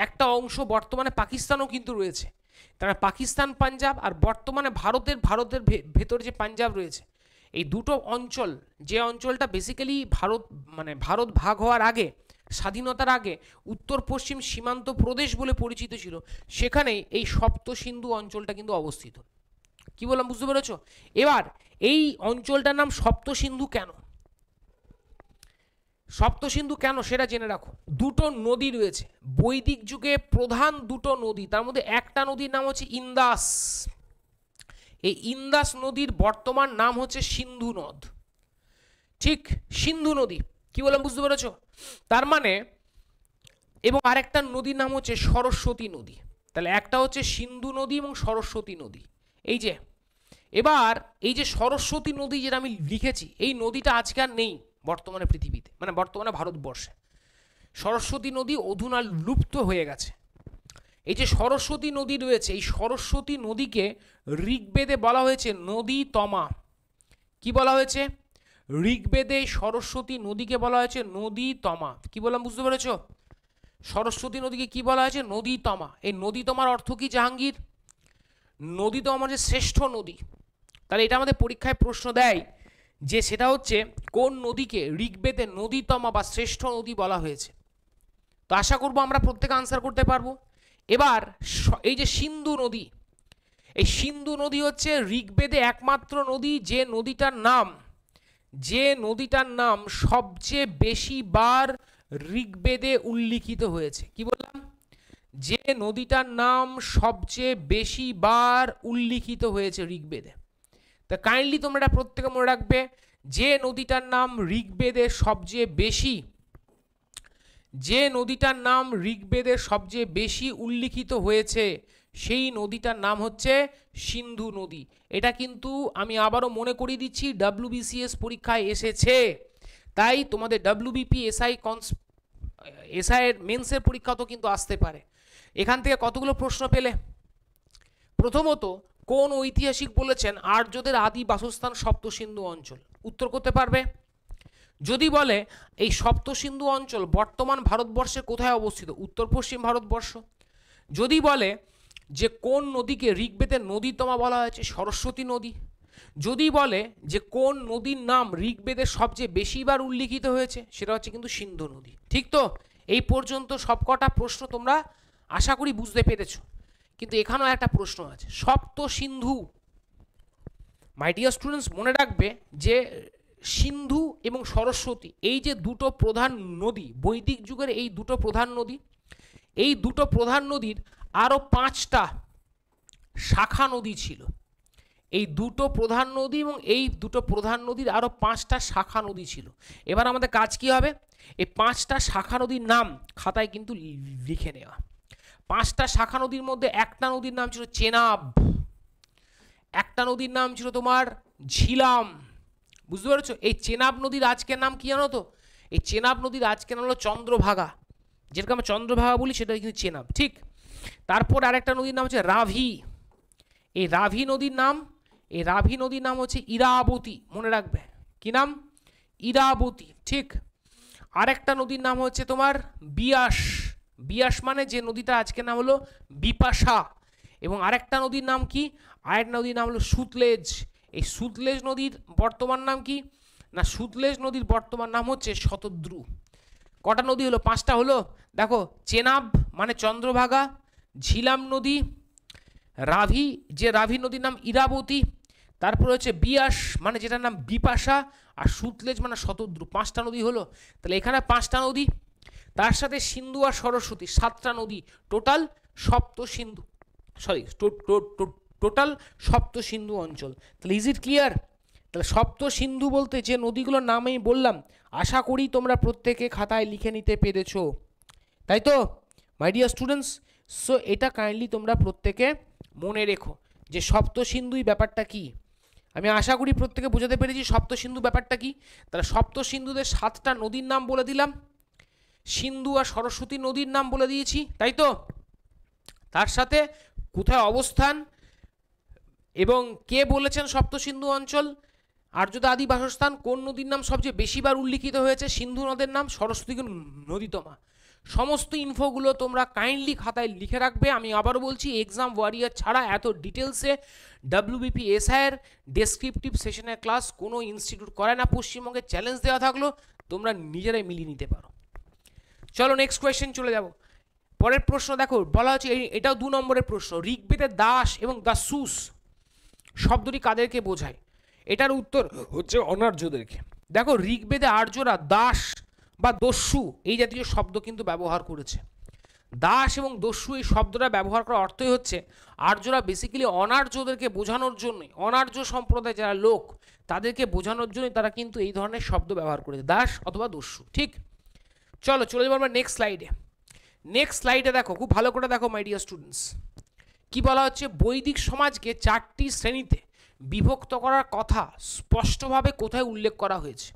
একটা অংশ বর্তমানে পাকিস্তানও কিন্তু রয়েছে। তারা পাকিস্তান পাঞ্জাব আর বর্তমানে ভারতের ভেতর যে পাঞ্জাব রয়েছে, এই দুটো অঞ্চল, যে অঞ্চলটা বেসিক্যালি ভারত ভাগ হওয়ার আগে, স্বাধীনতার আগে উত্তর পশ্চিম সীমান্ত প্রদেশ বলে পরিচিত ছিল, সেখানেই এই সপ্ত সিন্ধু অঞ্চলটা কিন্তু অবস্থিত। কি বললাম বুঝতে পেরেছো? এবার এই অঞ্চলটার নাম সপ্ত সিন্ধু কেন? সপ্তসিন্ধু কেন সেটা জেনে রাখো। দুটো নদী রয়েছে বৈদিক যুগে, প্রধান দুটো নদী, তার মধ্যে একটা নদীর নাম হচ্ছে ইন্দাস। এই ইন্দাস নদীর বর্তমান নাম হচ্ছে সিন্ধু নদ। ঠিক, সিন্ধু নদী, কি বললাম বুঝতে পেরেছো? তার মানে, এবং আরেকটা নদীর নাম হচ্ছে সরস্বতী নদী। তাহলে একটা হচ্ছে সিন্ধু নদী এবং সরস্বতী নদী। এই যে এবার এই যে সরস্বতী নদী যেটা আমি লিখেছি, এই নদীটা আজকে আর নেই বর্তমানে পৃথিবীতে, মানে বর্তমানে ভারতবর্ষে। সরস্বতী নদী অধুনা লুপ্ত হয়ে গেছে। এই যে সরস্বতী নদী রয়েছে, এই সরস্বতী নদীকে ঋগ্বেদে বলা হয়েছে নদী তমা। কি বলা হয়েছে? ঋগ্বেদে সরস্বতী নদীকে বলা হয়েছে নদী তমা। কি বললাম বুঝতে পেরেছো? সরস্বতী নদীকে কি বলা হয়েছে? নদী তমা। এই নদী তমার অর্থ কি জাহাঙ্গীর? নদী তো আমার যে শ্রেষ্ঠ নদী। তাহলে এটা আমাদের পরীক্ষায় প্রশ্ন দেয় যে সেটা হচ্ছে কোন নদীকে ঋগ্বেদে নদীতমা বা শ্রেষ্ঠ নদী বলা হয়েছে। তো আশা করবো আমরা প্রত্যেকে আনসার করতে পারবো। এবার এই যে সিন্ধু নদী, এই সিন্ধু নদী হচ্ছে ঋগ্বেদে একমাত্র নদী যে নদীটার নাম সবচেয়ে বেশি বার ঋগ্বেদে উল্লিখিত হয়েছে। কি বললাম? যে নদীটার নাম সবচেয়ে বেশি বার উল্লিখিত হয়েছে ঋগ্বেদে। তা কাইন্ডলি তোমরা এটা প্রত্যেকে মনে রাখবে, যে নদীটার নাম ঋগ্বেদে সবচেয়ে বেশি, যে নদীটার নাম ঋগ্বেদে সবচেয়ে বেশি উল্লিখিত হয়েছে সেই নদীটার নাম হচ্ছে সিন্ধু নদী। এটা কিন্তু আমি আবারও মনে করিয়ে দিচ্ছি, WBCS পরীক্ষায় এসেছে। তাই তোমাদের WBP এসআই এর মেন্সের পরীক্ষা তো কিন্তু আসতে পারে। এখান থেকে কতগুলো প্রশ্ন পেলে? প্রথমত, কোন ঐতিহাসিক বলেছেন আর্যদের আদি বাসস্থান সপ্তসিন্ধু অঞ্চল? উত্তর করতে পারবে? যদি বলে এই সপ্তসিন্ধু অঞ্চল বর্তমান ভারতবর্ষে কোথায় অবস্থিত? উত্তর পশ্চিম ভারতবর্ষ। যদি বলে যে কোন নদীকে ঋগ্বেদে নদীতমা বলা হয়েছে? সরস্বতী নদী। যদি বলে যে কোন নদীর নাম ঋগ্বেদে সবচেয়ে বেশিবার উল্লিখিত হয়েছে, সেটা হচ্ছে কিন্তু সিন্ধু নদী। ঠিক তো? এই পর্যন্ত সবকটা প্রশ্ন তোমরা আশা করি বুঝতে পেরেছো। কিন্তু এখানেও একটা প্রশ্ন আছে, সপ্তসিন্ধু। মাই ডিয়ার স্টুডেন্টস, মনে রাখবে যে সিন্ধু এবং সরস্বতী এই যে দুটো প্রধান নদী, বৈদিক যুগের এই দুটো প্রধান নদী, এই দুটো প্রধান নদীর আরও 5টা শাখা নদী ছিল। এই দুটো প্রধান নদী এবং এই দুটো প্রধান নদীর আরও 5টা শাখা নদী ছিল। এবার আমাদের কাজ কি হবে? এই 5টা শাখা নদীর নাম খাতায় কিন্তু লিখে নেওয়া। 5টা শাখা নদীর মধ্যে একটা নদীর নাম ছিল চেনাব, একটা নদীর নাম ছিল তোমার ঝিলাম। বুঝতে পেরেছো? এই চেনাব নদীর আজকের নাম কি জানো তো? এই চেনাব নদীর আজকের নাম হলো চন্দ্রভাগা। যেটাকে আমরা চন্দ্রভাগা বলি সেটা কিন্তু চেনাব। ঠিক, তারপর আরেকটা নদীর নাম হচ্ছে রাভি। এই রাভি নদীর নাম হচ্ছে ইরাবতী। মনে রাখবে কি নাম? ইরাবতী। ঠিক, আরেকটা নদীর নাম হচ্ছে তোমার বিয়াস। বিয়াস মানে যে নদীটা আজকের নাম হলো বিপাশা। এবং আরেকটা নদীর নাম কি? আরেকটা নদীর নাম হলো সুতলেজ। এই সুতলেজ নদীর বর্তমান নাম কি? না, সুতলেজ নদীর বর্তমান নাম হচ্ছে শতদ্রু। কটা নদী হলো? 5টা হলো। দেখো, চেনাব মানে চন্দ্রভাগা, ঝিলাম নদী, রাভি, যে রাভি নদীর নাম ইরাবতী, তারপরে হচ্ছে বিয়াস মানে যেটার নাম বিপাশা, আর সুতলেজ মানে শতদ্রু। 5টা নদী হলো। তাহলে এখানে 5টা নদী, তার সাথে সিন্ধু আর সরস্বতী 7টা নদী, টোটাল সপ্তসিন্ধু, টোটাল সপ্তসিন্ধু অঞ্চল। তাহলে ইজ ইট ক্লিয়ার? তাহলে সপ্তসিন্ধু বলতে যে নদীগুলোর নাম আমি বললাম, আশা করি তোমরা প্রত্যেকে খাতায় লিখে নিতে পেরেছো, তাই তো মাই ডিয়ার স্টুডেন্টস? সো এটা কাইন্ডলি তোমরা প্রত্যেকে মনে রেখো যে সপ্তসিন্ধুই ব্যাপারটা কি। আমি আশা করি প্রত্যেকে বোঝাতে পেরেছি সপ্তসিন্ধু ব্যাপারটা কি। তাহলে সপ্তসিন্ধুদের 7টা নদীর নাম বলে দিলাম, সিন্ধু আর সরস্বতী নদীর নাম বলে দিয়েছি, তাই তো? তার সাথে কোথায় অবস্থান এবং কে বলেছেন সপ্তসিন্ধু অঞ্চল আর্যদের আদি বাসস্থান, কোন নদীর নাম সবচেয়ে বেশিবার উল্লিখিত হয়েছে, সিন্ধু নদের নাম, সরস্বতী নদীতমা। সমস্ত ইনফোগুলো তোমরা কাইন্ডলি খাতায় লিখে রাখবে। আমি আবারও বলছি, এক্সাম ওয়ারিয়ার ছাড়া এত ডিটেলসে WBP SI এর ডেসক্রিপটিভ সেশনের ক্লাস কোনো ইনস্টিটিউট করে না পশ্চিমবঙ্গে। চ্যালেঞ্জ দেওয়া থাকলো, তোমরা নিজেরাই মিলিয়ে নিতে পারো। চলো নেক্সট কোয়েশ্চেন চলে যাব। পরের প্রশ্ন দেখো, বলা হচ্ছে এটাও 2 নম্বরের প্রশ্ন, ঋগ্বেদের দাস এবং দাসুস শব্দটি কাদেরকে বোঝায়? এটার উত্তর হচ্ছে অনার্যদেরকে। দেখো, ঋগ্বেদে আর্যরা দাস বা দস্যু এই জাতীয় শব্দ কিন্তু ব্যবহার করেছে। দাস এবং দস্যু এই শব্দটা ব্যবহার করার অর্থই হচ্ছে আর্যরা বেসিক্যালি অনার্যদেরকে বোঝানোর জন্যই, অনার্য সম্প্রদায় যারা লোক তাদেরকে বোঝানোর জন্যই তারা কিন্তু এই ধরনের শব্দ ব্যবহার করেছে, দাস অথবা দস্যু। ঠিক, চলো চলে যাবো আমরা নেক্সট স্লাইডে। নেক্সট স্লাইডে দেখো, খুব ভালো করে দেখো মাই ডিয়ার স্টুডেন্টস, কি বলা হচ্ছে, বৈদিক সমাজকে 4টি শ্রেণীতে বিভক্ত করার কথা স্পষ্টভাবে কোথায় উল্লেখ করা হয়েছে।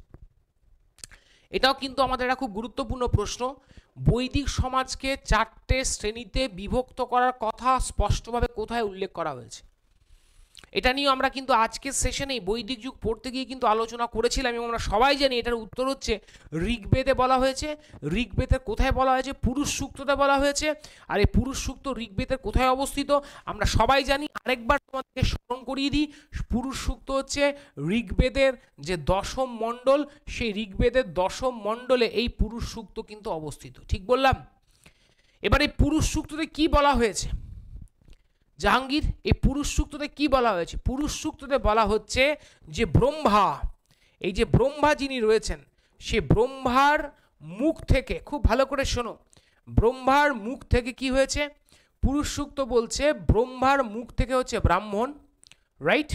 এটাও কিন্তু আমাদের একটা খুব গুরুত্বপূর্ণ প্রশ্ন। বৈদিক সমাজকে 4টে শ্রেণীতে বিভক্ত করার কথা স্পষ্টভাবে কোথায় উল্লেখ করা হয়েছে, এটা নিয়ে আমরা কিন্তু আজকের সেশনেই বৈদিক যুগ পড়তে গিয়ে কিন্তু আলোচনা করেছিলাম এবং আমরা সবাই জানি এটার উত্তর হচ্ছে ঋগ্বেদে বলা হয়েছে। ঋগ্বেদের কোথায় বলা হয়েছে? পুরুষ সূক্ততে বলা হয়েছে। আর এই পুরুষ সূক্ত ঋগ্বেদের কোথায় অবস্থিত আমরা সবাই জানি। আরেকবার তোমাদেরকে স্মরণ করিয়ে দিই, পুরুষ সূক্ত হচ্ছে ঋগ্বেদের যে 10ম মণ্ডল, সেই ঋগ্বেদের 10ম মণ্ডলে এই পুরুষ সূক্ত কিন্তু অবস্থিত। ঠিক বললাম? এবার এই পুরুষ সূক্ততে কি বলা হয়েছে জাহাঙ্গীর? এই পুরুষ সূক্ততে কি বলা হয়েছে? পুরুষ সূক্ততে বলা হচ্ছে যে ব্রহ্মা, এই যে ব্রহ্মা যিনি রয়েছেন, সে ব্রহ্মার মুখ থেকে, খুব ভালো করে শোনো, ব্রহ্মার মুখ থেকে কি হয়েছে? পুরুষ সূক্ত বলছে ব্রহ্মার মুখ থেকে হচ্ছে ব্রাহ্মণ, রাইট?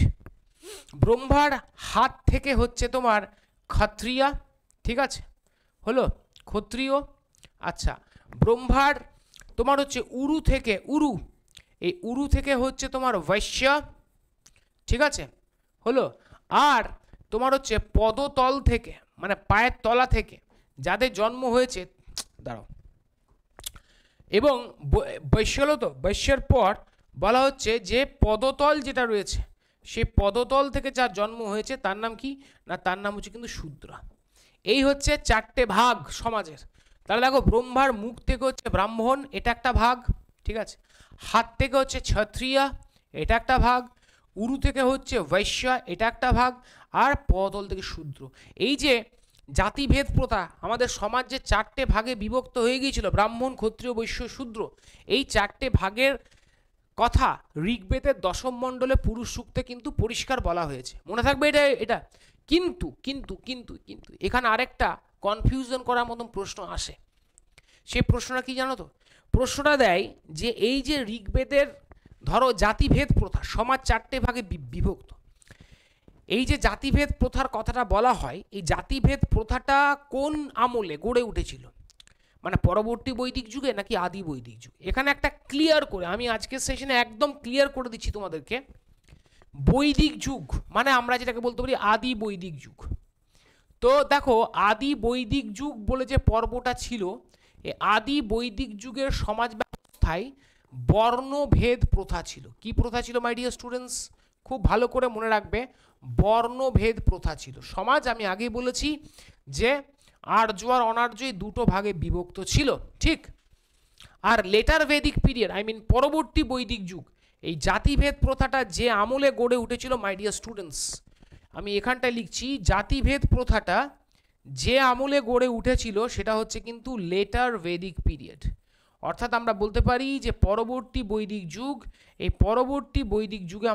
ব্রহ্মার হাত থেকে হচ্ছে তোমার ক্ষত্রিয়া, ঠিক আছে, হলো ক্ষত্রিয়। আচ্ছা, ব্রহ্মার তোমার হচ্ছে উরু থেকে, উরু, এই উরু থেকে হচ্ছে তোমার বৈশ্য, ঠিক আছে, হলো। আর তোমার হচ্ছে পদতল থেকে, মানে পায়ের তলা থেকে যাদের জন্ম হয়েছে, দাঁড়াও, এবং বৈশ্য হলো তো, বৈশ্যের পর বলা হচ্ছে যে পদতল যেটা রয়েছে, সেই পদতল থেকে যার জন্ম হয়েছে তার নাম কি না, তার নাম হচ্ছে কিন্তু শূদ্র। এই হচ্ছে 4টে ভাগ সমাজের। তাহলে দেখো, ব্রহ্মার মুখ থেকে হচ্ছে ব্রাহ্মণ, এটা একটা ভাগ, ঠিক আছে, হাত থেকে হচ্ছে ক্ষত্রিয়া, এটা একটা ভাগ, উরু থেকে হচ্ছে বৈশ্য, এটা একটা ভাগ, আর পদতল থেকে শূদ্র। এই যে জাতিভেদ প্রথা, আমাদের সমাজ যে 4টে ভাগে বিভক্ত হয়ে গিয়েছিল, ব্রাহ্মণ, ক্ষত্রিয়, বৈশ্য, শূদ্র, এই 4টে ভাগের কথা ঋগ্বেদের 10ম মণ্ডলে পুরুষ সূক্তে কিন্তু পরিষ্কার বলা হয়েছে। মনে থাকবে এটা এটা কিন্তু কিন্তু কিন্তু কিন্তু এখানে আরেকটা কনফিউশন করার মতন প্রশ্ন আসে। সেই প্রশ্নটা কি জানো তো? প্রশ্নটা দেয় যে এই যে ঋগ্বেদের ধরো জাতিভেদ প্রথা, সমাজ 4টে ভাগে বিভক্ত, এই যে জাতিভেদ প্রথার কথাটা বলা হয়, এই জাতিভেদ প্রথাটা কোন আমলে গড়ে উঠেছিল, মানে পরবর্তী বৈদিক যুগে নাকি আদি বৈদিক যুগ? এখানে একটা ক্লিয়ার করে আমি আজকের সেশনে একদম ক্লিয়ার করে দিচ্ছি তোমাদেরকে। বৈদিক যুগ মানে আমরা যেটাকে বলতে পারি আদি বৈদিক যুগ। তো দেখো, আদি বৈদিক যুগ বলে যে পর্বটা ছিল, এই আদি বৈদিক যুগের সমাজ ব্যবস্থায় বর্ণভেদ প্রথা ছিল। কি প্রথা ছিল মাই ডিয়ার স্টুডেন্টস? খুব ভালো করে মনে রাখবে, বর্ণভেদ প্রথা ছিল। সমাজ আমি আগেই বলেছি যে আর্য আর অনার্য এই দুটো ভাগে বিভক্ত ছিল, ঠিক? আর later Vedic period, I mean পরবর্তী বৈদিক যুগ, এই জাতিভেদ প্রথাটা যে আমলে গড়ে উঠেছিল মাই ডিয়ার স্টুডেন্টস, আমি এখানটায় লিখছি, জাতিভেদ প্রথাটা যে আমলে গড়ে উঠেছিল সেটা হচ্ছে কিন্তু লেটার ভেদিক পিরিয়ড। অর্থাৎ আমরা বলতে পারি যে পরবর্তী বৈদিক যুগ, এই পরবর্তী বৈদিক যুগে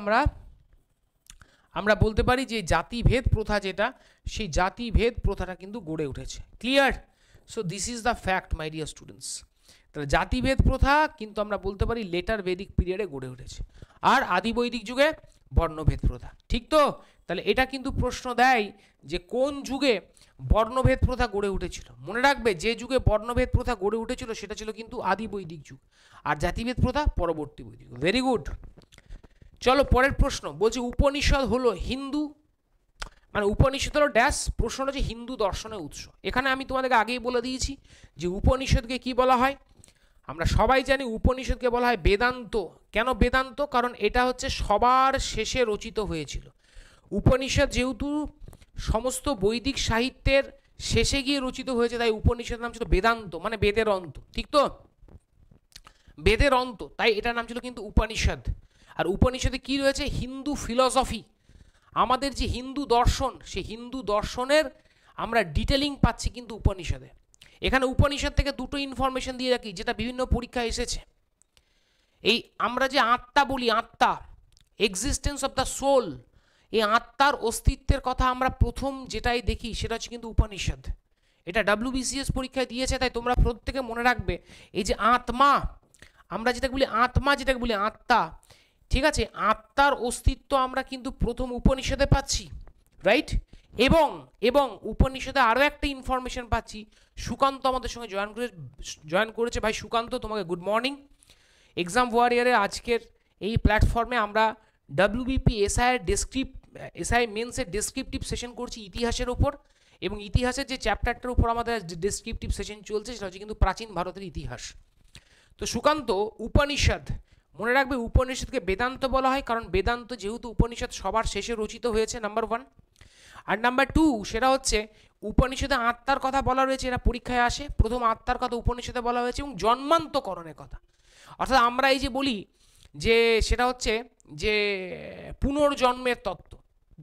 আমরা বলতে পারি যে জাতিভেদ প্রথা যেটা, সেই জাতিভেদ প্রথাটা কিন্তু গড়ে উঠেছে। Clear? So this is the fact my dear students. তাহলে জাতিভেদ প্রথা কিন্তু আমরা বলতে পারি লেটার ভেদিক পিরিয়ডে গড়ে উঠেছে, আর আদি বৈদিক যুগে বর্ণভেদ প্রথা, ঠিক তো? তাহলে এটা কিন্তু প্রশ্ন দেয় যে কোন যুগে বর্ণভেদ প্রথা গড়ে উঠেছিল। মনে রাখবে, যে যুগে বর্ণভেদ প্রথা গড়ে উঠেছিল সেটা ছিল কিন্তু আদি বৈদিক যুগ, আর জাতিভেদ প্রথা পরবর্তী বৈদিক যুগ। Very good. চলো পরের প্রশ্ন, বলছে উপনিষদ হলো হিন্দু, মানে উপনিষদ হলো ড্যাশ, প্রশ্নটা হচ্ছে হিন্দু দর্শনের উৎস। এখানে আমি তোমাদেরকে আগেই বলে দিয়েছি যে উপনিষদকে কি বলা হয়। আমরা সবাই জানি উপনিষদকে বলা হয় বেদান্ত। কেন বেদান্ত? কারণ এটা হচ্ছে সবার শেষে রচিত হয়েছিল। উপনিষদ যেহেতু সমস্ত বৈদিক সাহিত্যের শেষে গিয়ে রচিত হয়েছে, তাই উপনিষদের নাম ছিল বেদান্ত, মানে বেদের অন্ত, ঠিক তো? বেদের অন্ত, তাই এটার নাম ছিল কিন্তু উপনিষদ। আর উপনিষদে কি রয়েছে? হিন্দু ফিলসফি, আমাদের যে হিন্দু দর্শন, সেই হিন্দু দর্শনের আমরা ডিটেলিং পাচ্ছি কিন্তু উপনিষদে। এখানে উপনিষদ থেকে দুটো ইনফরমেশন দিয়ে রাখি যেটা বিভিন্ন পরীক্ষায় এসেছে। এই আমরা যে আত্মা বলি, আত্মা, এক্সিস্টেন্স অফ দ্য সোল, এই আত্মার অস্তিত্বের কথা আমরা প্রথম যেটাই দেখি সেটা হচ্ছে কিন্তু উপনিষদ। এটা WBCS পরীক্ষায় দিয়েছে, তাই তোমরা প্রত্যেকে মনে রাখবে এই যে আত্মা, আমরা যেটাকে বলি আত্মা, যেটাকে বলি আত্মা, ঠিক আছে, আত্মার অস্তিত্ব আমরা কিন্তু প্রথম উপনিষদে পাচ্ছি, রাইট? এবং এবং উপনিষদে আরও একটা ইনফরমেশন পাচ্ছি, সুকান্ত আমাদের সঙ্গে জয়েন করেছে। ভাই সুকান্ত, তোমাকে গুড মর্নিং। এক্সাম ওয়ারিয়ারের আজকের এই প্ল্যাটফর্মে আমরা WBP এসআই মেন্সের ডেসক্রিপটিভ সেশন করছি ইতিহাসের ওপর, এবং ইতিহাসের যে চ্যাপ্টারটার উপর আমাদের ডেসক্রিপটিভ সেশন চলছে সেটা হচ্ছে কিন্তু প্রাচীন ভারতের ইতিহাস। তো সুকান্ত, উপনিষদ, মনে রাখবে উপনিষদকে বেদান্ত বলা হয়, কারণ বেদান্ত যেহেতু উপনিষদ সবার শেষে রচিত হয়েছে, নাম্বার 1। আর নাম্বার 2 সেটা হচ্ছে উপনিষদে আত্মার কথা বলা রয়েছে, এরা পরীক্ষায় আসে, প্রথম আত্মার কথা উপনিষদে বলা হয়েছে, এবং জন্মান্তকরণের কথা, অর্থাৎ আমরা এই যে বলি যে সেটা হচ্ছে যে পুনর্জন্মের তত্ত্ব,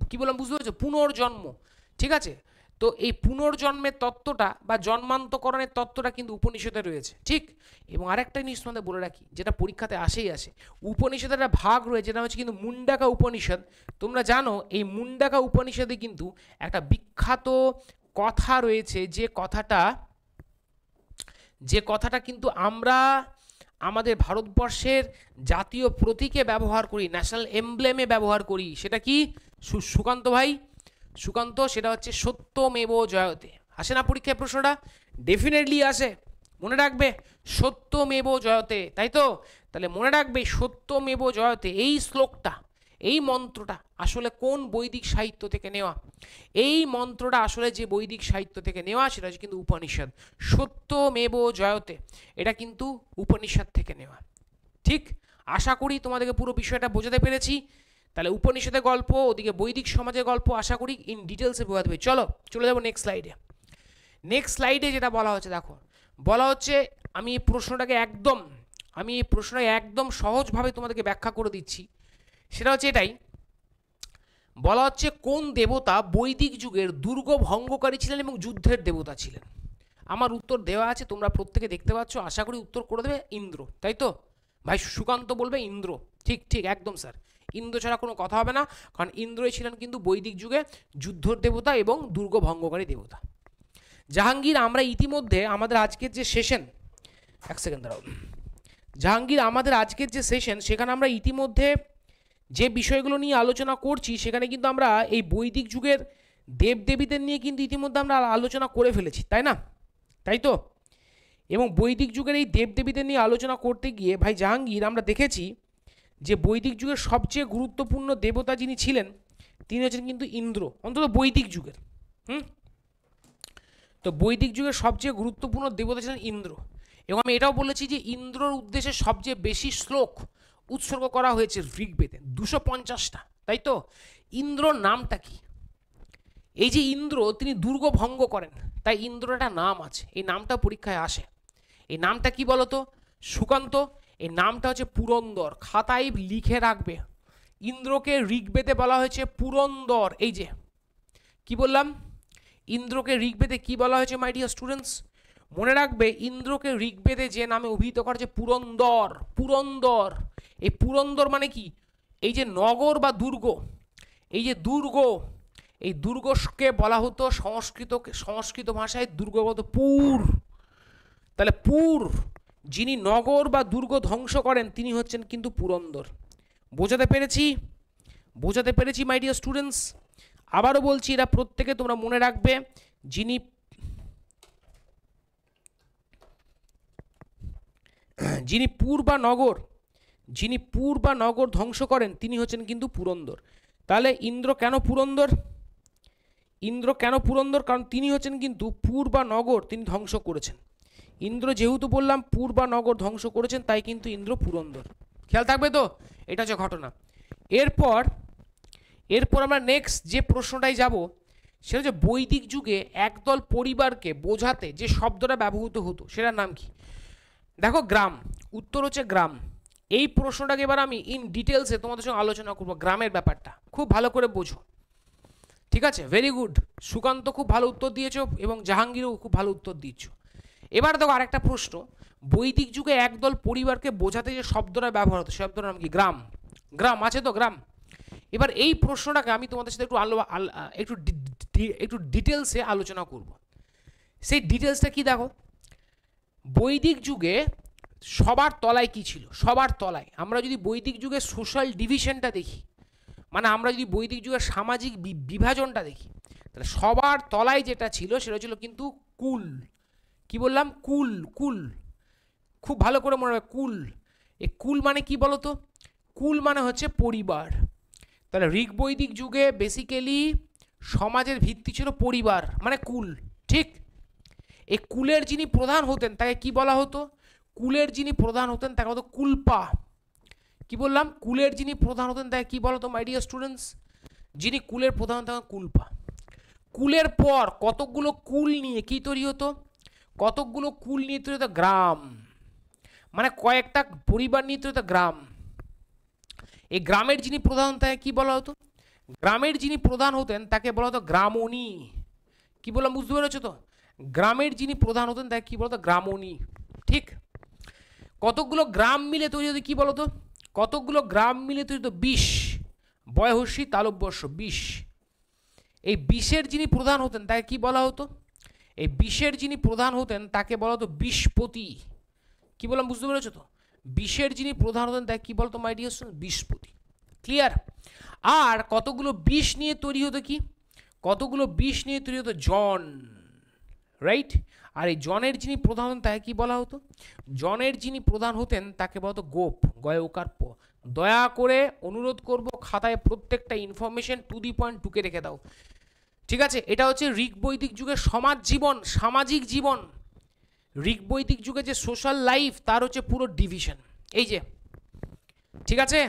কি বললাম বুঝতে পেরেছো? পুনর্জন্ম, ঠিক আছে? তো এই পুনর্জন্মের তত্ত্বটা বা জন্মান্তকরণের তত্ত্বটা কিন্তু উপনিষদে রয়েছে, ঠিক? এবং আরেকটা জিনিস তোমাদের বলে রাখি, যেটা পরীক্ষাতে আসে, উপনিষদের একটা ভাগ রয়েছে, যেটা হচ্ছে কিন্তু মুন্ডাকা উপনিষদ। তোমরা জানো এই মুন্ডাকা উপনিষদে কিন্তু একটা বিখ্যাত কথা রয়েছে, যে কথাটা কিন্তু আমরা আমাদের ভারতবর্ষের জাতীয় প্রতীকে ব্যবহার করি, ন্যাশনাল এমব্লেমে ব্যবহার করি। সেটা কি সুকান্ত ভাই? সুকান্ত, সেটা হচ্ছে সত্যমেব জয়তে। আসে না পরীক্ষায় প্রশ্নটা? ডেফিনেটলি আসে, মনে রাখবে সত্যমেব জয়তে, তাই তো? তাহলে মনে রাখবে সত্যমেব জয়তে এই শ্লোকটা, এই মন্ত্রটা আসলে কোন বৈদিক সাহিত্য থেকে নেওয়া? এই মন্ত্রটা আসলে যে বৈদিক সাহিত্য থেকে নেওয়া সেটা হচ্ছে কিন্তু উপনিষদ। সত্যমেব জয়তে, এটা কিন্তু উপনিষদ থেকে নেওয়া, ঠিক? আশা করি তোমাদেরকে পুরো বিষয়টা বোঝাতে পেরেছি। তাহলে উপনিষদের গল্প, ওদিকে বৈদিক সমাজের গল্প, আশা করি ইন ডিটেলসে বোঝাতে পেরেছি। চলো চলে যাবো নেক্সট স্লাইডে। নেক্সট স্লাইডে যেটা বলা হচ্ছে, দেখো বলা হচ্ছে, আমি এই প্রশ্নটাকে একদম সহজভাবে তোমাদেরকে ব্যাখ্যা করে দিচ্ছি। সেটা হচ্ছে এটাই, বলা হচ্ছে কোন দেবতা বৈদিক যুগের দুর্গ ভঙ্গকারী ছিলেন এবং যুদ্ধের দেবতা ছিলেন? আমার উত্তর দেওয়া আছে, তোমরা প্রত্যেকে দেখতে পাচ্ছ, আশা করি উত্তর করে দেবে ইন্দ্র, তাই তো? ভাই সুকান্ত বলবে ইন্দ্র, ঠিক ঠিক একদম স্যার, ইন্দ্র ছাড়া কোনো কথা হবে না, কারণ ইন্দ্রই ছিলেন কিন্তু বৈদিক যুগে যুদ্ধের দেবতা এবং দুর্গ ভঙ্গকারী দেবতা। জাহাঙ্গীর, আমরা ইতিমধ্যে আমাদের আজকের যে সেশন, এক সেকেন্ড দাঁড়াও, জাহাঙ্গীর আমাদের আজকের যে সেশন, সেখানে আমরা ইতিমধ্যে যে বিষয়গুলো নিয়ে আলোচনা করছি, সেখানে কিন্তু আমরা এই বৈদিক যুগের দেবদেবীদের নিয়ে কিন্তু ইতিমধ্যে আমরা আলোচনা করে ফেলেছি, তাই না? তাই তো? এবং বৈদিক যুগের এই দেবদেবীদের নিয়ে আলোচনা করতে গিয়ে ভাই জাহাঙ্গীর আমরা দেখেছি যে বৈদিক যুগের সবচেয়ে গুরুত্বপূর্ণ দেবতা যিনি ছিলেন তিনি হচ্ছেন কিন্তু ইন্দ্র, অন্তত বৈদিক যুগের। তো বৈদিক যুগের সবচেয়ে গুরুত্বপূর্ণ দেবতা ছিলেন ইন্দ্র, এবং আমি এটাও বলেছি যে ইন্দ্রর উদ্দেশ্যে সবচেয়ে বেশি শ্লোক উৎসর্গ করা হয়েছে ঋগ্বেদে, 250টা, তাই তো? ইন্দ্রর নামটা কি? এই যে ইন্দ্র, তিনি দুর্গ ভঙ্গ করেন, তাই ইন্দ্রর একটা নাম আছে, এই নামটা পরীক্ষায় আসে। এই নামটা কি বলতো সুকান্ত? এই নামটা হচ্ছে পুরন্দর, খাতায় লিখে রাখবে। ইন্দ্রকে ঋগ্বেদে বলা হয়েছে পুরন্দর। এই যে কি বললাম, ইন্দ্রকে ঋগ্বেদে কি বলা হয়েছে মাই ডিয়ার স্টুডেন্টস? মনে রাখবে ইন্দ্রকে ঋগ্বেদে যে নামে অভিহিত করা হচ্ছে পুরন্দর। পুরন্দর, এই পুরন্দর মানে কি? এই যে নগর বা দুর্গ, এই যে দুর্গ, এই দুর্গকে বলা হতো সংস্কৃত ভাষায় দুর্গ বলতো পুর। তাহলে পুর, যিনি নগর বা দুর্গ ধ্বংস করেন তিনি হচ্ছেন কিন্তু পুরন্দর। বোঝাতে পেরেছি মাই ডিয়ার স্টুডেন্টস? আবারও বলছি, এরা প্রত্যেকে তোমরা মনে রাখবে, যিনি পুর বা নগর ধ্বংস করেন তিনি হচ্ছেন কিন্তু পুরন্দর। তাহলে ইন্দ্র কেন পুরন্দর? কারণ তিনি হচ্ছেন কিন্তু পুর বা নগর তিনি ধ্বংস করেছেন। ইন্দ্র যেহেতু বললাম পুর বা নগর ধ্বংস করেছেন, তাই কিন্তু ইন্দ্র পুরন্দর। খেয়াল থাকবে তো? এটা হচ্ছে ঘটনা। এরপর আমরা নেক্সট যে প্রশ্নটাই যাব, সেটা হচ্ছে বৈদিক যুগে একদল পরিবারকে বোঝাতে যে শব্দটা ব্যবহৃত হতো সেটার নাম কি? দেখো গ্রাম, উত্তর হচ্ছে গ্রাম। এই প্রশ্নটাকে এবার আমি ইন ডিটেলসে তোমাদের সঙ্গে আলোচনা করবো, গ্রামের ব্যাপারটা খুব ভালো করে বোঝো, ঠিক আছে? ভেরি গুড, সুকান্ত খুব ভালো উত্তর দিয়েছো এবং জাহাঙ্গীরও খুব ভালো উত্তর দিচ্ছ। এবার দেখো আরেকটা প্রশ্ন, বৈদিক যুগে একদল পরিবারকে বোঝাতে যে শব্দটা ব্যবহার হতো শব্দটার নাম কি? গ্রাম। গ্রাম আছে তো, গ্রাম। এবার এই প্রশ্নটাকে আমি তোমাদের সাথে একটু ডিটেলসে আলোচনা করব। সেই ডিটেলসটা কি দেখো, বৈদিক যুগে সবার তলায় কি ছিল, সবার তলায় আমরা যদি বৈদিক যুগের সোশ্যাল ডিভিশনটা দেখি, মানে আমরা যদি বৈদিক যুগের সামাজিক বিভাজনটা দেখি, তাহলে সবার তলায় যেটা ছিল সেটা ছিল কিন্তু কুল। কি বললাম? কুল। কুল খুব ভালো করে মনে রাখবে, কুল। এই কুল মানে কি বলো তো? কুল মানে হচ্ছে পরিবার। তাহলে ঋগ বৈদিক যুগে বেসিক্যালি সমাজের ভিত্তি ছিল পরিবার, মানে কুল। ঠিক, এই কুলের যিনি প্রধান হতেন তাকে কি বলা হতো? কুলের যিনি প্রধান হতেন তাকে হতো কুলপা। কি বললাম? কুলের যিনি প্রধান হতেন তাকে কি বলা হতো মাই ডিয়ার স্টুডেন্টস? যিনি কুলের প্রধান হতেন কুলপা। কুলের পর কতকগুলো কুল নিয়ে কি তৈরি হতো? কতকগুলো কুল নিয়ে তৈরি হতো গ্রাম, মানে কয়েকটা পরিবার নিয়ে তৈরি হতো গ্রাম। এই গ্রামের যিনি প্রধান তাকে কি বলা হতো? গ্রামের যিনি প্রধান হতেন তাকে বলা হতো গ্রামণী। কি বললাম বুঝতে পেরেছো তো? গ্রামের যিনি প্রধান হতেন তাকে কি বলতো? গ্রামণী। ঠিক, কতকগুলো গ্রাম মিলে তৈরি হতো কি বলতো? কতকগুলো গ্রাম মিলে তৈরি হতো 20, বয়হর্ষী তালব্যস্য 20। এই 20-এর যিনি প্রধান হতেন তাকে কি বলা হতো? এই 20-এর যিনি প্রধান হতেন তাকে বলা হতো বিশপতি। কি বললাম বুঝতে পেরেছো তো? 20-এর যিনি প্রধান হতেন তাকে কি বলতো মাই ডিয়ার স্টুডেন্ট? বিশপতি। ক্লিয়ার? আর কতগুলো 20 নিয়ে তৈরি হতো কি? কতগুলো 20 নিয়ে তৈরি হতো জন, রাইট? আর এই জনের যিনি প্রধান হতেন তাকে কি বলা হতো? জনের যিনি প্রধান হতেন তাকে বলা হতো গোপ, গয় ওকার প। দয়া করে অনুরোধ করব খাতায় প্রত্যেকটা ইনফরমেশন টু দি পয়েন্ট টুকে রেখে দাও, ঠিক আছে? এটা হচ্ছে ঋগ বৈদিক যুগের সমাজ জীবন, সামাজিক জীবন। ঋগ বৈদিক যুগে যে সোশ্যাল লাইফ তার হচ্ছে পুরো ডিভিশন, এই যে, ঠিক আছে?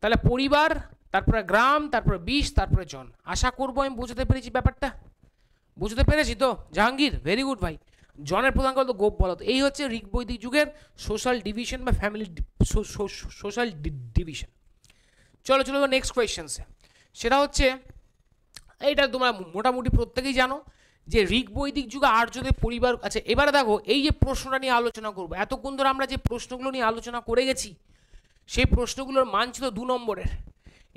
তাহলে পরিবার, তারপরে গ্রাম, তারপরে 20, তারপরে জন। আশা করবো আমি বোঝাতে পেরেছি ব্যাপারটা। বুঝতে পেরেছি তো জাহাঙ্গীর? ভেরি গুড ভাই। জনের প্রধান কথা গোপ বলা হতো। এই হচ্ছে ঋগ বৈদিক যুগের সোশ্যাল ডিভিশন বা ফ্যামিলি সোশ্যাল ডিভিশন। চলো চলো নেক্সট কোয়েশ্চেন্সে। সেটা হচ্ছে এইটা তোমরা মোটামুটি প্রত্যেকেই জানো যে ঋগ বৈদিক যুগে আর্যদের পরিবার। আচ্ছা এবারে দেখো এই যে প্রশ্নটা নিয়ে আলোচনা করবো, এতক্ষণ ধরে আমরা যে প্রশ্নগুলো নিয়ে আলোচনা করে গেছি সেই প্রশ্নগুলোর মান ছিল 2 নম্বরের।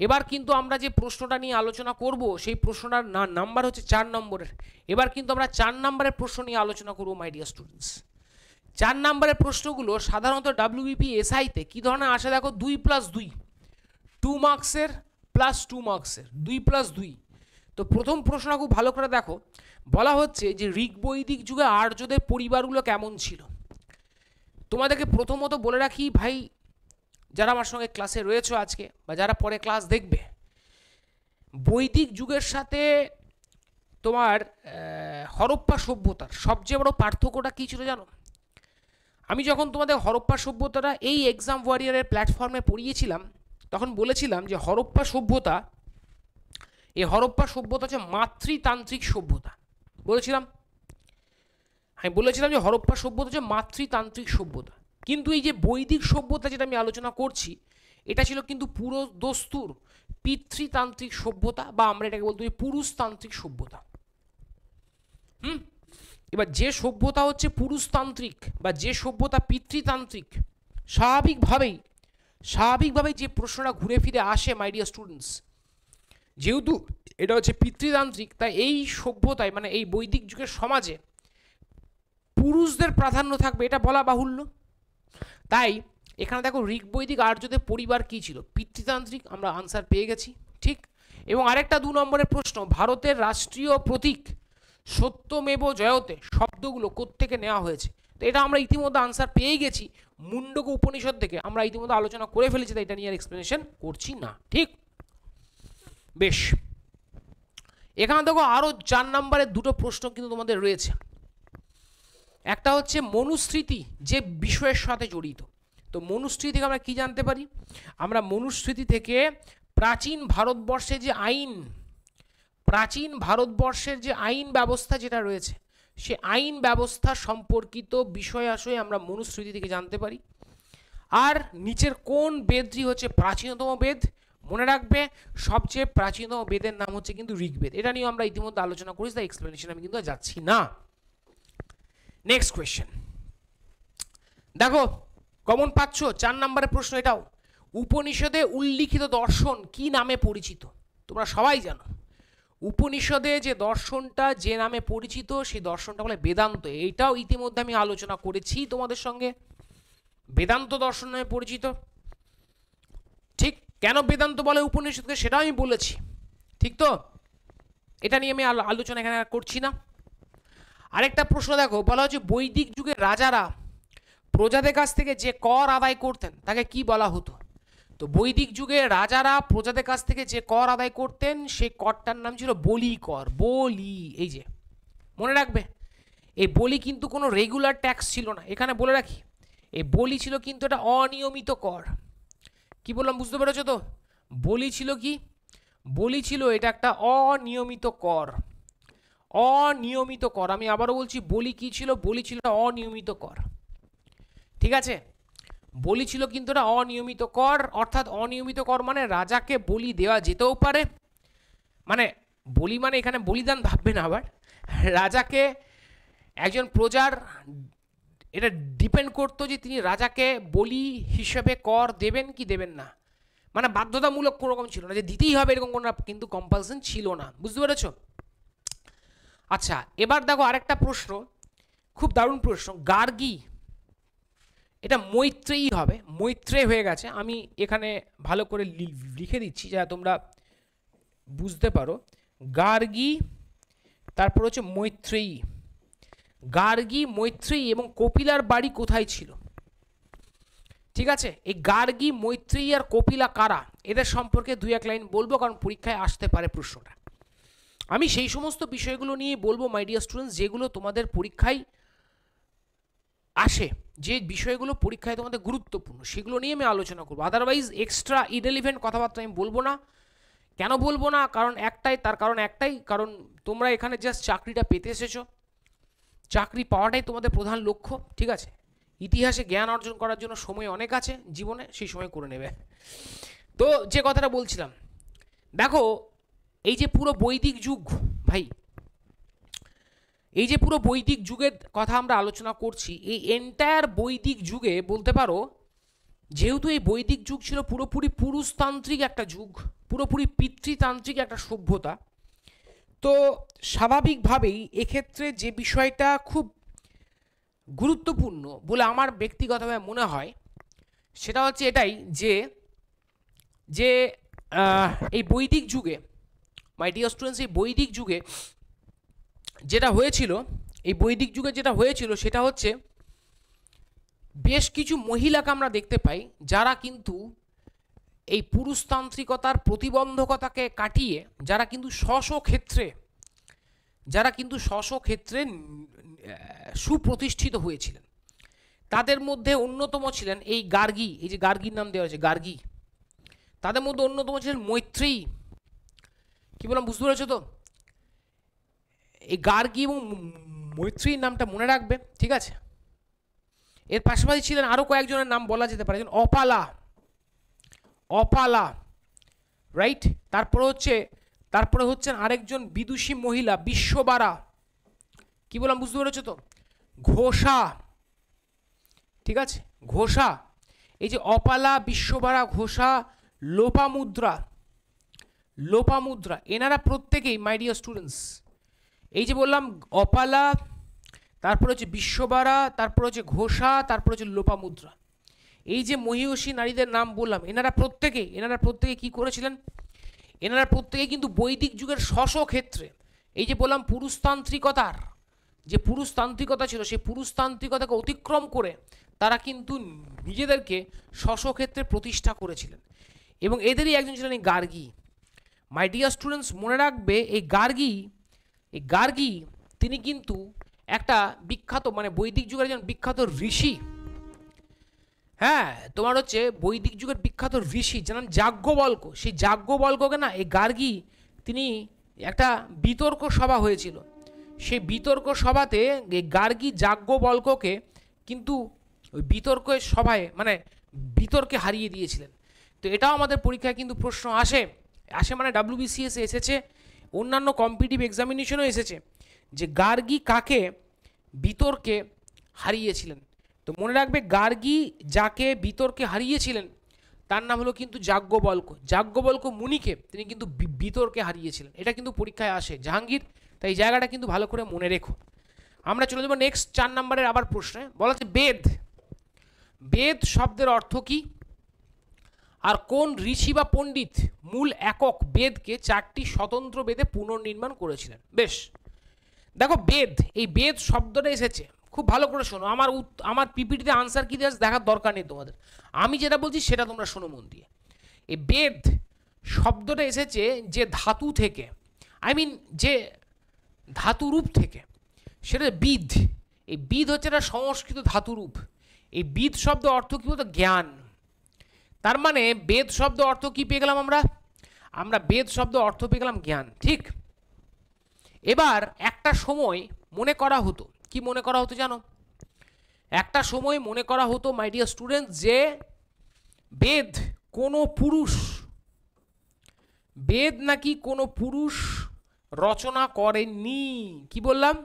এবার কিন্তু আমরা যে প্রশ্নটা নিয়ে আলোচনা করব সেই প্রশ্নটার নাম্বার হচ্ছে 4 নম্বরের। এবার কিন্তু আমরা 4 নম্বরের প্রশ্ন নিয়ে আলোচনা করব মাই ডিয়ার স্টুডেন্টস। 4 নম্বরের প্রশ্নগুলো সাধারণত ডাব্লিউবিপি এসআইতে কী ধরনের আসে দেখো? 2+2, 2 মার্কসের প্লাস 2 মার্কসের, 2+2। তো প্রথম প্রশ্নটা খুব ভালো করে দেখো, বলা হচ্ছে যে ঋগ বৈদিক যুগে আর্যদের পরিবারগুলো কেমন ছিল। তোমাদেরকে প্রথমত বলে রাখি ভাই, যারা আমার সঙ্গে ক্লাসে রয়েছে আজকে বা যারা পরে ক্লাস দেখবে, বৈদিক যুগের সাথে তোমার হরপ্পা সভ্যতার সবচেয়ে বড় পার্থক্যটা কী ছিল জানো? আমি যখন তোমাদের হরপ্পা সভ্যতাটা এই এক্সাম ওয়ারিয়ারের প্ল্যাটফর্মে পড়িয়েছিলাম তখন বলেছিলাম যে হরপ্পা সভ্যতা, এই হরপ্পা সভ্যতা হচ্ছে মাতৃতান্ত্রিক সভ্যতা। বলেছিলাম, আমি বলেছিলাম যে হরপ্পা সভ্যতা হচ্ছে মাতৃতান্ত্রিক সভ্যতা। কিন্তু এই যে বৈদিক সভ্যতা যেটা আমি আলোচনা করছি এটা ছিল কিন্তু পুরো দস্তুর পিতৃতান্ত্রিক সভ্যতা, বা আমরা এটাকে বলতে পারি পুরুষতান্ত্রিক সভ্যতা। এবার যে সভ্যতা হচ্ছে পুরুষতান্ত্রিক বা যে সভ্যতা পিতৃতান্ত্রিক, স্বাভাবিকভাবেই যে প্রশ্নটা ঘুরে ফিরে আসে মাই ডিয়ার স্টুডেন্টস, যেহেতু এটা হচ্ছে পিতৃতান্ত্রিক তাই এই সভ্যতায় মানে এই বৈদিক যুগের সমাজে পুরুষদের প্রাধান্য থাকবে এটা বলা বাহুল্য। তাই এখানে দেখো ঋগ বৈদিক আর্যদের পরিবার কী ছিল? পিতৃতান্ত্রিক, আমরা আনসার পেয়ে গেছি, ঠিক? এবং আরেকটা 2 নম্বরের প্রশ্ন, ভারতের রাষ্ট্রীয় প্রতীক সত্যমেব জয়তে শব্দগুলো কোত্থেকে নেওয়া হয়েছে? তো এটা আমরা ইতিমধ্যে আনসার পেয়ে গেছি, মুন্ডক উপনিষদ থেকে আমরা ইতিমধ্যে আলোচনা করে ফেলেছি, তাই এটা নিয়ে আর এক্সপ্লেনেশন করছি না, ঠিক? বেশ, এখানে দেখো আরও 4 নম্বরের 2টো প্রশ্ন কিন্তু তোমাদের রয়েছে। একটা হচ্ছে মনুস্মৃতি যে বিষয়ের সাথে জড়িত। তো মনুস্মৃতি থেকে আমরা কি জানতে পারি? আমরা মনুস্মৃতি থেকে প্রাচীন ভারতবর্ষে যে আইন, প্রাচীন ভারতবর্ষের যে আইন ব্যবস্থা যেটা রয়েছে সে আইন ব্যবস্থা সম্পর্কিত বিষয় আশয় আমরা মনুস্মৃতি থেকে জানতে পারি। আর নিচের কোন বেদটি হচ্ছে প্রাচীনতম বেদ? মনে রাখবে সবচেয়ে প্রাচীনতম বেদের নাম হচ্ছে কিন্তু ঋগ্বেদ। এটা নিয়ে আমরা ইতিমধ্যে আলোচনা করেছি, তাই এক্সপ্লেনেশন আমি কিন্তু যাচ্ছি না। নেক্সট কোয়েশ্চেন দেখো, কমন পাচ্ছ 4 নম্বরের প্রশ্ন এটাও। উপনিষদে উল্লিখিত দর্শন কি নামে পরিচিত? তোমরা সবাই জানো উপনিষদে যে দর্শনটা যে নামে পরিচিত সেই দর্শনটা বলে বেদান্ত। এইটাও ইতিমধ্যে আমি আলোচনা করেছি তোমাদের সঙ্গে, বেদান্ত দর্শন নামে পরিচিত। ঠিক, কেন বেদান্ত বলে উপনিষদকে সেটাও আমি বলেছি, ঠিক তো? এটা নিয়ে আমি আলোচনা এখানে আর করছি না। আরেকটা প্রশ্ন দেখো, বলা হচ্ছে বৈদিক যুগের রাজারা প্রজাদের কাছ থেকে যে কর আদায় করতেন তাকে কি বলা হতো? তো বৈদিক যুগে রাজারা প্রজাদের কাছ থেকে যে কর আদায় করতেন সেই করটার নাম ছিল বলি কর। বলি, এই যে মনে রাখবে, এই বলি কিন্তু কোনো রেগুলার ট্যাক্স ছিল না, এখানে বলে রাখি। এই বলি ছিল কিন্তু এটা অনিয়মিত কর। কি বললাম বুঝতে পেরেছো তো? বলি ছিল কি? বলি ছিল এটা একটা অনিয়মিত কর। অনিয়মিত কর, আমি আবারও বলছি, বলি কি ছিল? বলি ছিল অনিয়মিত কর, ঠিক আছে? বলি ছিল কিন্তু এটা অনিয়মিত কর, অর্থাৎ অনিয়মিত কর মানে রাজাকে বলি দেওয়া যেতেও পারে, মানে বলি মানে এখানে বলিদান ভাববে না, আবার রাজাকে একজন প্রজার এটা ডিপেন্ড করতো যে তিনি রাজাকে বলি হিসেবে কর দেবেন কি দেবেন না, মানে বাধ্যতামূলক কোনো রকম ছিল না যে দিতেই হবে, এরকম কোনো কিন্তু কম্পালশন ছিল না। বুঝতে পেরেছো? আচ্ছা, এবার দেখো আরেকটা প্রশ্ন, খুব দারুণ প্রশ্ন। গার্গী, এটা মৈত্রেয়ী হবে, মৈত্রেয় হয়ে গেছে, আমি এখানে ভালো করে লিখে দিচ্ছি যা তোমরা বুঝতে পারো। গার্গী, তারপর হচ্ছে মৈত্রেয়ী। গার্গী, মৈত্রেয়ী এবং কপিলার বাড়ি কোথায় ছিল? ঠিক আছে, এই গার্গী, মৈত্রেয়ী আর কপিলা কারা, এদের সম্পর্কে দুই এক লাইন বলবো, কারণ পরীক্ষায় আসতে পারে প্রশ্নটা। আমি সেই সমস্ত বিষয়গুলো নিয়ে বলবো মাই ডিয়ার স্টুডেন্টস, যেগুলো তোমাদের পরীক্ষায় আসে, যে বিষয়গুলো পরীক্ষায় তোমাদের গুরুত্বপূর্ণ, সেগুলো নিয়ে আমি আলোচনা করবো। আদারওয়াইজ এক্সট্রা ইরেলিভেন্ট কথাবার্তা আমি বলবো না। কেন বলবো না? কারণ একটাই, তার কারণ একটাই, কারণ তোমরা এখানে জাস্ট চাকরিটা পেতে এসেছো, চাকরি পাওয়াটাই তোমাদের প্রধান লক্ষ্য, ঠিক আছে? ইতিহাসে জ্ঞান অর্জন করার জন্য সময় অনেক আছে জীবনে, সেই সময় করে নেবে। তো যে কথাটা বলছিলাম, দেখো এই যে পুরো বৈদিক যুগ, ভাই এই যে পুরো বৈদিক যুগের কথা আমরা আলোচনা করছি, এই এন্টায়ার বৈদিক যুগে বলতে পারো, যেহেতু এই বৈদিক যুগ ছিল পুরোপুরি পুরুষতান্ত্রিক একটা যুগ, পুরোপুরি পিতৃতান্ত্রিক একটা সভ্যতা, তো স্বাভাবিকভাবেই এক্ষেত্রে যে বিষয়টা খুব গুরুত্বপূর্ণ বলে আমার ব্যক্তিগতভাবে মনে হয় সেটা হচ্ছে এটাই যে যে এই বৈদিক যুগে, মাই ডিয়ার স্টুডেন্টস, এই বৈদিক যুগে যেটা হয়েছিল, এই বৈদিক যুগে যেটা হয়েছিল সেটা হচ্ছে বেশ কিছু মহিলাকে আমরা দেখতে পাই যারা কিন্তু এই পুরুষতান্ত্রিকতার প্রতিবন্ধকতাকে কাটিয়ে যারা কিন্তু স্ব ক্ষেত্রে সুপ্রতিষ্ঠিত হয়েছিলেন। তাদের মধ্যে অন্যতম ছিলেন এই গার্গী, এই যে গার্গীর নাম দেওয়া হয়েছে গার্গী, তাদের মধ্যে অন্যতম ছিলেন মৈত্রেয়ী। কি বললাম বুঝতে পেরেছো তো? এই গার্গী এবং মৈত্রেয়ীর নামটা মনে রাখবে, ঠিক আছে? এর পাশাপাশি ছিলেন আরও কয়েকজনের নাম বলা যেতে পারে, যেমন অপালা, অপালা, রাইট? তারপরে হচ্ছেন আরেকজন বিদুষী মহিলা বিশ্ববারা। কি বললাম বুঝতে পেরেছো তো? ঘোষা, ঠিক আছে? ঘোষা, এই যে অপালা, বিশ্ববারা, ঘোষা, লোপামুদ্রা, লোপামুদ্রা, এনারা প্রত্যেকেই মাই ডিয়ার স্টুডেন্টস, এই যে বললাম অপালা, তারপর হচ্ছে বিশ্ববারা, তারপর হচ্ছে ঘোষা, তারপর হচ্ছে লোপামুদ্রা, এই যে মহিষী নারীদের নাম বললাম, এনারা প্রত্যেকে কি করেছিলেন? এনারা প্রত্যেকে কিন্তু বৈদিক যুগের স্ব ক্ষেত্রে, এই যে বললাম পুরুষতান্ত্রিকতার যে পুরুষতান্ত্রিকতা ছিল, সেই পুরুষতান্ত্রিকতাকে অতিক্রম করে তারা কিন্তু নিজেদেরকে স্ব ক্ষেত্রে প্রতিষ্ঠা করেছিলেন, এবং এদেরই একজন ছিলেন এই গার্গী। মাই ডিয়ার স্টুডেন্টস, মনে রাখবে এই গার্গী তিনি কিন্তু একটা বিখ্যাত, মানে বৈদিক যুগের একজন বিখ্যাত ঋষি। হ্যাঁ, তোমার হচ্ছে বৈদিক যুগের বিখ্যাত ঋষি যেমন যাজ্ঞবল্ক্য, সেই যাজ্ঞবল্ক্যকে না এই গার্গী, তিনি একটা বিতর্ক সভা হয়েছিল, সেই বিতর্ক সভাতে এই গার্গী যাজ্ঞবল্ক্যকে কিন্তু ওই বিতর্কের সভায় মানে বিতর্কে হারিয়ে দিয়েছিলেন। তো এটাও আমাদের পরীক্ষায় কিন্তু প্রশ্ন আসে মানে WBCS এসেছে, অন্যান্য কম্পিটিটিভ এক্সামিনেশনও এসেছে যে গার্গী কাকে বিতর্কে হারিয়েছিলেন। তো মনে রাখবে গার্গী যাকে বিতর্কে হারিয়েছিলেন তার নাম হলো কিন্তু যাজ্ঞবল্ক্য। যাজ্ঞবল্ক্য মুনিকে তিনি কিন্তু বিতর্কে হারিয়েছিলেন। এটা কিন্তু পরীক্ষায় আসে জাহাঙ্গীর, তাই এই জায়গাটা কিন্তু ভালো করে মনে রেখো। আমরা চলে যাবো নেক্সট 4 নম্বরের আবার প্রশ্নে। বলা হচ্ছে বেদ, বেদ শব্দের অর্থ কি, আর কোন ঋষি বা পণ্ডিত মূল একক বেদকে 4টি স্বতন্ত্র বেদে পুনর্নির্মাণ করেছিলেন? বেশ, দেখো বেদ, এই বেদ শব্দটা এসেছে, খুব ভালো করে শোনো, আমার পিপিটিতে আনসার কি দেওয়া দেখার দরকার নেই তোমাদের, আমি যেটা বলছি সেটা তোমরা শোনো মন দিয়ে। এই বেদ শব্দটা এসেছে যে ধাতু থেকে, আই মিন যে ধাতুরূপ থেকে, সেটা বিদ। এই বিদ হচ্ছে একটা সংস্কৃত ধাতুরূপ। এই বিদ শব্দ অর্থ কী বলতো? জ্ঞান। তার মানে বেদ শব্দ অর্থ কি পেয়ে গেলাম আমরা বেদ শব্দ অর্থ পেয়ে গেলাম জ্ঞান, ঠিক। এবার একটা সময় মনে করা হতো, কি মনে করা হতো জানো? একটা সময় মনে করা হতো মাই ডিয়ার স্টুডেন্ট, যে বেদ কোনো পুরুষ, বেদ নাকি কোনো পুরুষ রচনা করেননি। কি বললাম?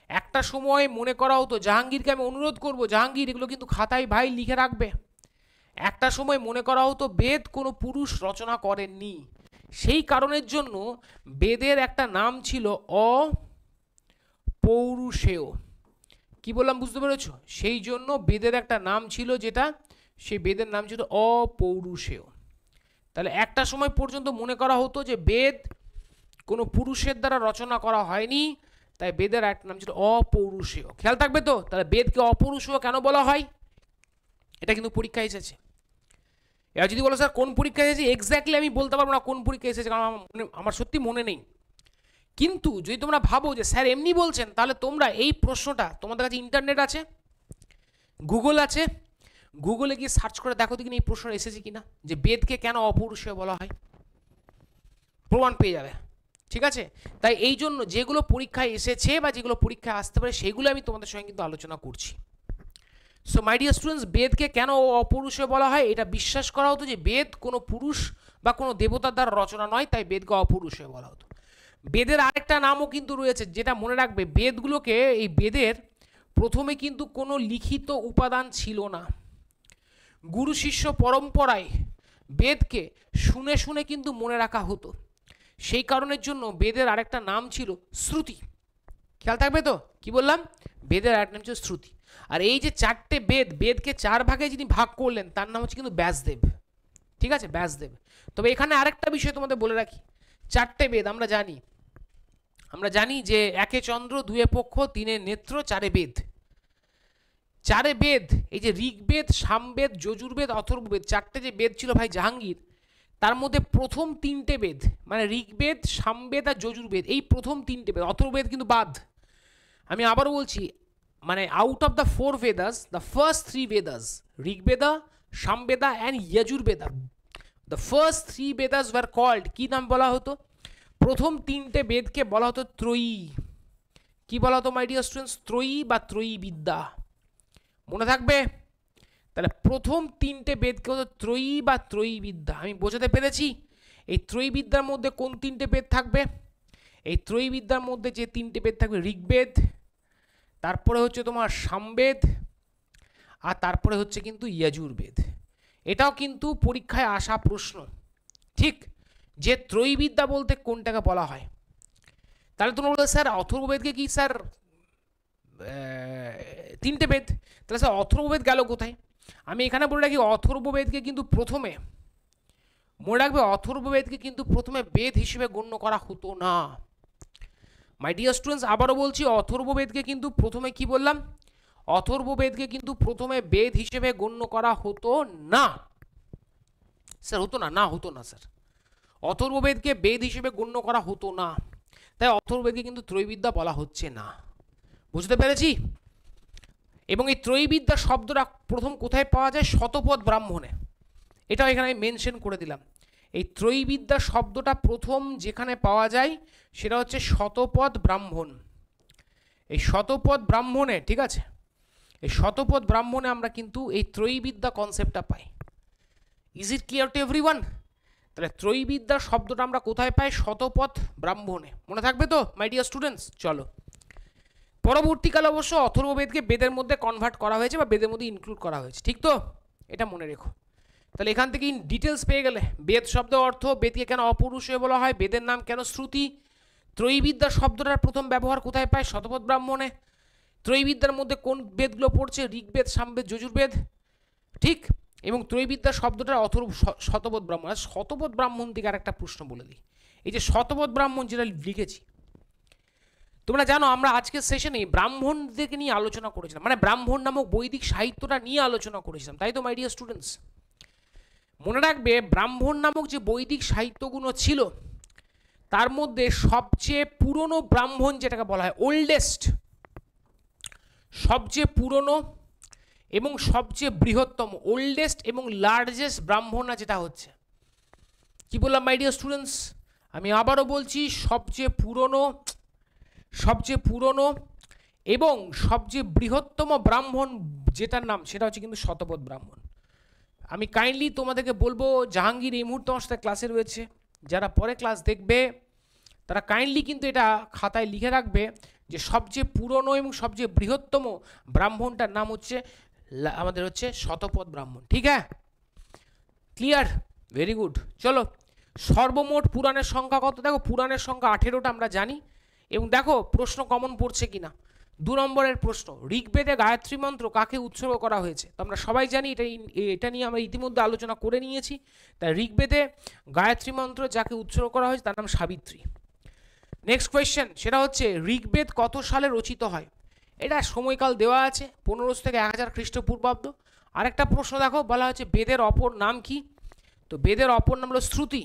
একটা সময় মনে করা হতো, জাহাঙ্গীরকে আমি অনুরোধ করব, জাহাঙ্গীর এগুলো কিন্তু খাতায় ভাই লিখে রাখবে। একটা সময় মনে করা হতো বেদ কোনো পুরুষ রচনা করেননি, সেই কারণের জন্য বেদের একটা নাম ছিল অপৌরুষেয়। কি বললাম বুঝতে পেরেছ? সেই জন্য বেদের একটা নাম ছিল, যেটা সেই বেদের নাম ছিল অপৌরুষেয়। তাহলে একটা সময় পর্যন্ত মনে করা হতো যে বেদ কোনো পুরুষের দ্বারা রচনা করা হয়নি, তাই বেদের একটা নাম ছিল অপৌরুষেয়। খেয়াল থাকবে তো? তাহলে বেদকে অপৌরুষেয় কেন বলা হয়? এটা কিন্তু পরীক্ষায় এসেছে। এবার যদি বলো স্যার কোন পরীক্ষায় এসেছে, এক্স্যাক্টলি আমি বলতে পারবো না কোন পরীক্ষায় এসেছে, কারণ আমার সত্যি মনে নেই। কিন্তু যদি তোমরা ভাবো যে স্যার এমনি বলছেন, তাহলে তোমরা এই প্রশ্নটা, তোমাদের কাছে ইন্টারনেট আছে, গুগল আছে, গুগলে গিয়ে সার্চ করে দেখো দেখিনি এই প্রশ্নটা এসেছে কিনা, যে বেদকে কেন অপৌরুষেয় বলা হয়, প্রমাণ পেয়ে যাবে। ঠিক আছে? তাই এই জন্য যেগুলো পরীক্ষায় এসেছে বা যেগুলো পরীক্ষায় আসতে পারে সেগুলো আমি তোমাদের সঙ্গে কিন্তু আলোচনা করছি। সো মাই ডিয়ার স্টুডেন্টস, বেদকে কেন অপৌরুষেয় বলা হয়? এটা বিশ্বাস করা হতো যে বেদ কোনো পুরুষ বা কোনো দেবতার দ্বারা রচনা নয়, তাই বেদকে অপৌরুষেয় বলা হতো। বেদের আরেকটা নামও কিন্তু রয়েছে, যেটা মনে রাখবে, বেদগুলোকে, এই বেদের প্রথমে কিন্তু কোনো লিখিত উপাদান ছিল না। গুরু শিষ্য পরম্পরায় বেদকে শুনে শুনে কিন্তু মনে রাখা হতো। সেই কারণের জন্য বেদের আরেকটা নাম ছিল শ্রুতি। খেয়াল থাকবে তো? কি বললাম? বেদের আরেকটা নাম ছিল শ্রুতি। আর এই যে 4টে বেদ, বেদকে 4 ভাগে যিনি ভাগ করলেন তার নাম হচ্ছে কিন্তু ব্যাসদেব। ঠিক আছে? ব্যাসদেব। তবে এখানে আরেকটা বিষয় তোমাদের বলে রাখি, 4টে বেদ আমরা জানি যে 1 চন্দ্র, 2 পক্ষ, 3 নেত্র, 4 বেদ। 4 বেদ, এই যে ঋগ্বেদ, সামবেদ, যজুর্বেদ, অথর্ববেদ, 4টে যে বেদ ছিল ভাই জাহাঙ্গীর, তার মধ্যে প্রথম 3টে বেদ, মানে ঋগ্বেদ, সামবেদ আর যজুর্বেদ, এই প্রথম 3টে বেদ, অথর্ববেদ কিন্তু বাদ। আমি আবারও বলছি, মানে out of the 4 Vedas, the first 3 Vedas, Rigveda, Samaveda and Yajurveda, the first 3 Vedas were called, কি নাম বলা হতো? প্রথম 3টে বেদকে বলা হতো ত্রয়ী। কি বলা হতো মাই ডিয়ার স্টুডেন্টস? ত্রয়ী বা ত্রয়ী বিদ্যা। মনে থাকবে? তাহলে প্রথম 3টে বেদকে হতো ত্রয়ী বা ত্রয়ী বিদ্যা। আমি বোঝাতে পেরেছি? এই ত্রয়ী বিদ্যার মধ্যে কোন 3টে বেদ থাকবে? এই ত্রয়ী বিদ্যার মধ্যে যে 3টে বেদ থাকবে, ঋগ্বেদ, তারপরে হচ্ছে তোমার সামবেদ, আর তারপরে হচ্ছে কিন্তু যজুর্বেদ। এটাও কিন্তু পরীক্ষায় আসা প্রশ্ন, ঠিক, যে ত্রয়ীবিদ্যা বলতে কোনটাকে বলা হয়। তাহলে তোমরা বলতে স্যার অথর্ববেদকে কি স্যার 3টে বেদ, তাহলে স্যার অথর্ববেদ গেল কোথায়? আমি এখানে বলে রাখি, অথর্ববেদকে কিন্তু প্রথমে, মনে রাখবে, অথর্ববেদকে কিন্তু প্রথমে বেদ হিসেবে গণ্য করা হতো না। মাই ডিয়ার স্টুডেন্টস, আবারও বলছি, অথর্ববেদকে কিন্তু প্রথমে, কি বললাম? অথর্ববেদকে কিন্তু প্রথমে বেদ হিসেবে গণ্য করা হতো না। স্যার হতো না? না, হতো না স্যার, অথর্ববেদকে বেদ হিসেবে গণ্য করা হতো না, তাই অথর্ববেদকে কিন্তু ত্রয়ীবিদ্যা বলা হচ্ছে না। বুঝতে পেরেছি? এবং এই ত্রয়ীবিদ্যা শব্দটা প্রথম কোথায় পাওয়া যায়? শতপথ ব্রাহ্মণে। এটাও এখানে আমি মেনশন করে দিলাম। এই ত্রয়ীবিদ্যা শব্দটা প্রথম যেখানে পাওয়া যায় সেটা হচ্ছে শতপথ ব্রাহ্মণ। এই শতপথ ব্রাহ্মণে, ঠিক আছে, এই শতপথ ব্রাহ্মণে আমরা কিন্তু এই ত্রয়ীবিদ্যা কনসেপ্টটা পাই। Is it clear to everyone? তাহলে ত্রয়ীবিদ্যা শব্দটা আমরা কোথায় পাই? শতপথ ব্রাহ্মণে। মনে থাকবে তো মাই ডিয়ার স্টুডেন্টস? চলো, পরবর্তীকালে অবশ্য অথর্ববেদকে বেদের মধ্যে কনভার্ট করা হয়েছে বা বেদের মধ্যে ইনক্লুড করা হয়েছে, ঠিক তো? এটা মনে রেখো। তাহলে এখান থেকে ডিটেলস পেয়ে গেলে। বেদ শব্দের অর্থ, বেদকে কেন অপৌরুষেয় বলা হয়, বেদের নাম কেন শ্রুতি, ত্রয়ীবিদ্যা শব্দটার প্রথম ব্যবহার কোথায় পায়, শতপথ ব্রাহ্মণে, ত্রয়ীবিদ্যার মধ্যে কোন বেদগুলো পড়ছে, ঋগ্বেদ, সামবেদ, যজুর্বেদ, ঠিক, এবং ত্রয়ীবিদ্যা শব্দটার অথর্ব শতপথ ব্রাহ্মণ। আর শতপথ ব্রাহ্মণ থেকে আর একটা প্রশ্ন বলে দিই, এই যে শতপথ ব্রাহ্মণ যেটা লিখেছি, তোমরা জানো আমরা আজকের সেশনে ব্রাহ্মণদেরকে নিয়ে আলোচনা করেছিলাম, মানে ব্রাহ্মণ নামক বৈদিক সাহিত্যটা নিয়ে আলোচনা করেছিলাম, তাই তো মাই ডিয়ার স্টুডেন্টস? মনে রাখবে ব্রাহ্মণ নামক যে বৈদিক সাহিত্যগুলো ছিল তার মধ্যে সবচেয়ে পুরনো ব্রাহ্মণ যেটাকে বলা হয় ওল্ডেস্ট, সবচেয়ে পুরনো এবং সবচেয়ে বৃহত্তম, ওল্ডেস্ট এবং লার্জেস্ট ব্রাহ্মণরা যেটা হচ্ছে, কি বললাম মাই ডিয়ার স্টুডেন্টস? আমি আবারও বলছি, সবচেয়ে পুরনো এবং সবচেয়ে বৃহত্তম ব্রাহ্মণ যেটার নাম সেটা হচ্ছে কিন্তু শতপথ ব্রাহ্মণ। আমি কাইন্ডলি তোমাদেরকে বলবো, জাহাঙ্গীর এই মুহূর্তে আমার সাথে ক্লাসে রয়েছে, যারা পরে ক্লাস দেখবে তারা কাইন্ডলি কিন্তু এটা খাতায় লিখে রাখবে যে সবচেয়ে পুরনো এবং সবচেয়ে বৃহত্তম ব্রাহ্মণটার নাম হচ্ছে আমাদের হচ্ছে শতপথ ব্রাহ্মণ। ঠিক হ্যাঁ, ক্লিয়ার, ভেরি গুড। চলো, সর্বমোট পুরাণের সংখ্যা কত? দেখো পুরাণের সংখ্যা 18টা আমরা জানি, এবং দেখো প্রশ্ন কমন পড়ছে কিনা। 2 নম্বরের প্রশ্ন, ঋগ্বেদে গায়ত্রী মন্ত্র কাকে উৎসর্গ করা হয়েছে? তো আমরা সবাই জানি এটা নিয়ে আমরা ইতিমধ্যে আলোচনা করে নিয়েছি। তাই ঋগ্বেদে গায়ত্রী মন্ত্র যাকে উৎসর্গ করা হয়েছে তার নাম সাবিত্রী। নেক্সট কোয়েশ্চেন, সেটা হচ্ছে ঋগ্বেদ কত সালে রচিত হয়? এটা সময়কাল দেওয়া আছে, 1500 থেকে 1000 খ্রিস্টপূর্বাব্দ। আরেকটা প্রশ্ন দেখো, বলা হচ্ছে বেদের অপর নাম কি? তো বেদের অপর নাম হলো শ্রুতি।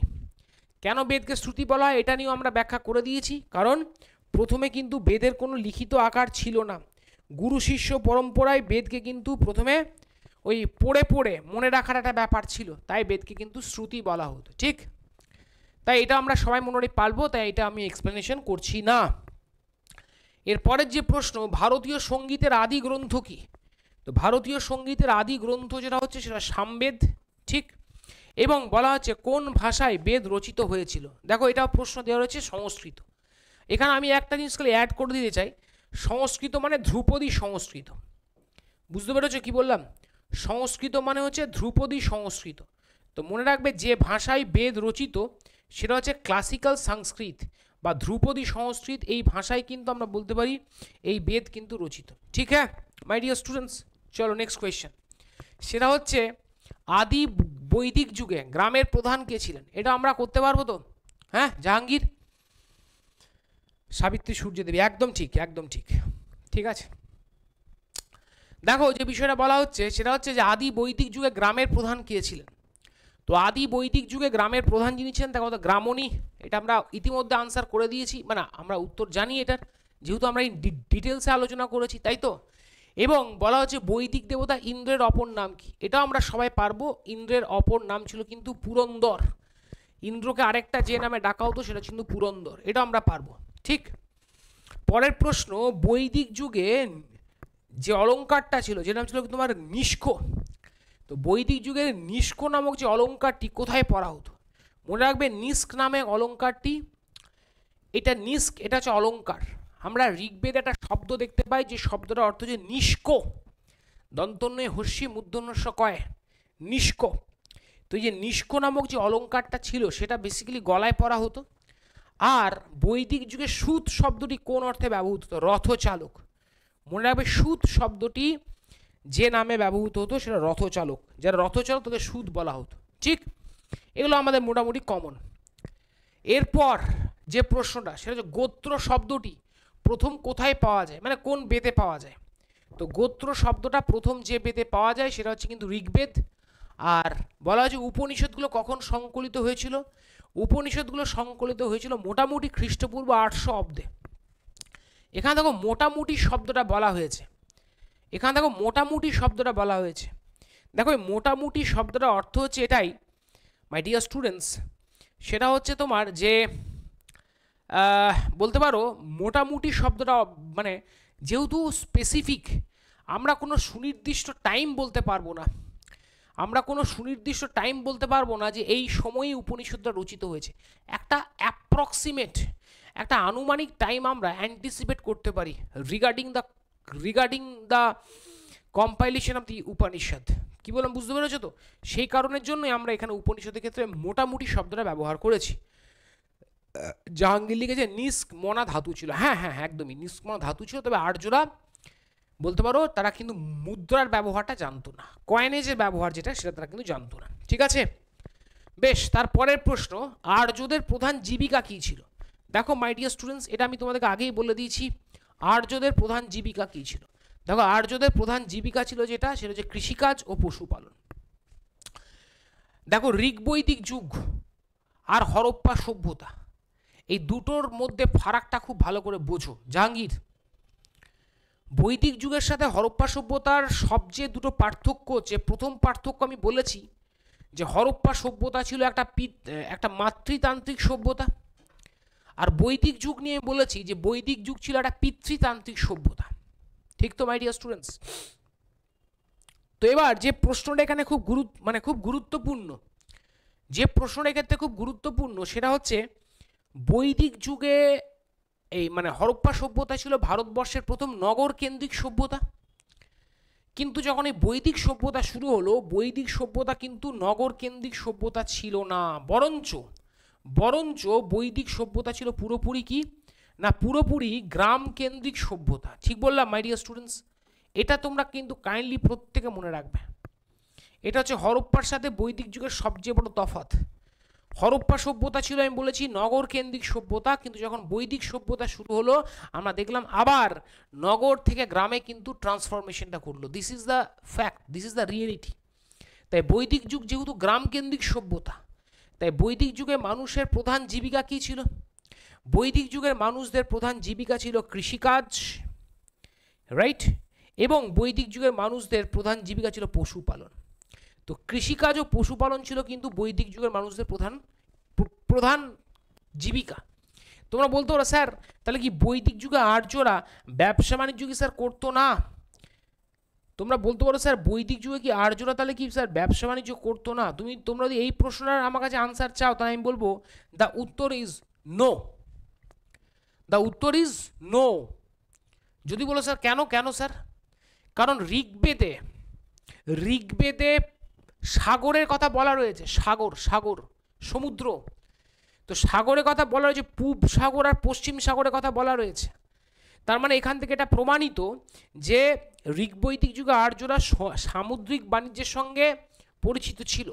কেন বেদকে শ্রুতি বলা হয় এটা নিয়েও আমরা ব্যাখ্যা করে দিয়েছি, কারণ প্রথমে কিন্তু বেদের কোনো লিখিত আকার ছিল না, গুরু শিষ্য পরম্পরায় বেদকে কিন্তু প্রথমে ওই পড়ে পড়ে মনে রাখার একটা ব্যাপার ছিল, তাই বেদকে কিন্তু শ্রুতি বলা হতো। ঠিক, তাই এটা আমরা সবাই মনে পারবো, তাই এটা আমি এক্সপ্লেনেশন করছি না। এরপরের যে প্রশ্ন, ভারতীয় সঙ্গীতের আদি গ্রন্থ কি? তো ভারতীয় সঙ্গীতের আদি গ্রন্থ যেটা হচ্ছে সেটা সামবেদ। ঠিক, এবং বলা হচ্ছে কোন ভাষায় বেদ রচিত হয়েছিল? দেখো এটাও প্রশ্ন দেওয়া রয়েছে সংস্কৃত। এখানে আমি একটা জিনিস খালি অ্যাড করে দিতে চাই, সংস্কৃত মানে ধ্রুপদী সংস্কৃত। বুঝতে পেরেছো কি বললাম? সংস্কৃত মানে হচ্ছে ধ্রুপদী সংস্কৃত। তো মনে রাখবে যে ভাষায় বেদ রচিত সেটা হচ্ছে ক্লাসিক্যাল সংস্কৃত বা ধ্রুপদী সংস্কৃত। এই ভাষায় কিন্তু আমরা বলতে পারি এই বেদ কিন্তু রচিত। ঠিক হ্যাঁ মাই ডিয়ার স্টুডেন্টস, চলো নেক্সট কোয়েশ্চেন, সেটা হচ্ছে আদি বৈদিক যুগে গ্রামের প্রধান কে ছিলেন? এটা আমরা করতে পারবো তো? হ্যাঁ জাহাঙ্গীর, সাবিত্রী সূর্যদেবী, একদম ঠিক, একদম ঠিক। ঠিক আছে, দেখো যে বিষয়টা বলা হচ্ছে সেটা হচ্ছে যে আদি বৈদিক যুগে গ্রামের প্রধান কে ছিলেন? তো আদি বৈদিক যুগে গ্রামের প্রধান যিনি ছিলেন তাকে গ্রামণী। এটা আমরা ইতিমধ্যে আনসার করে দিয়েছি, মানে আমরা উত্তর জানি এটার, যেহেতু আমরা এই ডিটেলসে আলোচনা করেছি, তাই তো। এবং বলা হচ্ছে বৈদিক দেবতা ইন্দ্রের অপর নাম কি? এটাও আমরা সবাই পারবো, ইন্দ্রের অপর নাম ছিল কিন্তু পুরন্দর। ইন্দ্রকে আরেকটা যে নামে ডাকা হতো সেটা কিন্তু পুরন্দর, এটা আমরা পারবো। ঠিক, পরের প্রশ্ন, বৈদিক যুগে যে অলঙ্কারটা ছিল যে নাম ছিল তোমার নিষ্ক, তো বৈদিক যুগের নিষ্ক নামক যে অলঙ্কারটি কোথায় পড়া হতো? মনে রাখবে নিষ্ক নামে অলঙ্কারটি, এটা নিষ্ক, এটা হচ্ছে অলঙ্কার। আমরা ঋগ্বেদে একটা শব্দ দেখতে পাই যে শব্দটার অর্থ হচ্ছে নিষ্ক, দন্তন্বয়ে হস্যি মূর্ধন্যস্য কয়, নিষ্ক। তো এই যে নিষ্ক নামক যে অলঙ্কারটা ছিল সেটা বেসিক্যালি গলায় পরা হতো। আর বৈদিক যুগে সুত শব্দটি কোন অর্থে ব্যবহৃত হতো? রথচালক। মনে রাখবে সুত শব্দটি যে নামে ব্যবহৃত হতো সেটা রথচালক, যারা রথচালক তাদের সুত বলা হতো। ঠিক, এগুলো আমাদের মোটামুটি কমন। এরপর যে প্রশ্নটা সেটা হচ্ছে গোত্র শব্দটি প্রথম কোথায় পাওয়া যায়, মানে কোন বেদে পাওয়া যায়? তো গোত্র শব্দটা প্রথম যে বেদে পাওয়া যায় সেটা হচ্ছে কিন্তু ঋগ্বেদ। আর বলা হচ্ছে উপনিষদগুলো কখন সংকলিত হয়েছিল? উপনিষদগুলো সংকলিত হয়েছিল মোটামুটি খ্রিস্টপূর্ব 800 অব্দে। এখানে দেখো মোটামুটি শব্দটা বলা হয়েছে, এখানে দেখো মোটামুটি শব্দটা বলা হয়েছে। দেখো এই মোটামুটি শব্দটার অর্থ হচ্ছে এটাই মাই ডিয়ার স্টুডেন্টস, সেটা হচ্ছে তোমার যে বলতে পারো মোটামুটি শব্দটা মানে যেহেতু স্পেসিফিক, আমরা কোনো সুনির্দিষ্ট টাইম বলতে পারবো না, আমরা কোনো সুনির্দিষ্ট টাইম বলতে পারবো না যে এই সময়েই উপনিষদটা রচিত হয়েছে। একটা অ্যাপ্রক্সিমেট, একটা আনুমানিক টাইম আমরা অ্যান্টিসিপেট করতে পারি regarding the compilation of the Upanishad. কি বললাম বুঝতে পেরেছো তো? সেই কারণের জন্যই আমরা এখানে উপনিষদের ক্ষেত্রে মোটামুটি শব্দটা ব্যবহার করেছি। জাহাঙ্গীর লিখেছে নিষ্কমনা ধাতু ছিল, হ্যাঁ হ্যাঁ হ্যাঁ একদমই নিষ্কমনা ধাতু ছিল, তবে আর্যরা বলতে পারো তারা কিন্তু মুদ্রার ব্যবহারটা জানতো না, কয়েনেজের ব্যবহার যেটা সেটা তারা কিন্তু জানতো না। ঠিক আছে, বেশ। তারপরের প্রশ্ন, আর্যদের প্রধান জীবিকা কী ছিল? দেখো মাই ডিয়ার স্টুডেন্টস, এটা আমি তোমাদেরকে আগেই বলে দিয়েছি, আর্যদের প্রধান জীবিকা কী ছিল। দেখো আর্যদের প্রধান জীবিকা ছিল যেটা, সেটা হচ্ছে কৃষিকাজ ও পশুপালন। দেখো ঋগ্বৈদিক যুগ আর হরপ্পা সভ্যতা, এই দুটোর মধ্যে ফারাকটা খুব ভালো করে বোঝো জাহাঙ্গীর। বৈদিক যুগের সাথে হরপ্পা সভ্যতার সবচেয়ে দুটো পার্থক্য হচ্ছে, প্রথম পার্থক্য আমি বলেছি যে হরপ্পা সভ্যতা ছিল একটা মাতৃতান্ত্রিক সভ্যতা, আর বৈদিক যুগ নিয়ে বলেছি যে বৈদিক যুগ ছিল একটা পিতৃতান্ত্রিক সভ্যতা। ঠিক তো মাই ডিয়ার স্টুডেন্টস? তো এবার যে প্রশ্নটা এখানে খুব গুরুত্বপূর্ণ, যে প্রশ্নটা এক্ষেত্রে খুব গুরুত্বপূর্ণ সেটা হচ্ছে বৈদিক যুগে এই হরপ্পা সভ্যতা ছিল ভারতবর্ষের প্রথম নগর কেন্দ্রিক সভ্যতা, কিন্তু যখন এই বৈদিক সভ্যতা শুরু হলো, বৈদিক সভ্যতা কিন্তু নগর কেন্দ্রিক সভ্যতা ছিল না, বরঞ্চ বৈদিক সভ্যতা ছিল পুরোপুরি কি না, পুরোপুরি গ্রাম কেন্দ্রিক সভ্যতা। ঠিক বললাম মাই ডিয়ার স্টুডেন্টস? এটা তোমরা কিন্তু কাইন্ডলি প্রত্যেকে মনে রাখবে। এটা হচ্ছে হরপ্পার সাথে বৈদিক যুগের সবচেয়ে বড় তফাৎ। হরপ্পা সভ্যতা ছিল আমি বলেছি নগর কেন্দ্রিক সভ্যতা, কিন্তু যখন বৈদিক সভ্যতা শুরু হলো আমরা দেখলাম আবার নগর থেকে গ্রামে কিন্তু ট্রান্সফরমেশনটা করলো। This is the fact, this is the reality. তাই বৈদিক যুগ যেহেতু গ্রাম কেন্দ্রিক সভ্যতা, তাই বৈদিক যুগে মানুষের প্রধান জীবিকা কী ছিল? বৈদিক যুগের মানুষদের প্রধান জীবিকা ছিল কৃষিকাজ, রাইট? এবং বৈদিক যুগের মানুষদের প্রধান জীবিকা ছিল পশুপালন। তো কৃষিকাজ ও পশুপালন ছিল কিন্তু বৈদিক যুগের মানুষদের প্রধান জীবিকা। তোমরা বলতে পারো স্যার তাহলে কি বৈদিক যুগে আর্যরা ব্যবসা বাণিজ্য কি স্যার করতো না? তোমরা বলতে পারো স্যার বৈদিক যুগে কি আর্যরা তাহলে কি স্যার ব্যবসা বাণিজ্য করতো না? তোমরা যদি এই প্রশ্নটার আমার কাছে আনসার চাও তাহলে আমি বলবো দ্য উত্তর ইজ নো, দ্য উত্তর ইজ নো। যদি বলো স্যার কেন স্যার? কারণ ঋগ্বেদে সাগরের কথা বলা রয়েছে, সাগর সমুদ্র। তো সাগরের কথা বলা রয়েছে, পূব সাগর আর পশ্চিম সাগরের কথা বলা রয়েছে। তার মানে এখান থেকে এটা প্রমাণিত যে ঋগ্বৈদিক যুগে আর্যরা সামুদ্রিক বাণিজ্যের সঙ্গে পরিচিত ছিল।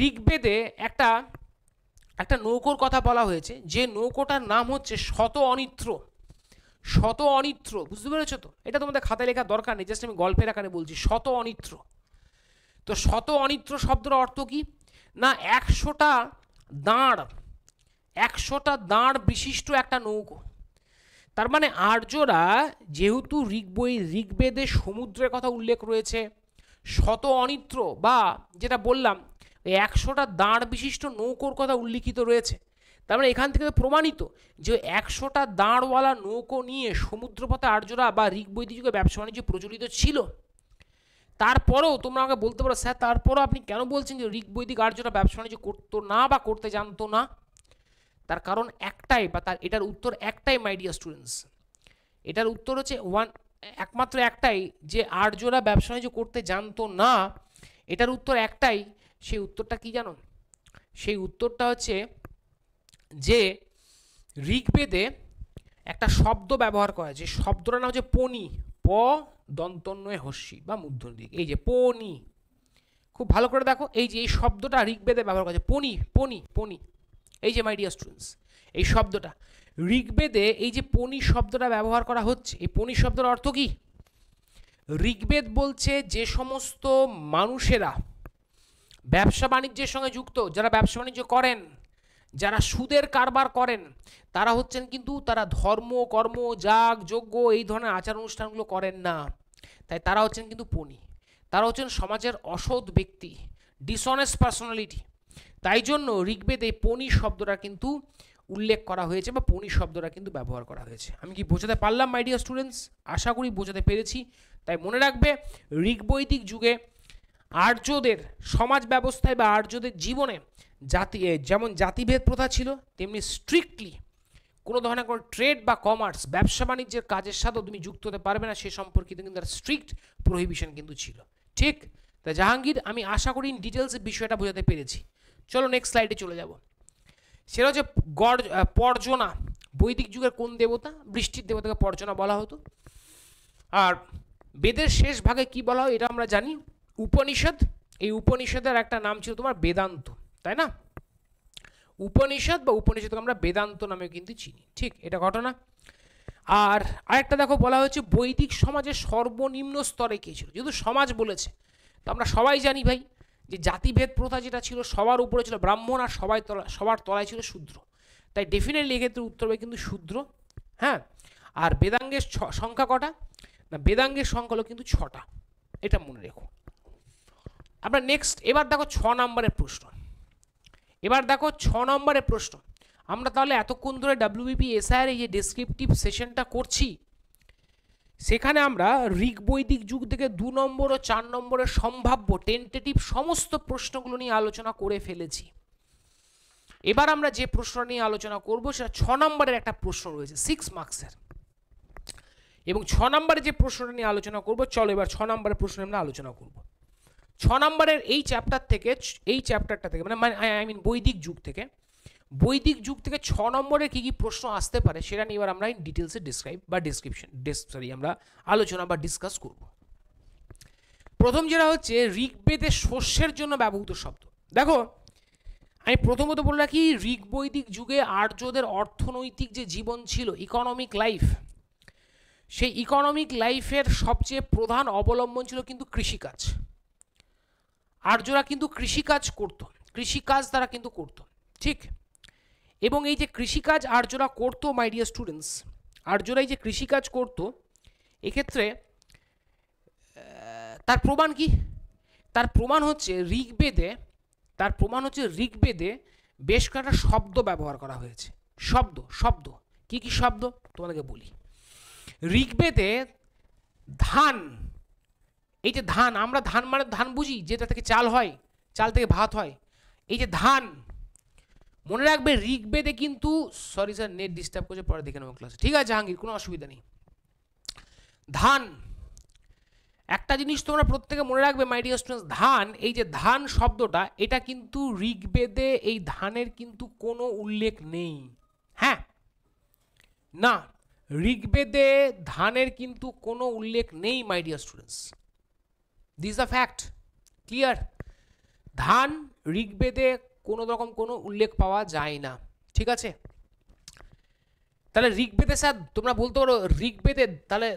ঋগ্বেদে একটা নৌকোর কথা বলা হয়েছে, যে নৌকোটার নাম হচ্ছে শত অনিত্র। বুঝতে পেরেছো তো? এটা তোমাদের খাতায় লেখার দরকার নেই, জাস্ট আমি গল্পের আকারে বলছি শত অনিত্র। তো শত অনিত্র শব্দের অর্থ কি না, 100টা দাঁড় বিশিষ্ট একটা নৌকো। তার মানে আর্যরা যেহেতু ঋগ্বেদে সমুদ্রের কথা উল্লেখ রয়েছে, শত অনিত্র বা যেটা বললাম 100টা দাঁড় বিশিষ্ট নৌকোর কথা উল্লিখিত রয়েছে, তার মানে এখান থেকে প্রমাণিত যে 100টা দাঁড়ওয়ালা নৌকো নিয়ে সমুদ্রপথে আর্যরা বা ঋগ্বৈদিক যুগে ব্যবসা বাণিজ্য প্রচলিত ছিল। তারপরেও তোমরা আমাকে বলতে পারো স্যার তারপরেও আপনি কেন বলছেন যে ঋগ্বৈদিক আর্যরা ব্যবসা বাণিজ্য করতো না বা করতে জানতো না? তার কারণ একটাই, বা এটার উত্তর একটাই মাই ডিয়ার স্টুডেন্টস। এটার উত্তর হচ্ছে একমাত্র একটাই, যে আর্যরা ব্যবসা বাণিজ্য করতে জানতো না। এটার উত্তর একটাই, সেই উত্তরটা কি জানো? সেই উত্তরটা হচ্ছে যে ঋগ্বেদে একটা শব্দ ব্যবহার করা হয়, যে শব্দটার নাম হচ্ছে পনি, প দন্তন্বয় হস্যি বা মূর্ধন্য দিক, এই যে পনি। খুব ভালো করে দেখো, এই যে এই শব্দটা ঋগ্বেদে ব্যবহার করা হয়েছে, পনি। এই যে মাই ডিয়ার স্টুডেন্টস, এই শব্দটা ঋগ্বেদে, এই যে পনি শব্দটা ব্যবহার করা হচ্ছে, এই পনি শব্দের অর্থ কি? ঋগ্বেদ বলছে যে সমস্ত মানুষেরা ব্যবসা বাণিজ্যের সঙ্গে যুক্ত, যারা ব্যবসা বাণিজ্য করেন, যারা সুদের কারবার করেন, তারা হচ্ছেন কিন্তু তারা ধর্ম কর্ম যাগ যজ্ঞ এই ধরনের আচার অনুষ্ঠানগুলো করেন না, তাই তারা হচ্ছেন কিন্তু পনি। তারা হচ্ছেন সমাজের অসৎ ব্যক্তি, ডিসঅনেস্ট পার্সোনালিটি। তাই জন্য ঋগ্বেদে পনি শব্দটা কিন্তু উল্লেখ করা হয়েছে বা পনি শব্দটা কিন্তু ব্যবহার করা হয়েছে। আমি কি বোঝাতে পারলাম মাই ডিয়ার স্টুডেন্টস? আশা করি বোঝাতে পেরেছি। তাই মনে রাখবে ঋগ্বৈদিক যুগে আর্যদের সমাজ ব্যবস্থায় বা আর্যদের জীবনে যেমন জাতিভেদ প্রথা ছিল, তেমনি স্ট্রিক্টলি কোনো ধরনের কোনো ট্রেড বা কমার্স ব্যবসা বাণিজ্যের কাজের সাথেও তুমি যুক্ত হতে পারবে না, সে সম্পর্কিত কিন্তু একটা স্ট্রিক্ট প্রহিবিশন কিন্তু ছিল। ঠিক? তা জাহাঙ্গীর, আমি আশা করি ডিটেলসে বিষয়টা বোঝাতে পেরেছি। চলো নেক্সট স্লাইডে চলে যাব। সেটা হচ্ছে পর্জনা। বৈদিক যুগের কোন দেবতা? বৃষ্টির দেবতাকে পর্জনা বলা হতো। আর বেদের শেষ ভাগে কি বলা হয় এটা আমরা জানি, উপনিষদ। এই উপনিষদের একটা নাম ছিল তোমার বেদান্ত, তাই না? উপনিষদ বা উপনিষদকে আমরা বেদান্ত নামে কিন্তু চিনি, ঠিক? এটা ঘটনা। আর আরেকটা দেখো, বলা হয়েছে বৈদিক সমাজের সর্বনিম্ন স্তরে কে ছিল। যেহেতু সমাজ বলেছে, তো আমরা সবাই জানি ভাই যে জাতিভেদ প্রথা যেটা ছিল, সবার উপরে ছিল ব্রাহ্মণ আর সবার তলায় ছিল শূদ্র। তাই ডেফিনেটলি এক্ষেত্রে উত্তর হবে কিন্তু শূদ্র। হ্যাঁ, আর বেদাঙ্গের সংখ্যা কটা? না, বেদাঙ্গের সংখ্যা হলো কিন্তু 6টা, এটা মনে রেখো। আমরা নেক্সট এবার দেখো 6 নম্বরের প্রশ্ন। এবার দেখো 6 নম্বরের প্রশ্ন। আমরা তাহলে এতক্ষণ ধরে WBPSI-এর এই যে ডেসক্রিপটিভ সেশনটা করছি, সেখানে আমরা ঋগ বৈদিক যুগ থেকে 2 নম্বর ও 4 নম্বরের সম্ভাব্য টেন্টেটিভ সমস্ত প্রশ্নগুলো নিয়ে আলোচনা করে ফেলেছি। এবার আমরা যে প্রশ্ন নিয়ে আলোচনা করব সেটা 6 নম্বরের একটা প্রশ্ন রয়েছে 6 মার্কসের, এবং 6 নম্বরে যে প্রশ্নটা নিয়ে আলোচনা করব, চলো এবার 6 নম্বরের প্রশ্ন আমরা আলোচনা করব। 6 নম্বরের এই চ্যাপ্টারটা থেকে মানে আই মিন বৈদিক যুগ থেকে 6 নম্বরে কি কি প্রশ্ন আসতে পারে সেটা নিয়ে এবার আমরা ডিটেলসে আমরা আলোচনা বা ডিসকাস করব। প্রথম যেটা হচ্ছে ঋগ্বেদে শস্যের জন্য ব্যবহৃত শব্দ। দেখো, আমি প্রথমত বলে রাখি, ঋগ বৈদিক যুগে আর্যদের অর্থনৈতিক যে জীবন ছিল, ইকোনমিক লাইফ, সেই ইকোনমিক লাইফের সবচেয়ে প্রধান অবলম্বন ছিল কিন্তু কৃষিকাজ। আর্যরা কিন্তু কৃষিকাজ করত, কৃষিকাজ তারা কিন্তু করত, ঠিক? এবং এই যে কৃষিকাজ আর্যরা করতো, মাই ডিয়ার স্টুডেন্টস, আর্যরা এই যে কৃষিকাজ করতো, এক্ষেত্রে তার প্রমাণ কি? তার প্রমাণ হচ্ছে ঋগ্বেদে বেশ কয়েকটা শব্দ ব্যবহার করা হয়েছে। শব্দ কি কি শব্দ তোমাদেরকে বলি। ঋগ্বেদে ধান, এই যে ধান, আমরা ধান মানে ধান বুঝি, যেটা থেকে চাল হয়, চাল থেকে ভাত হয়। এই যে ধান, মনে রাখবে ঋগ্বেদে কিন্তু, সরি স্যার নেট ডিস্টার্ব করছে, পরে দেখে নেবো ক্লাসে, ঠিক আছে জাহাঙ্গীর, কোনো অসুবিধা নেই। ধান, একটা জিনিস তোমরা প্রত্যেকে মনে রাখবে মাই ডিয়ার স্টুডেন্টস, ধান, এই যে ধান শব্দটা, এটা কিন্তু ঋগ্বেদে এই ধানের কিন্তু কোনো উল্লেখ নেই। হ্যাঁ না, ঋগ্বেদে ধানের কিন্তু কোনো উল্লেখ নেই মাই dear students, this the fact, clear? ধান ঋগ্বেদে কোনো রকম কোনো উল্লেখ পাওয়া যায় না, ঠিক আছে? তাহলে ঋগ্বেদে স্যার তোমরা বলতে পারো, ঋগ্বেদে তাহলে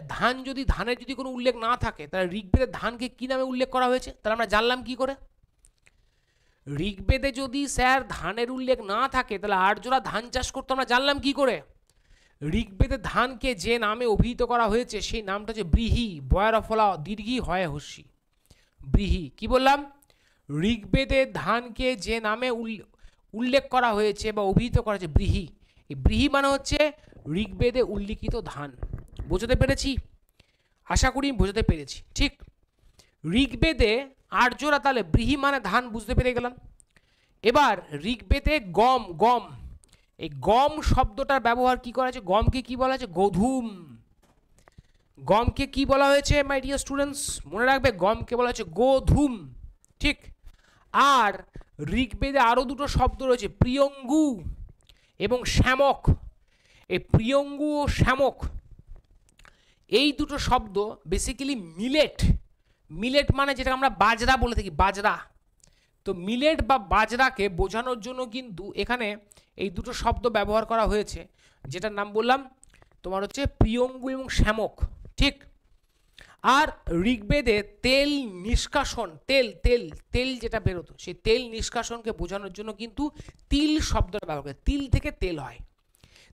ধানের যদি কোনো উল্লেখ না থাকে, তাহলে ঋগ্বেদের ধানকে কি নামে উল্লেখ করা হয়েছে? তাহলে আমরা জানলাম কি করে? ঋগ্বেদে যদি স্যার ধানের উল্লেখ না থাকে, তাহলে আর্যরা ধান চাষ করতো, আমরা জানলাম কি করে? ঋগ্বেদে ধানকে যে নামে অভিহিত করা হয়েছে সেই নামটা হচ্ছে ব্রীহি, বয়ার ফলা দীর্ঘি হয় হস্যি, ব্রীহি। কি বললাম? ঋগ্বেদে ধানকে যে নামে উল্লেখ করা হয়েছে বা অভিহিত করা হয়েছে ব্রীহি, এই ব্রীহি মানে হচ্ছে ঋগ্বেদে উল্লিখিত ধান। বোঝাতে পেরেছি? আশা করি বোঝাতে পেরেছি, ঠিক? ঋগ্বেদে আর্যরা, তাহলে ব্রীহি মানে ধান, বুঝতে পেরে গেলাম। এবার ঋগ্বেদে গম, এই গম শব্দটার ব্যবহার কি করা হয়েছে? গমকে কি বলা হয়েছে? গোধূম। গমকে কি বলা হয়েছে মাই ডিয়ার স্টুডেন্টস? মনে রাখবে গমকে বলা হয়েছে গোধূম, ঠিক? আর ঋগ্বেদে আরো দুটো শব্দ রয়েছে, প্রিয়ঙ্গু এবং শ্যামক। এই প্রিয়ঙ্গু ও শ্যামক, এই দুটো শব্দ বেসিক্যালি মিলেট মানে যেটা আমরা বাজরা বলে থাকি, বাজরা। তো মিলেট বা বাজরাকে বোঝানোর জন্য কিন্তু এখানে এই দুটো শব্দ ব্যবহার করা হয়েছে, যেটার নাম বললাম তোমার হচ্ছে প্রিয়ঙ্গু এবং শ্যামক, ঠিক? আর ঋগ্বেদে তেল নিষ্কাশন, তেল যেটা বেরোতো, সেই তেল নিষ্কাশনকে বোঝানোর জন্য কিন্তু তিল শব্দটা ব্যবহার করে, তিল থেকে তেল হয়।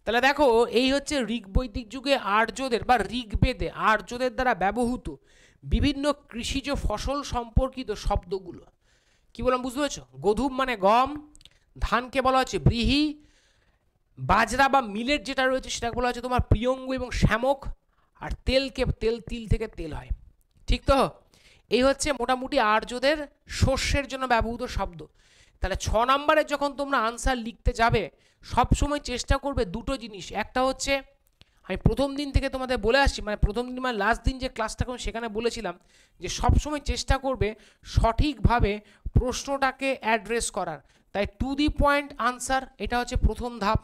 তাহলে দেখো, এই হচ্ছে ঋগ বৈদিক যুগে আর্যদের বা ঋগ্বেদে আর্যদের দ্বারা ব্যবহৃত বিভিন্ন কৃষিজ ফসল সম্পর্কিত শব্দগুলো। কি বললাম বুঝতে পেরেছো? গোধূম মানে গম, ধানকে বলা হচ্ছে ব্রীহি, বাজরা বা মিলেট যেটা রয়েছে সেটাকে বলা হচ্ছে তোমার প্রিয়ঙ্গু এবং শ্যামক, আর তিল থেকে তেল হয়, ঠিক তো? এই হচ্ছে মোটামুটি আর্যদের শস্যের জন্য ব্যবহৃত শব্দ। তাহলে 6 নম্বরে যখন তোমরা আনসার লিখতে যাবে, সবসময় চেষ্টা করবে দুটো জিনিস, একটা হচ্ছে আমি প্রথম দিন থেকে তোমাদের বলে আসছি, মানে প্রথম দিন মানে লাস্ট দিন যে ক্লাসটা করুন সেখানে বলেছিলাম যে সবসময় চেষ্টা করবে সঠিকভাবে প্রশ্নটাকে অ্যাড্রেস করার। তাই টু দি পয়েন্ট আনসার, এটা হচ্ছে প্রথম ধাপ।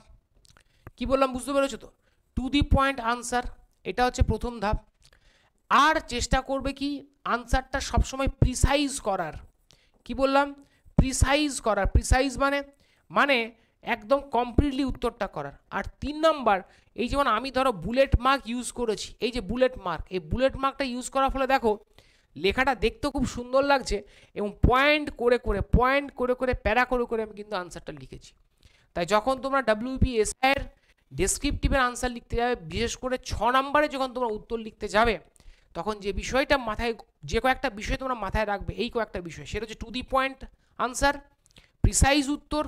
কি বললাম বুঝতে পেরেছো তো? টু দি পয়েন্ট আনসার, এটা হচ্ছে প্রথম ধাপ। আর চেষ্টা করবে কি আনসারটা সবসময় প্রিসাইজ করার। কি বললাম? প্রিসাইজ করার। প্রিসাইজ মানে একদম কমপ্লিটলি উত্তরটা করার। আর 3 নাম্বার, এই যেমন আমি ধরো বুলেট মার্ক ইউজ করেছি, এই যে বুলেট মার্ক, এই বুলেট মার্কটা ইউজ করার ফলে দেখো লেখাটা দেখতেও খুব সুন্দর লাগছে এবং পয়েন্ট করে করে প্যারা করে করে আমি কিন্তু আনসারটা লিখেছি। তাই যখন তোমরা WBSI এর ডেসক্রিপটিভের আনসার লিখতে যাবে, বিশেষ করে 6 নম্বরে যখন তোমরা উত্তর লিখতে যাবে, তখন যে বিষয়টা মাথায়, যে কয়েকটা বিষয় তোমরা মাথায় রাখবে, এই কয়েকটা বিষয়, সেটা হচ্ছে to the point answer, precise উত্তর,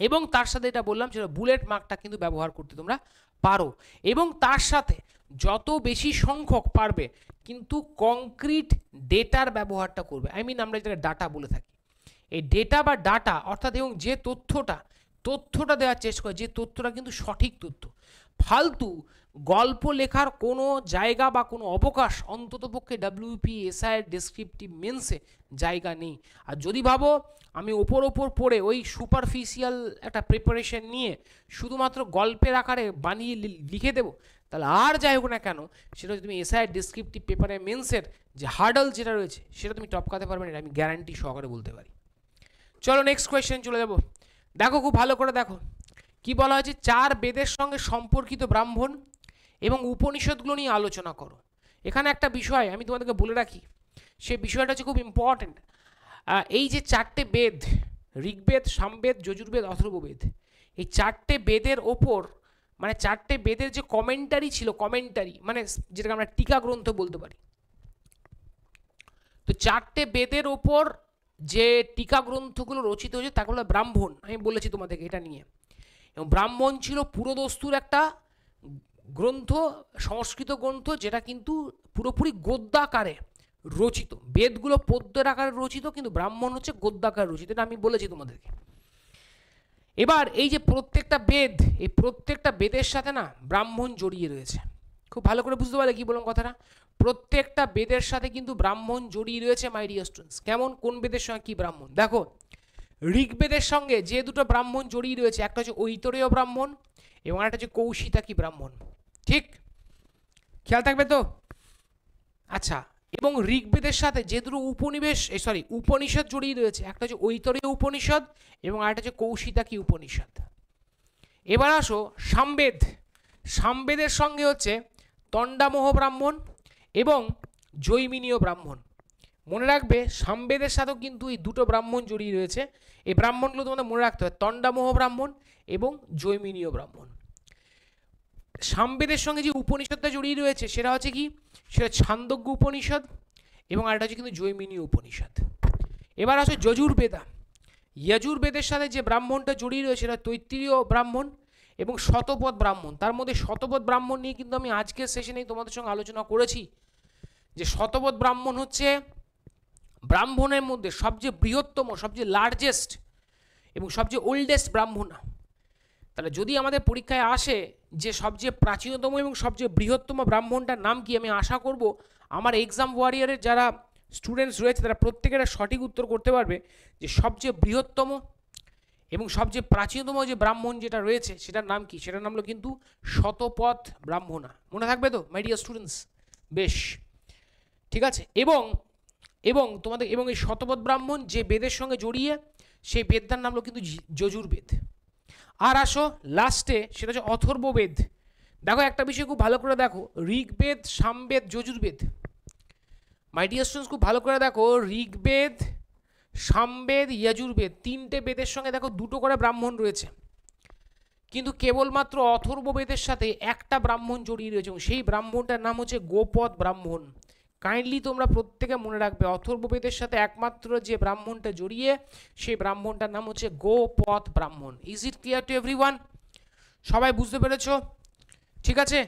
এবং তার সাথে এটা বললাম সেটা বুলেট মার্কটা কিন্তু ব্যবহার করতে তোমরা পারো। এবং তার সাথে যত বেশি সংখ্যক পারবে কিন্তু কংক্রিট ডেটার ব্যবহারটা করবে। আমরা যেটাকে ডাটা বলে থাকি, এই ডেটা বা ডাটা অর্থাৎ এবং যে তথ্যটা দেওয়ার চেষ্টা করে, যে তথ্যটা কিন্তু সঠিক তথ্য। ফালতু গল্প লেখার কোনো জায়গা বা কোনো অবকাশ অন্ততপক্ষে WBSI এর ডেসক্রিপটিভ মেন্সে জায়গা নেই। আর যদি ভাবো আমি ওপর পড়ে ওই সুপারফিশিয়াল একটা প্রিপারেশন নিয়ে শুধুমাত্র গল্পের আকারে বানিয়ে লিখে দেবো, তাহলে আর যাই হোক না কেন সেটা তুমি SI ডেসক্রিপটিভ পেপারে মেন্সের যে হার্ডল যেটা রয়েছে সেটা তুমি টপকাতে পারবে না, এটা আমি গ্যারান্টি সহকারে বলতে পারি। চলো নেক্সট কোয়েশ্চেন চলে যাবো। দেখো খুব ভালো করে দেখো কি বলা হয়েছে, 4 বেদের সঙ্গে সম্পর্কিত ব্রাহ্মণ এবং উপনিষদগুলো নিয়ে আলোচনা করো। এখানে একটা বিষয় আমি তোমাদেরকে বলে রাখি, সেই বিষয়টা হচ্ছে খুব ইম্পর্টেন্ট। এই যে 4টে বেদ, ঋগ্বেদ, সামবেদ, যজুর্বেদ, অথর্ববেদ, এই 4টে বেদের ওপর মানে 4টে বেদের যে কমেন্টারি ছিল, কমেন্টারি মানে যেটাকে আমরা টিকা গ্রন্থ বলতে পারি, তো 4টে বেদের ওপর যে টিকা গ্রন্থগুলো রচিত হয়েছে তাগুলো ব্রাহ্মণ, আমি বলেছি তোমাদেরকে এটা নিয়ে। এবং ব্রাহ্মণ ছিল পুরোদস্তুর একটা গ্রন্থ, সংস্কৃত গ্রন্থ, যেটা কিন্তু পুরোপুরি গদ্যাকারে রচিত। বেদগুলো পদ্যের আকারে রচিত, কিন্তু ব্রাহ্মণ হচ্ছে গদ্যাকারে রচিত, এটা আমি বলেছি তোমাদেরকে। এবার এই যে প্রত্যেকটা বেদ, এই প্রত্যেকটা বেদের সাথে না ব্রাহ্মণ জড়িয়ে রয়েছে। খুব ভালো করে বুঝতে পারলে কি বললাম কথাটা? প্রত্যেকটা বেদের সাথে কিন্তু ব্রাহ্মণ জড়িয়ে রয়েছে মাই ডিয়ার স্টুডেন্টস। কেমন, কোন বেদের সঙ্গে কি ব্রাহ্মণ? দেখো ঋগ্বেদের সঙ্গে যে দুটো ব্রাহ্মণ জড়িয়ে রয়েছে, একটা হচ্ছে ঐতরেয় ব্রাহ্মণ এবং একটা হচ্ছে কৌশিতাকি ব্রাহ্মণ। ঠিক খেয়াল থাকবে তো? আচ্ছা, এবং ঋগ্বেদের সাথে যে দুটো উপনিষদ জড়িয়ে রয়েছে, একটা হচ্ছে ঐতরেয় উপনিষদ এবং আরেকটা হচ্ছে কৌশিতাকি উপনিষদ। এবার আসো সামবেদ। সামবেদের সঙ্গে হচ্ছে তণ্ডামোহ ব্রাহ্মণ এবং জৈমিনীয় ব্রাহ্মণ। মনে রাখবে সামবেদের সাথেও কিন্তু এই দুটো ব্রাহ্মণ জড়িয়ে রয়েছে। এই ব্রাহ্মণগুলো তোমাদের মনে রাখতে হবে, তণ্ডামোহ ব্রাহ্মণ এবং জৈমিনীয় ব্রাহ্মণ। সামবেদের সঙ্গে যে উপনিষদটা জড়িয়ে রয়েছে সেটা হচ্ছে কি, সেটা ছান্দোগ্য উপনিষদ এবং আরেকটা হচ্ছে কিন্তু জৈমিনীয় উপনিষদ। এবার আসে যজুর্বেদা। যজুর্বেদের সাথে যে ব্রাহ্মণটা জড়িয়ে রয়েছে সেটা তৈত্তিরীয় ব্রাহ্মণ এবং শতপথ ব্রাহ্মণ। তার মধ্যে শতপথ ব্রাহ্মণ নিয়ে কিন্তু আমি আজকের সেশনেই তোমাদের সঙ্গে আলোচনা করেছি যে শতপথ ব্রাহ্মণ হচ্ছে ব্রাহ্মণের মধ্যে সবচেয়ে বৃহত্তম, সবচেয়ে লার্জেস্ট এবং সবচেয়ে ওল্ডেস্ট ব্রাহ্মণ। তাহলে যদি আমাদের পরীক্ষায় আসে যে সবচেয়ে প্রাচীনতম এবং সবচেয়ে বৃহত্তম ব্রাহ্মণটার নাম কি, আমি আশা করব আমার এক্সাম ওয়ারিয়ারের যারা স্টুডেন্টস রয়েছে তারা প্রত্যেকের সঠিক উত্তর করতে পারবে যে সবচেয়ে বৃহত্তম এবং সবচেয়ে প্রাচীনতম যে ব্রাহ্মণ যেটা রয়েছে সেটার নাম কি, সেটার নাম হলো কিন্তু শতপথ ব্রাহ্মণা। মনে থাকবে তো মাই ডিয়ার স্টুডেন্টস? বেশ, ঠিক আছে। এবং তোমাদের এবং এই শতপথ ব্রাহ্মণ যে বেদের সঙ্গে জড়িয়ে, সেই বেদটার নাম হলো কিন্তু যজুর্বেদ। আর আসো লাস্টে, সেটা হচ্ছে অথর্ববেদ। দেখো একটা বিষয় খুব ভালো করে দেখো, ঋগ্বেদ, সামবেদ, যজুর্বেদ। মাই ডিয়ার স্টুডেন্টস খুব ভালো করে দেখো, ঋগ্বেদ, সামবেদ, যজুর্বেদ, 3টে বেদের সঙ্গে দেখো 2টো করে ব্রাহ্মণ রয়েছে, কিন্তু কেবলমাত্র অথর্ববেদের সাথে একটা ব্রাহ্মণ জড়িয়ে রয়েছে এবং সেই ব্রাহ্মণটার নাম হচ্ছে গোপদ ব্রাহ্মণ। কাইন্ডলি তোমরা প্রত্যেকে মনে রাখবে, অথর্ববেদের সাথে একমাত্র যে ব্রাহ্মণটা জড়িয়ে সেই ব্রাহ্মণটার নাম হচ্ছে গোপদ ব্রাহ্মণ। Is it clear to everyone? সবাই বুঝতে পেরেছো? ঠিক আছে।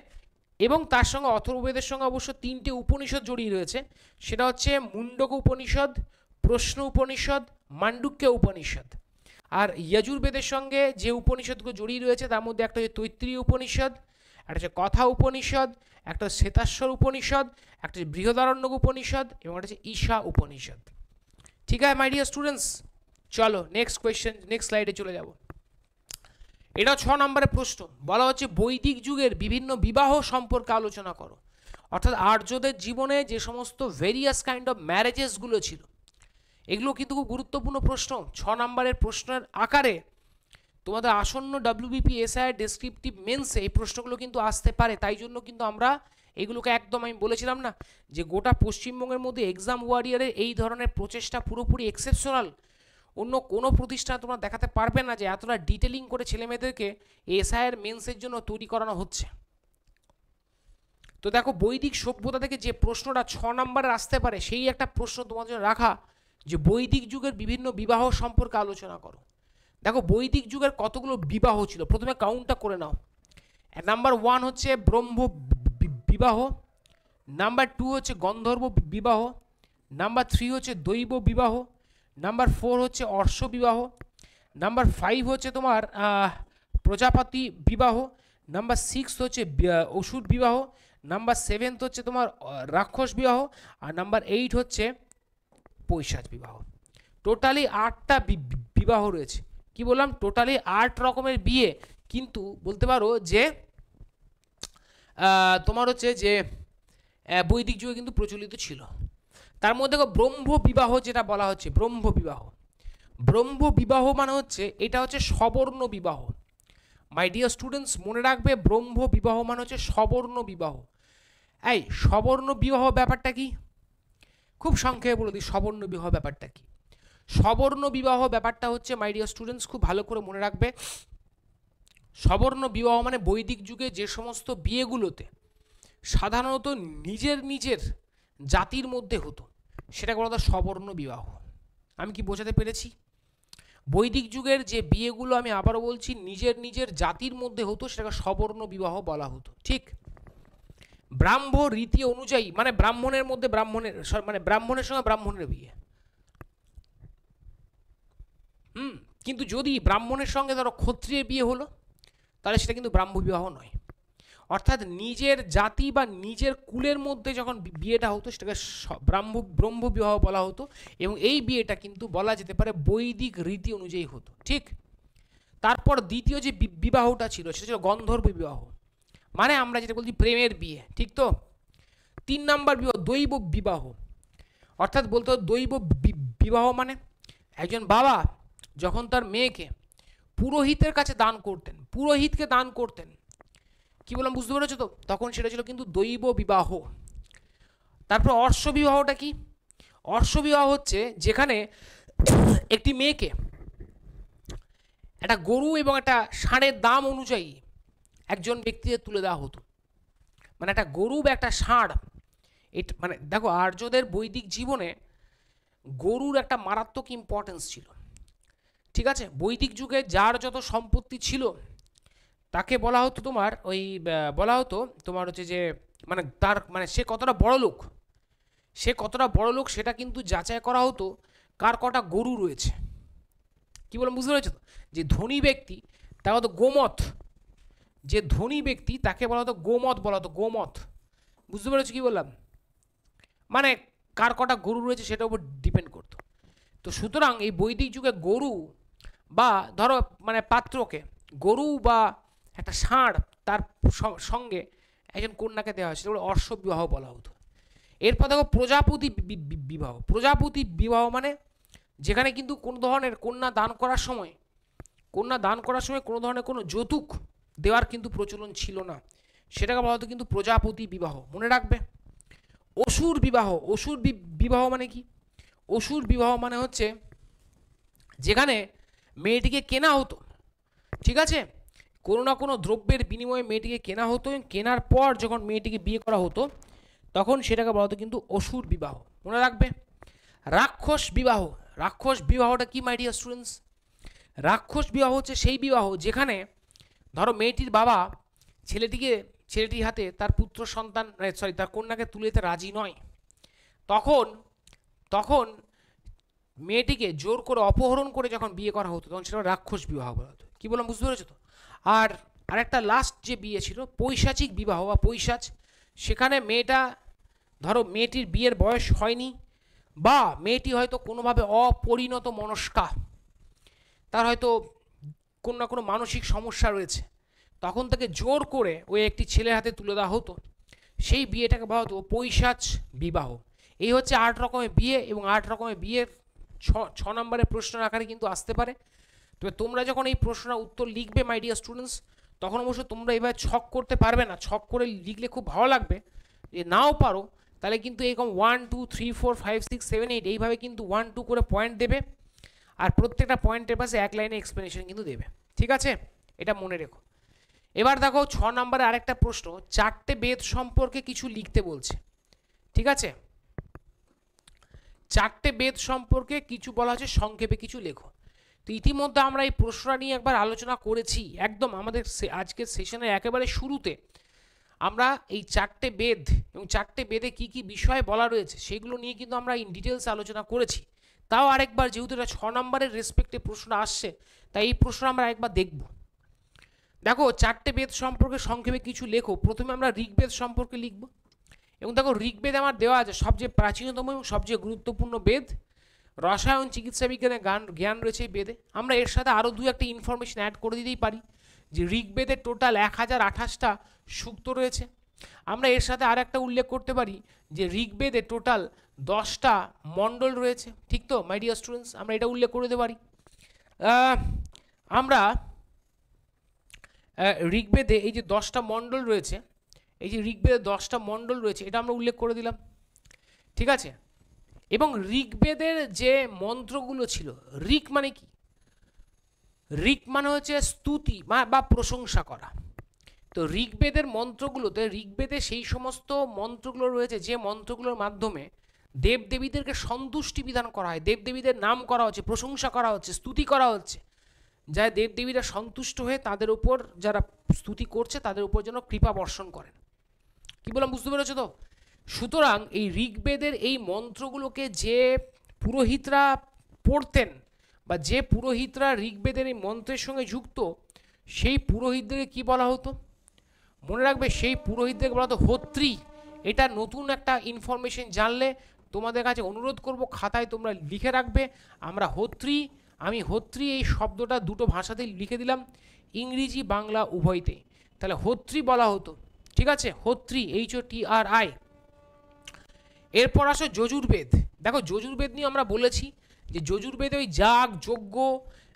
এবং তার সঙ্গে অথর্ববেদের সঙ্গে অবশ্য 3টে উপনিষদ জড়িয়ে রয়েছে, সেটা হচ্ছে মুন্ডক উপনিষদ, প্রশ্ন উপনিষদ, মান্ডুক্য উপনিষদ। আর যজুর্বেদের সঙ্গে যে উপনিষদগুলো জড়িয়ে রয়েছে তার মধ্যে একটা হচ্ছে তৈত্তিরীয় উপনিষদ, একটা হচ্ছে কথা উপনিষদ, একটা শ্বেতাশ্বর উপনিষদ, একটা হচ্ছে বৃহদারণ্যক উপনিষদ এবং একটা হচ্ছে ঈশা উপনিষদ। ঠিক আছে মাই ডিয়ার স্টুডেন্টস, চলো নেক্সট কোয়েশ্চেন, নেক্সট স্লাইডে চলে যাব। এটা 6 নম্বরের প্রশ্ন, বলা হচ্ছে বৈদিক যুগের বিভিন্ন বিবাহ সম্পর্কে আলোচনা করো। অর্থাৎ আর্যদের জীবনে যে সমস্ত ভেরিয়াস কাইন্ড অফ ম্যারেজেসগুলো ছিল, এগুলো কিন্তু খুব গুরুত্বপূর্ণ প্রশ্ন। 6 নম্বরের প্রশ্নের আকারে তোমাদের আসন্ন WBP SI ডেসক্রিপটিভ মেন্সে এই প্রশ্নগুলো কিন্তু আসতে পারে। তাই জন্য কিন্তু আমরা এগুলোকে একদম, আমি বলেছিলাম না যে গোটা পশ্চিমবঙ্গের মধ্যে এক্সাম ওয়ারিয়ারের এই ধরনের প্রচেষ্টা পুরোপুরি এক্সেপশনাল। অন্য কোনো প্রতিষ্ঠান তোমরা দেখাতে পারবে না যে এতটা ডিটেলিং করে ছেলেমেয়েদেরকে এসআইয়ের মেন্সের জন্য তৈরি করানো হচ্ছে। তো দেখো বৈদিক সভ্যতা থেকে যে প্রশ্নটা 6 নম্বরে আসতে পারে, সেই একটা প্রশ্ন তোমাদের জন্য রাখা যে বৈদিক যুগের বিভিন্ন বিবাহ সম্পর্কে আলোচনা করো। দেখো বৈদিক যুগের কতগুলো বিবাহ ছিল, প্রথমে কাউন্টটা করে নাও। নাম্বার 1 হচ্ছে ব্রহ্ম বিবাহ, নাম্বার 2 হচ্ছে গন্ধর্ব বিবাহ, নাম্বার 3 হচ্ছে দৈব বিবাহ, নাম্বার 4 হচ্ছে অর্শ বিবাহ, নাম্বার 5 হচ্ছে তোমার প্রজাপতি বিবাহ, নাম্বার 6 হচ্ছে অসুর বিবাহ, নাম্বার 7 হচ্ছে তোমার রাক্ষস বিবাহ, আর নাম্বার 8 হচ্ছে পৈশাচ বিবাহ। টোটালি 8টা বিবাহ রয়েছে। কি বললাম? টোটালি 8 রকমের বিয়ে কিন্তু বলতে পারো যে তোমার হচ্ছে যে বৈদিক যুগে কিন্তু প্রচলিত ছিল। তার মধ্যে ব্রহ্ম বিবাহ যেটা বলা হচ্ছে, ব্রহ্ম বিবাহ, ব্রহ্ম বিবাহ মানে হচ্ছে এটা হচ্ছে সবর্ণ বিবাহ। মাই ডিয়ার স্টুডেন্টস, মনে রাখবে ব্রহ্ম বিবাহ মানে হচ্ছে সবর্ণ বিবাহ। এই সবর্ণ বিবাহ ব্যাপারটা কি? খুব সংক্ষেপে বলে দিই সবর্ণ বিবাহ ব্যাপারটা কি। সবর্ণ বিবাহ ব্যাপারটা হচ্ছে মাই ডিয়ার স্টুডেন্টস, খুব ভালো করে মনে রাখবে, সবর্ণ বিবাহ মানে বৈদিক যুগে যে সমস্ত বিয়েগুলোতে সাধারণত নিজের নিজের জাতির মধ্যে হতো, সেটাকে বলা হতো সবর্ণ বিবাহ। আমি কি বোঝাতে পেরেছি? বৈদিক যুগের যে বিয়েগুলো, আমি আবারও বলছি, নিজের নিজের জাতির মধ্যে হতো, সেটাকে সবর্ণ বিবাহ বলা হতো। ঠিক ব্রাহ্ম রীতি অনুযায়ী, মানে ব্রাহ্মণের মধ্যে ব্রাহ্মণের, মানে ব্রাহ্মণের সঙ্গে ব্রাহ্মণের বিয়ে। কিন্তু যদি ব্রাহ্মণের সঙ্গে ধরো ক্ষত্রিয়ের বিয়ে হলো, তাহলে সেটা কিন্তু ব্রাহ্ম বিবাহ নয়। অর্থাৎ নিজের জাতি বা নিজের কুলের মধ্যে যখন বিয়েটা হতো, সেটাকে ব্রহ্ম বিবাহ বলা হতো। এবং এই বিয়েটা কিন্তু বলা যেতে পারে বৈদিক রীতি অনুযায়ী হতো। ঠিক তারপর দ্বিতীয় যে বিবাহটা ছিল, সেটা ছিল গন্ধর্ব বিবাহ, মানে আমরা যেটা বলছি প্রেমের বিয়ে। ঠিক তো? 3 নম্বর বিবাহ দৈব বিবাহ। অর্থাৎ বলতে দৈব বিবাহ মানে একজন বাবা যখন তার মেয়েকে পুরোহিতের কাছে দান করতেন, পুরোহিতকে দান করতেন, কি বললাম বুঝতে পেরেছো তো? তখন সেটা ছিল কিন্তু দৈব বিবাহ। তারপর অর্শ বিবাহটা কি? অর্শ বিবাহ হচ্ছে যেখানে একটি মেয়েকে একটা গরু এবং একটা ষাঁড়ের দাম অনুযায়ী একজন ব্যক্তিকে তুলে দেওয়া হতো। মানে একটা গরু বা একটা ষাঁড়, এটা মানে দেখো আর্যদের বৈদিক জীবনে গরুর একটা মারাত্মক ইম্পর্টেন্স ছিল। ঠিক আছে? বৈদিক যুগে যার যত সম্পত্তি ছিল তাকে বলা হতো তোমার ওই বলা হতো তোমার হচ্ছে যে মানে তার মানে সে কতটা বড় লোক, সে কতটা বড় লোক সেটা কিন্তু যাচাই করা হতো কার কটা গরু রয়েছে। কি বললাম বুঝতে পেরেছো তো? যে ধনী ব্যক্তি তাকে হতো গোমত, যে ধনী ব্যক্তি তাকে বলা হতো গোমত, বলা হতো গোমত। বুঝতে পেরেছো কি বললাম? মানে কার কটা গরু রয়েছে সেটার উপর ডিপেন্ড করতো। তো সুতরাং এই বৈদিক যুগে গরু বা ধরো মানে পাত্রকে গরু বা একটা ষাঁড় তার সঙ্গে একজন কন্যাকে দেওয়া হয়, সেটা অর্শ বিবাহ বলা হতো। এরপর দেখো প্রজাপতি বিবাহ। প্রজাপতি বিবাহ মানে যেখানে কিন্তু কোনো ধরনের কন্যা দান করার সময় কোনো ধরনের কোনো যৌতুক দেওয়ার কিন্তু প্রচলন ছিল না, সেটাকে বলা হতো কিন্তু প্রজাপতি বিবাহ। মনে রাখবে। অসুর বিবাহ। অসুর বিবাহ মানে কি? অসুর বিবাহ মানে হচ্ছে যেখানে মেয়েটিকে কেনা হতো, ঠিক আছে, কোনো না কোনো দ্রব্যের বিনিময়ে মেয়েটিকে কেনা হতো, এবং কেনার পর যখন মেয়েটিকে বিয়ে করা হতো তখন সেটাকে বলা হতো কিন্তু অসুর বিবাহ। মনে রাখবে। রাক্ষস বিবাহ। রাক্ষস বিবাহটা কি মাই ডিয়ার স্টুডেন্টস? রাক্ষস বিবাহ হচ্ছে সেই বিবাহ যেখানে ধরো মেয়েটির বাবা ছেলেটির হাতে তার পুত্র সন্তান তার কন্যাকে তুলে দিতে রাজি নয়, তখন মেয়েটিকে জোর করে অপহরণ করে যখন বিয়ে করা হতো তখন সেটা রাক্ষস বিবাহ বলা হতো। কি বললাম বুঝতে পেরেছো তো? আর আর একটা লাস্ট যে বিয়ে ছিল পৈশাচিক বিবাহ বা পৈশাচ, সেখানে মেয়েটা ধরো মেয়েটির বিয়ের বয়স হয়নি বা মেয়েটি হয়তো কোনোভাবে অপরিণত মনস্কা, তার হয়তো কোনো না কোনো মানসিক সমস্যা রয়েছে, তখন তাকে জোর করে ওই একটি ছেলের হাতে তুলে দেওয়া হতো, সেই বিয়েটাকে বলা হতো পৈশাচ বিবাহ। এই হচ্ছে 8 রকমের বিয়ে, এবং 8 রকমের বিয়ের ছ নম্বরের প্রশ্নের আকারে কিন্তু আসতে পারে। তবে তোমরা যখন এই প্রশ্নের উত্তর লিখবে মাই ডিয়ার স্টুডেন্টস, তখন অবশ্য তোমরা এভাবে ছক করতে পারবে না, ছক করে লিখলে খুব ভালো লাগবে। যে নাও পারো তাহলে কিন্তু এরকম 1 2 3 4 5 6 7 8 এইভাবে কিন্তু 1 2 করে পয়েন্ট দেবে, আর প্রত্যেকটা পয়েন্টের পাশে এক লাইনে এক্সপ্লেনেশন কিন্তু দেবে, ঠিক আছে? এটা মনে রেখো। এবার দেখো 6 নম্বরে আরেকটা প্রশ্ন, 4টে বেদ সম্পর্কে কিছু লিখতে বলছে, ঠিক আছে? 4টে বেদ সম্পর্কে কিছু বলা হচ্ছে, সংক্ষেপে কিছু লেখো। তো ইতিমধ্যে আমরা এই প্রশ্নটা নিয়ে একবার আলোচনা করেছি, একদম আমাদের আজকের সেশনের একেবারে শুরুতে আমরা এই 4টে বেদ এবং 4টে বেদে কি কি বিষয় বলা রয়েছে সেগুলো নিয়ে কিন্তু আমরা ইন ডিটেলস আলোচনা করেছি। তাও আরেকবার, যেহেতু এটা 6 নম্বরের রেসপেক্টে প্রশ্ন আসছে, তাই এই প্রশ্ন আমরা একবার দেখব। দেখো 4টে বেদ সম্পর্কে সংক্ষেপে কিছু লেখো। প্রথমে আমরা ঋগ্বেদ সম্পর্কে লিখব, এবং দেখো ঋগ্বেদ আমার দেওয়া আছে সবচেয়ে প্রাচীনতম এবং সবচেয়ে গুরুত্বপূর্ণ বেদ। রসায়ন চিকিৎসা বিজ্ঞানের জ্ঞান রয়েছে এই বেদে। আমরা এর সাথে আরও 2-1টা ইনফরমেশন অ্যাড করে দিতেই পারি, যে ঋগ্বেদে টোটাল 1028টা সূক্ত রয়েছে। আমরা এর সাথে আর একটা উল্লেখ করতে পারি যে ঋগ্বেদে টোটাল 10টা মণ্ডল রয়েছে, ঠিক তো মাই ডিয়ার স্টুডেন্টস? আমরা এটা উল্লেখ করে দিতে পারি। আমরা ঋগ্বেদে এই যে 10টা মণ্ডল রয়েছে, এই যে ঋগ্বেদে 10টা মণ্ডল রয়েছে, এটা আমরা উল্লেখ করে দিলাম, ঠিক আছে? এবং ঋগ্বেদের যে মন্ত্রগুলো ছিল, ঋক মানে কি? ঋক মানে হচ্ছে স্তুতি বা প্রশংসা করা। তো ঋগ্বেদের মন্ত্রগুলোতে, ঋগ্বেদে সেই সমস্ত মন্ত্রগুলো রয়েছে যে মন্ত্রগুলোর মাধ্যমে দেবদেবীদেরকে সন্তুষ্টি বিধান করা হয়, দেবদেবীদের নাম করা হচ্ছে, প্রশংসা করা হচ্ছে, স্তুতি করা হচ্ছে, যা দেবদেবীরা সন্তুষ্ট হয়ে তাদের উপর, যারা স্তুতি করছে তাদের উপর যেন কৃপা বর্ষণ করেন। কি বললাম, বুঝতে পেরেছো তো? সুতরাং এই ঋগ্বেদের এই মন্ত্রগুলোকে যে পুরোহিতরা পড়তেন, বা যে পুরোহিতরা ঋগ্বেদের এই মন্ত্রের সঙ্গে যুক্ত, সেই পুরোহিতদেরকে কি বলা হতো? মনে রাখবে, সেই পুরোহিতদেরকে বলা হতো হোত্রী। এটা নতুন একটা ইনফরমেশন জানলে তোমাদের কাছে অনুরোধ করব, খাতায় তোমরা লিখে রাখবে। আমরা হোত্রী, আমি হোত্রী এই শব্দটা দুটো ভাষাতেই লিখে দিলাম, ইংরেজি বাংলা উভয়তেই। তাহলে হোত্রী বলা হতো, ঠিক আছে? হোত্রী, HOTRI। এরপর আসো যজুর্বেদ। দেখো যজুর্বেদ নিয়ে আমরা বলেছি যে যজুর্বেদে ওই যাগ যজ্ঞ,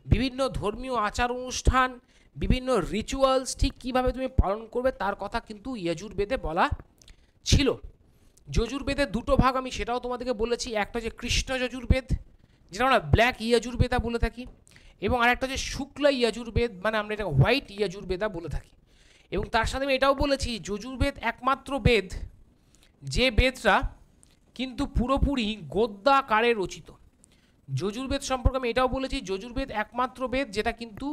বিভিন্ন ধর্মীয় আচার অনুষ্ঠান, বিভিন্ন রিচুয়ালস ঠিক কীভাবে তুমি পালন করবে তার কথা কিন্তু যজুর্বেদে বলা ছিল। যজুর্বেদের দুটো ভাগ, আমি সেটাও তোমাদেরকে বলেছি। একটা হচ্ছে কৃষ্ণ যজুর্বেদ, যেটা আমরা ব্ল্যাক যজুর্বেদা বলে থাকি, এবং আরেকটা হচ্ছে শুক্লা যজুর্বেদ, মানে আমরা এটাকে হোয়াইট যজুর্বেদা বলে থাকি। এবং তার সাথে আমি এটাও বলেছি যজুর্বেদ একমাত্র বেদ যে বেদটা কিন্তু পুরোপুরি গদ্যাকারে রচিত। যজুর্বেদ সম্পর্কে আমি এটাও বলেছি, যজুর্বেদ একমাত্র বেদ যেটা কিন্তু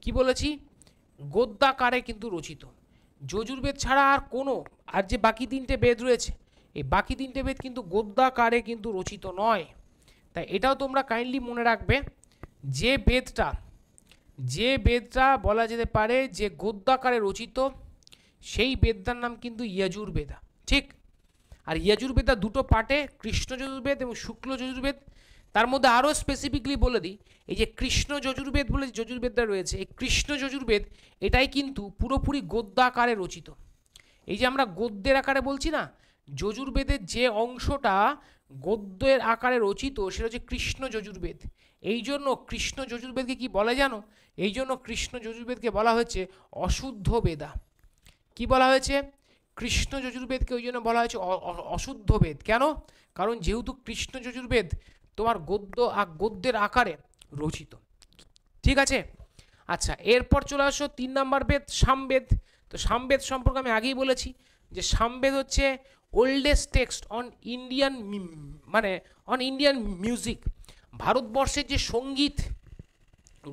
কি বলেছি, গদ্যাকারে কিন্তু রচিত। যজুর্বেদ ছাড়া আর কোনো, আর যে বাকি 3টে বেদ রয়েছে, এই বাকি 3টে বেদ কিন্তু গদ্যাকারে কিন্তু রচিত নয়। তাই এটাও তোমরা কাইন্ডলি মনে রাখবে, যে বেদটা বলা যেতে পারে যে গদ্যাকারে রচিত, সেই বেদটার নাম কিন্তু যজুর্বেদা, ঠিক? আর যজুর্বেদা দুটো পার্টে, কৃষ্ণ যজুর্বেদ এবং শুক্ল যজুর্বেদ। তার মধ্যে আরও স্পেসিফিকলি বলে দিই, এই যে কৃষ্ণ যজুর্বেদ বলে যজুর্বেদটা রয়েছে, এই কৃষ্ণ যজুর্বেদ এটাই কিন্তু পুরোপুরি গদ্যাকারে রচিত। এই যে আমরা গদ্যের আকারে বলছি না, যজুর্বেদের যে অংশটা গদ্যের আকারে রচিত সেটা হচ্ছে কৃষ্ণ যজুর্বেদ। এই জন্য কৃষ্ণ যজুর্বেদকে কি বলে জানো? এই জন্য কৃষ্ণ যজুর্বেদকে বলা হয়েছে অশুদ্ধ বেদা। কি বলা হয়েছে? কৃষ্ণ যজুর্বেদকে ওই জন্য বলা হয়েছে অশুদ্ধ বেদ। কেন? কারণ যেহেতু কৃষ্ণ যজুর্বেদ তোমার গদ্যের আকারে রচিত, ঠিক আছে? আচ্ছা, এরপর চলে আসো 3 নম্বর বেদ, সামবেদ। তো সামবেদ সম্পর্কে আমি আগেই বলেছি যে সামবেদ হচ্ছে ওল্ডেস্ট টেক্সট অন ইন্ডিয়ান, মানে অন ইন্ডিয়ান মিউজিক। ভারতবর্ষের যে সঙ্গীত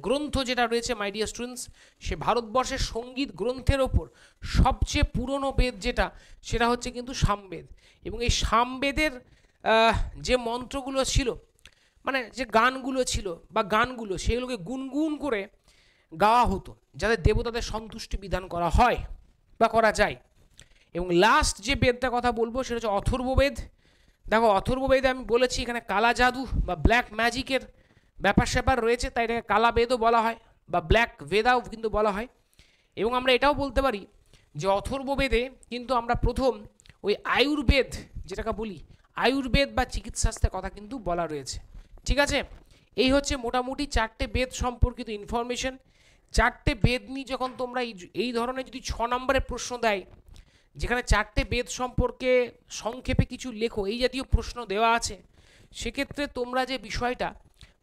গ্রন্থ যেটা রয়েছে মাই ডিয়ার স্টুডেন্টস, সে ভারতবর্ষের সঙ্গীত গ্রন্থের ওপর সবচেয়ে পুরনো বেদ যেটা, সেটা হচ্ছে কিন্তু সামবেদ। এবং এই সামবেদের যে মন্ত্রগুলো ছিল, মানে যে গানগুলো ছিল বা গানগুলো, সেগুলোকে গুনগুন করে গাওয়া হতো, যাতে দেবতাদের সন্তুষ্টি বিধান করা হয় বা করা যায়। এবং লাস্ট যে বেদটার কথা বলবো সেটা হচ্ছে অথর্ববেদ। দেখো অথর্ববেদে আমি বলেছি এখানে কালা জাদু বা ব্ল্যাক ম্যাজিকের ব্যাপার স্যাপার রয়েছে, তাই এটাকে কালা বেদও বলা হয় বা ব্ল্যাক বেদাও কিন্তু বলা হয়। এবং আমরা এটাও বলতে পারি যে অথর্ববেদে কিন্তু আমরা প্রথম ওই আয়ুর্বেদ যেটাকে বলি, আয়ুর্বেদ বা চিকিৎসাস্ত্রের কথা কিন্তু বলা রয়েছে। ঠিক আছে, এই হচ্ছে মোটামুটি 4টে বেদ সম্পর্কিত ইনফরমেশন। 4টে বেদ নিয়ে যখন তোমরা এই ধরনের যদি 6 নম্বরের প্রশ্ন দেয়, যেখানে 4টে বেদ সম্পর্কে সংক্ষেপে কিছু লেখো, এই জাতীয় প্রশ্ন দেওয়া আছে, সেক্ষেত্রে তোমরা যে বিষয়টা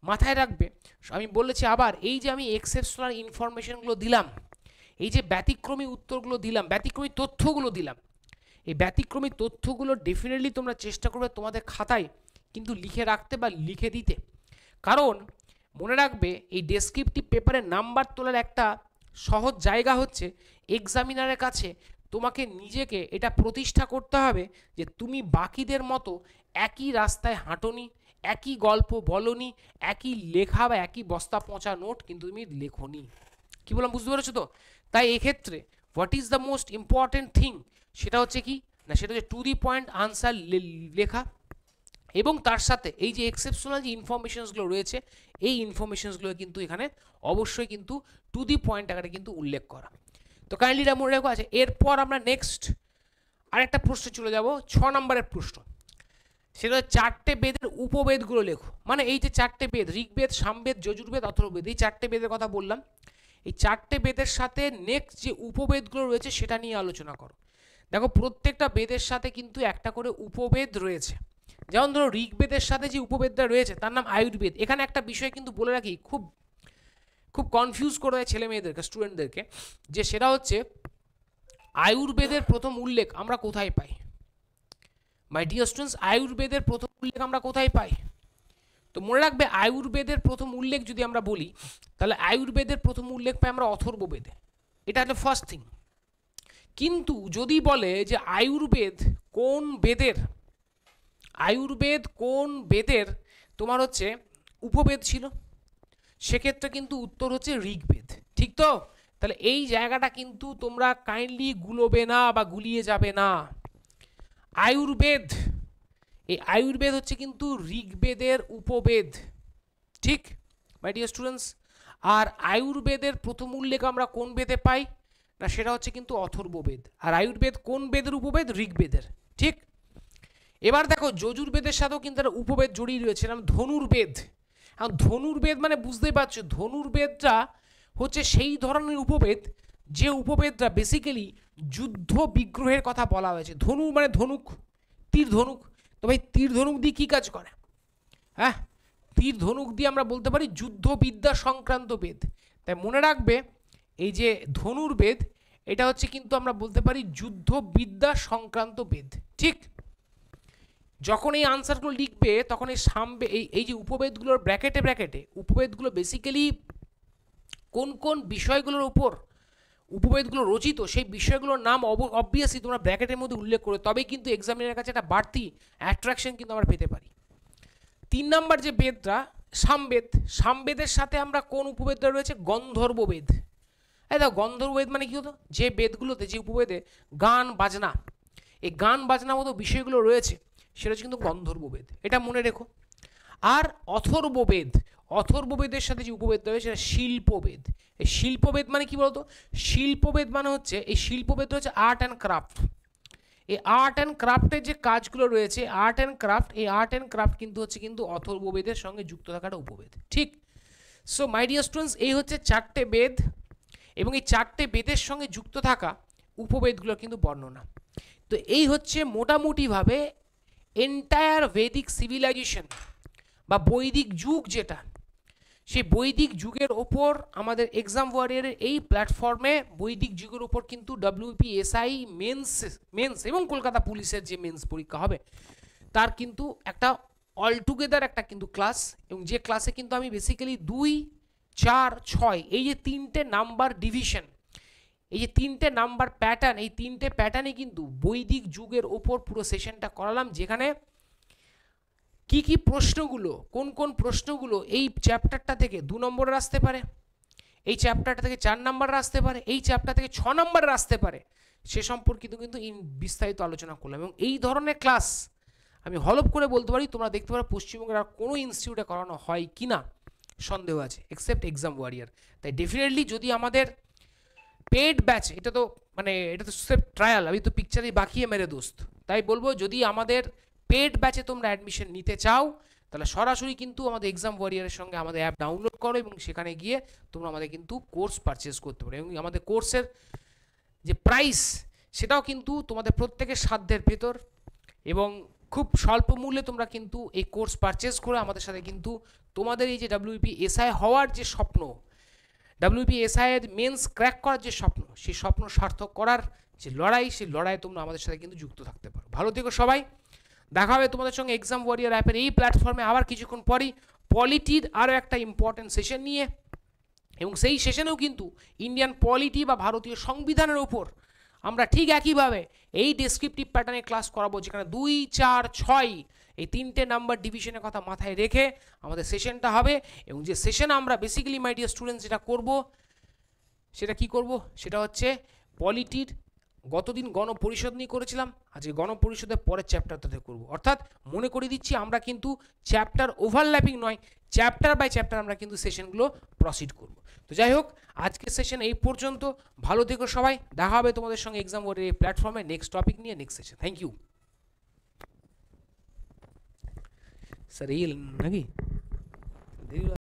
মাথায় রাখবে, আমি বলেছি আবার, এই যে আমি এক্সেপশনাল ইনফরমেশনগুলো দিলাম, এই যে ব্যতিক্রমী উত্তরগুলো দিলাম, ব্যতিক্রমী তথ্যগুলো দিলাম, এই ব্যতিক্রমী তথ্যগুলো ডেফিনেটলি তোমরা চেষ্টা করবে তোমাদের খাতায় কিন্তু লিখে রাখতে বা লিখে দিতে। কারণ মনে রাখবে এই ডেসক্রিপটিভ পেপারে নাম্বার তোলার একটা সহজ জায়গা হচ্ছে এক্সামিনারের কাছে তোমাকে নিজেকে এটা প্রতিষ্ঠা করতে হবে যে তুমি বাকিদের মতো একই রাস্তায় হাঁটোনি, একই গল্প বলনি, একই লেখা বা একই বস্তা পচা নোট কিন্তু তুমি লেখনি। কি বললাম বুঝতে পেরেছো তো? তাই এক্ষেত্রে what is the most important thing, সেটা হচ্ছে কি না, সেটা হচ্ছে টু দি পয়েন্ট আনসার লেখা, এবং তার সাথে এই যে এক্সেপশনাল যে ইনফরমেশনসগুলো রয়েছে, এই ইনফরমেশনসগুলো কিন্তু এখানে অবশ্যই কিন্তু টু দি পয়েন্ট আকারে কিন্তু উল্লেখ করা। তো কাইন্ডলি এটা মনে রাখো। আছে এরপর আমরা নেক্সট আরেকটা প্রশ্নে চলে যাব, 6 নম্বরের প্রশ্ন। সেটা হচ্ছে 4টে বেদের উপবেদগুলো লেখো। মানে এই যে 4টে বেদ, ঋগ্বেদ, সামবেদ, যজুর্বেদ, অথর্ববেদ, এই 4টে বেদের কথা বললাম, এই 4টে বেদের সাথে নেক্সট যে উপবেদগুলো রয়েছে সেটা নিয়ে আলোচনা করো। দেখো প্রত্যেকটা বেদের সাথে কিন্তু একটা করে উপবেদ রয়েছে। যেমন ধরো ঋগ্বেদের সাথে যে উপবেদটা রয়েছে তার নাম আয়ুর্বেদ। এখানে একটা বিষয় কিন্তু বলে রাখি, খুব খুব কনফিউজ করে দেয় ছেলে মেয়েদেরকে, স্টুডেন্টদেরকে, যে সেটা হচ্ছে আয়ুর্বেদের প্রথম উল্লেখ আমরা কোথায় পাই। মাই ডিয়ার স্টুডেন্টস, আয়ুর্বেদের প্রথম উল্লেখ আমরা কোথায় পাই? তো মনে রাখবে আয়ুর্বেদের প্রথম উল্লেখ যদি আমরা বলি, তাহলে আয়ুর্বেদের প্রথম উল্লেখ পাই আমরা অথর্ববেদে। এটা হচ্ছে ফার্স্ট থিং। কিন্তু যদি বলে যে আয়ুর্বেদ কোন বেদের, আয়ুর্বেদ কোন বেদের তোমার হচ্ছে উপবেদ ছিল, সেক্ষেত্রে কিন্তু উত্তর হচ্ছে ঋগ্বেদ। ঠিক তো? তাহলে এই জায়গাটা কিন্তু তোমরা কাইন্ডলি গুলোবে না বা গুলিয়ে যাবে না। আয়ুর্বেদ, এই আয়ুর্বেদ হচ্ছে কিন্তু ঋগ্বেদের উপবেদ। ঠিক মাই ডিয়ার স্টুডেন্টস? আর আয়ুর্বেদের প্রথম উল্লেখ আমরা কোন বেদে পাই না, সেটা হচ্ছে কিন্তু অথর্ববেদ। আর আয়ুর্বেদ কোন বেদের উপবেদ? ঋগ্বেদের। ঠিক, এবার দেখো যজুর্বেদের সাথেও কিন্তু একটা উপবেদ জড়িয়ে রয়েছে, নাম ধনুর্বেদ। এখন ধনুর্বেদ মানে বুঝতেই পারছো, ধনুর্বেদটা হচ্ছে সেই ধরনের উপবেদ যে উপবেদটা বেসিক্যালি যুদ্ধ বিগ্রহের কথা বলা হয়েছে। ধনু মানে ধনুক, তীর ধনুক। তো ভাই তীর ধনুক দিয়ে কী কাজ করে? হ্যাঁ, তীর ধনুক দিয়ে আমরা বলতে পারি যুদ্ধবিদ্যা সংক্রান্ত বেদ। তাই মনে রাখবে এই যে ধনুর্বেদ, এটা হচ্ছে কিন্তু আমরা বলতে পারি যুদ্ধবিদ্যা সংক্রান্ত বেদ। ঠিক, যখন এই আনসারগুলো লিখবে তখন এই সামবে এই যে উপবেদগুলোর ব্র্যাকেটে ব্র্যাকেটে উপবেদগুলো বেসিক্যালি কোন কোন বিষয়গুলোর উপর উপবেদগুলো রচিত, সেই বিষয়গুলোর নাম অবভিয়াসলি তোমরা ব্র্যাকেটের মধ্যে উল্লেখ করে, তবেই কিন্তু এক্সামিনারের কাছে একটা বাড়তি অ্যাট্রাকশন কিন্তু আমরা পেতে পারি। 3 নম্বর যে বেদটা সামবেদ, সামবেদের সাথে আমরা কোন উপবেদটা রয়েছে? গন্ধর্ববেদ। এই দেখো গন্ধর্ববেদ মানে কী হতো? যে বেদগুলোতে, যে উপবেদে গান বাজনা, এই গান বাজনা মতো বিষয়গুলো রয়েছে, সেটা হচ্ছে কিন্তু গন্ধর্ববেদ। এটা মনে রেখো। আর অথর্ববেদ, অথর্ববেদের সাথে যে উপবেদটা রয়েছে সেটা শিল্পবেদ। এই শিল্পবেদ মানে কি বলতো? শিল্পবেদ মানে হচ্ছে, এই শিল্পবেদ হচ্ছে আর্ট অ্যান্ড ক্রাফট। এই আর্ট অ্যান্ড ক্রাফটের যে কাজগুলো রয়েছে, আর্ট অ্যান্ড ক্রাফট, এই আর্ট অ্যান্ড ক্রাফট কিন্তু হচ্ছে কিন্তু অথর্ববেদের সঙ্গে যুক্ত থাকাটা উপবেদ। ঠিক, সো মাই ডিয়ার স্টুডেন্টস, এই হচ্ছে 4টে বেদ, এবং এই 4টে বেদের সঙ্গে যুক্ত থাকা উপবেদগুলো কিন্তু বর্ণনা। তো এই হচ্ছে মোটামুটিভাবে এন্টায়ার ভেদিক সিভিলাইজেশন বা বৈদিক যুগ, যেটা সেই বৈদিক যুগের ওপর আমাদের এক্সাম ওয়ারিয়ারের এই প্ল্যাটফর্মে বৈদিক যুগের ওপর কিন্তু WPSI মেন্স এবং কলকাতা পুলিশের যে মেন্স পরীক্ষা হবে তার কিন্তু একটা অলটুগেদার একটা কিন্তু ক্লাস, এবং যে ক্লাসে কিন্তু আমি বেসিক্যালি 2, 4, 6 এই যে 3টে নাম্বার ডিভিশন, এই যে 3টে নাম্বার প্যাটার্ন, এই 3টে প্যাটার্নে কিন্তু বৈদিক যুগের ওপর পুরো সেশনটা করালাম, যেখানে কি কি প্রশ্নগুলো, কোন কোন প্রশ্নগুলো এই চ্যাপ্টারটা থেকে 2 নম্বরের আসতে পারে এই চ্যাপ্টারটা থেকে 4 নাম্বারের আসতে পারে, এই চ্যাপ্টার থেকে 6 নাম্বারের আসতে পারে, সে সম্পর্কিত কিন্তু বিস্তারিত আলোচনা করলাম। এবং এই ধরনের ক্লাস আমি হলফ করে বলতে পারি তোমরা দেখতে পারো পশ্চিমবঙ্গের আর কোনো ইনস্টিটিউটে করানো হয় কি না সন্দেহ আছে, এক্সেপ্ট এক্সাম ওয়ারিয়ার। তাই ডেফিনেটলি যদি আমাদের পেড ব্যাচ, এটা তো মানে এটা তো সির্ফ ট্রায়াল, আমি তো পিকচারই বাকিয়ে মেরে দোস্ত, তাই বলবো যদি আমাদের পেড ব্যাচে তোমরা অ্যাডমিশন নিতে চাও তাহলে সরাসরি কিন্তু আমাদের এক্সাম ওয়ারিয়ারের সঙ্গে আমাদের অ্যাপ ডাউনলোড করো এবং সেখানে গিয়ে তোমরা আমাদের কিন্তু কোর্স পারচেস করতে পারো। এবং আমাদের কোর্সের যে প্রাইস সেটাও কিন্তু তোমাদের প্রত্যেকের সাধ্যের ভেতর এবং খুব স্বল্প মূল্যে তোমরা কিন্তু এই কোর্স পারচেস করে আমাদের সাথে কিন্তু তোমাদের এই যে WBPSI হওয়ার যে স্বপ্ন, WBPSI এর মেন্স ক্র্যাক করার যে স্বপ্ন, সেই স্বপ্ন সার্থক করার যে লড়াই, সেই লড়াইয়ে তোমরা আমাদের সাথে কিন্তু যুক্ত থাকতে পারো। ভালো থেকো সবাই, দেখা হবে তোমাদের সঙ্গে এক্সাম ওয়ারিয়ার অ্যাপের এই প্ল্যাটফর্মে আবার কিছুক্ষণ পরই পলিটির আরও একটা ইম্পর্টেন্ট সেশন নিয়ে। এবং সেই সেশনেও কিন্তু ইন্ডিয়ান পলিটি বা ভারতীয় সংবিধানের উপর আমরা ঠিক একইভাবে এই ডেসক্রিপটিভ প্যাটার্নে ক্লাস করাবো, যেখানে 2, 4, 6 এই 3টে নাম্বার ডিভিশনের কথা মাথায় রেখে আমাদের সেশনটা হবে। এবং যে সেশনে আমরা বেসিক্যালি মাই ডিয়ার স্টুডেন্টস যেটা করব, সেটা কি করব, সেটা হচ্ছে পলিটির গতদিন গণপরিষদ নিয়ে করেছিলাম, আজকে গণপরিষদের পরের চ্যাপ্টারটাতে করব। অর্থাৎ মনে করে দিচ্ছি আমরা কিন্তু চ্যাপ্টার ওভারল্যাপিং নয়, চ্যাপ্টার বাই চ্যাপ্টার আমরা কিন্তু সেশনগুলো প্রসিড করব। তো যাই হোক, আজকের সেশন এই পর্যন্ত। ভালো থেকো সবাই, দেখা হবে তোমাদের সঙ্গে এক্সাম ওয়ারিয়ার এই প্ল্যাটফর্মে নেক্সট টপিক নিয়ে next session. Thank you sir. এই নাকি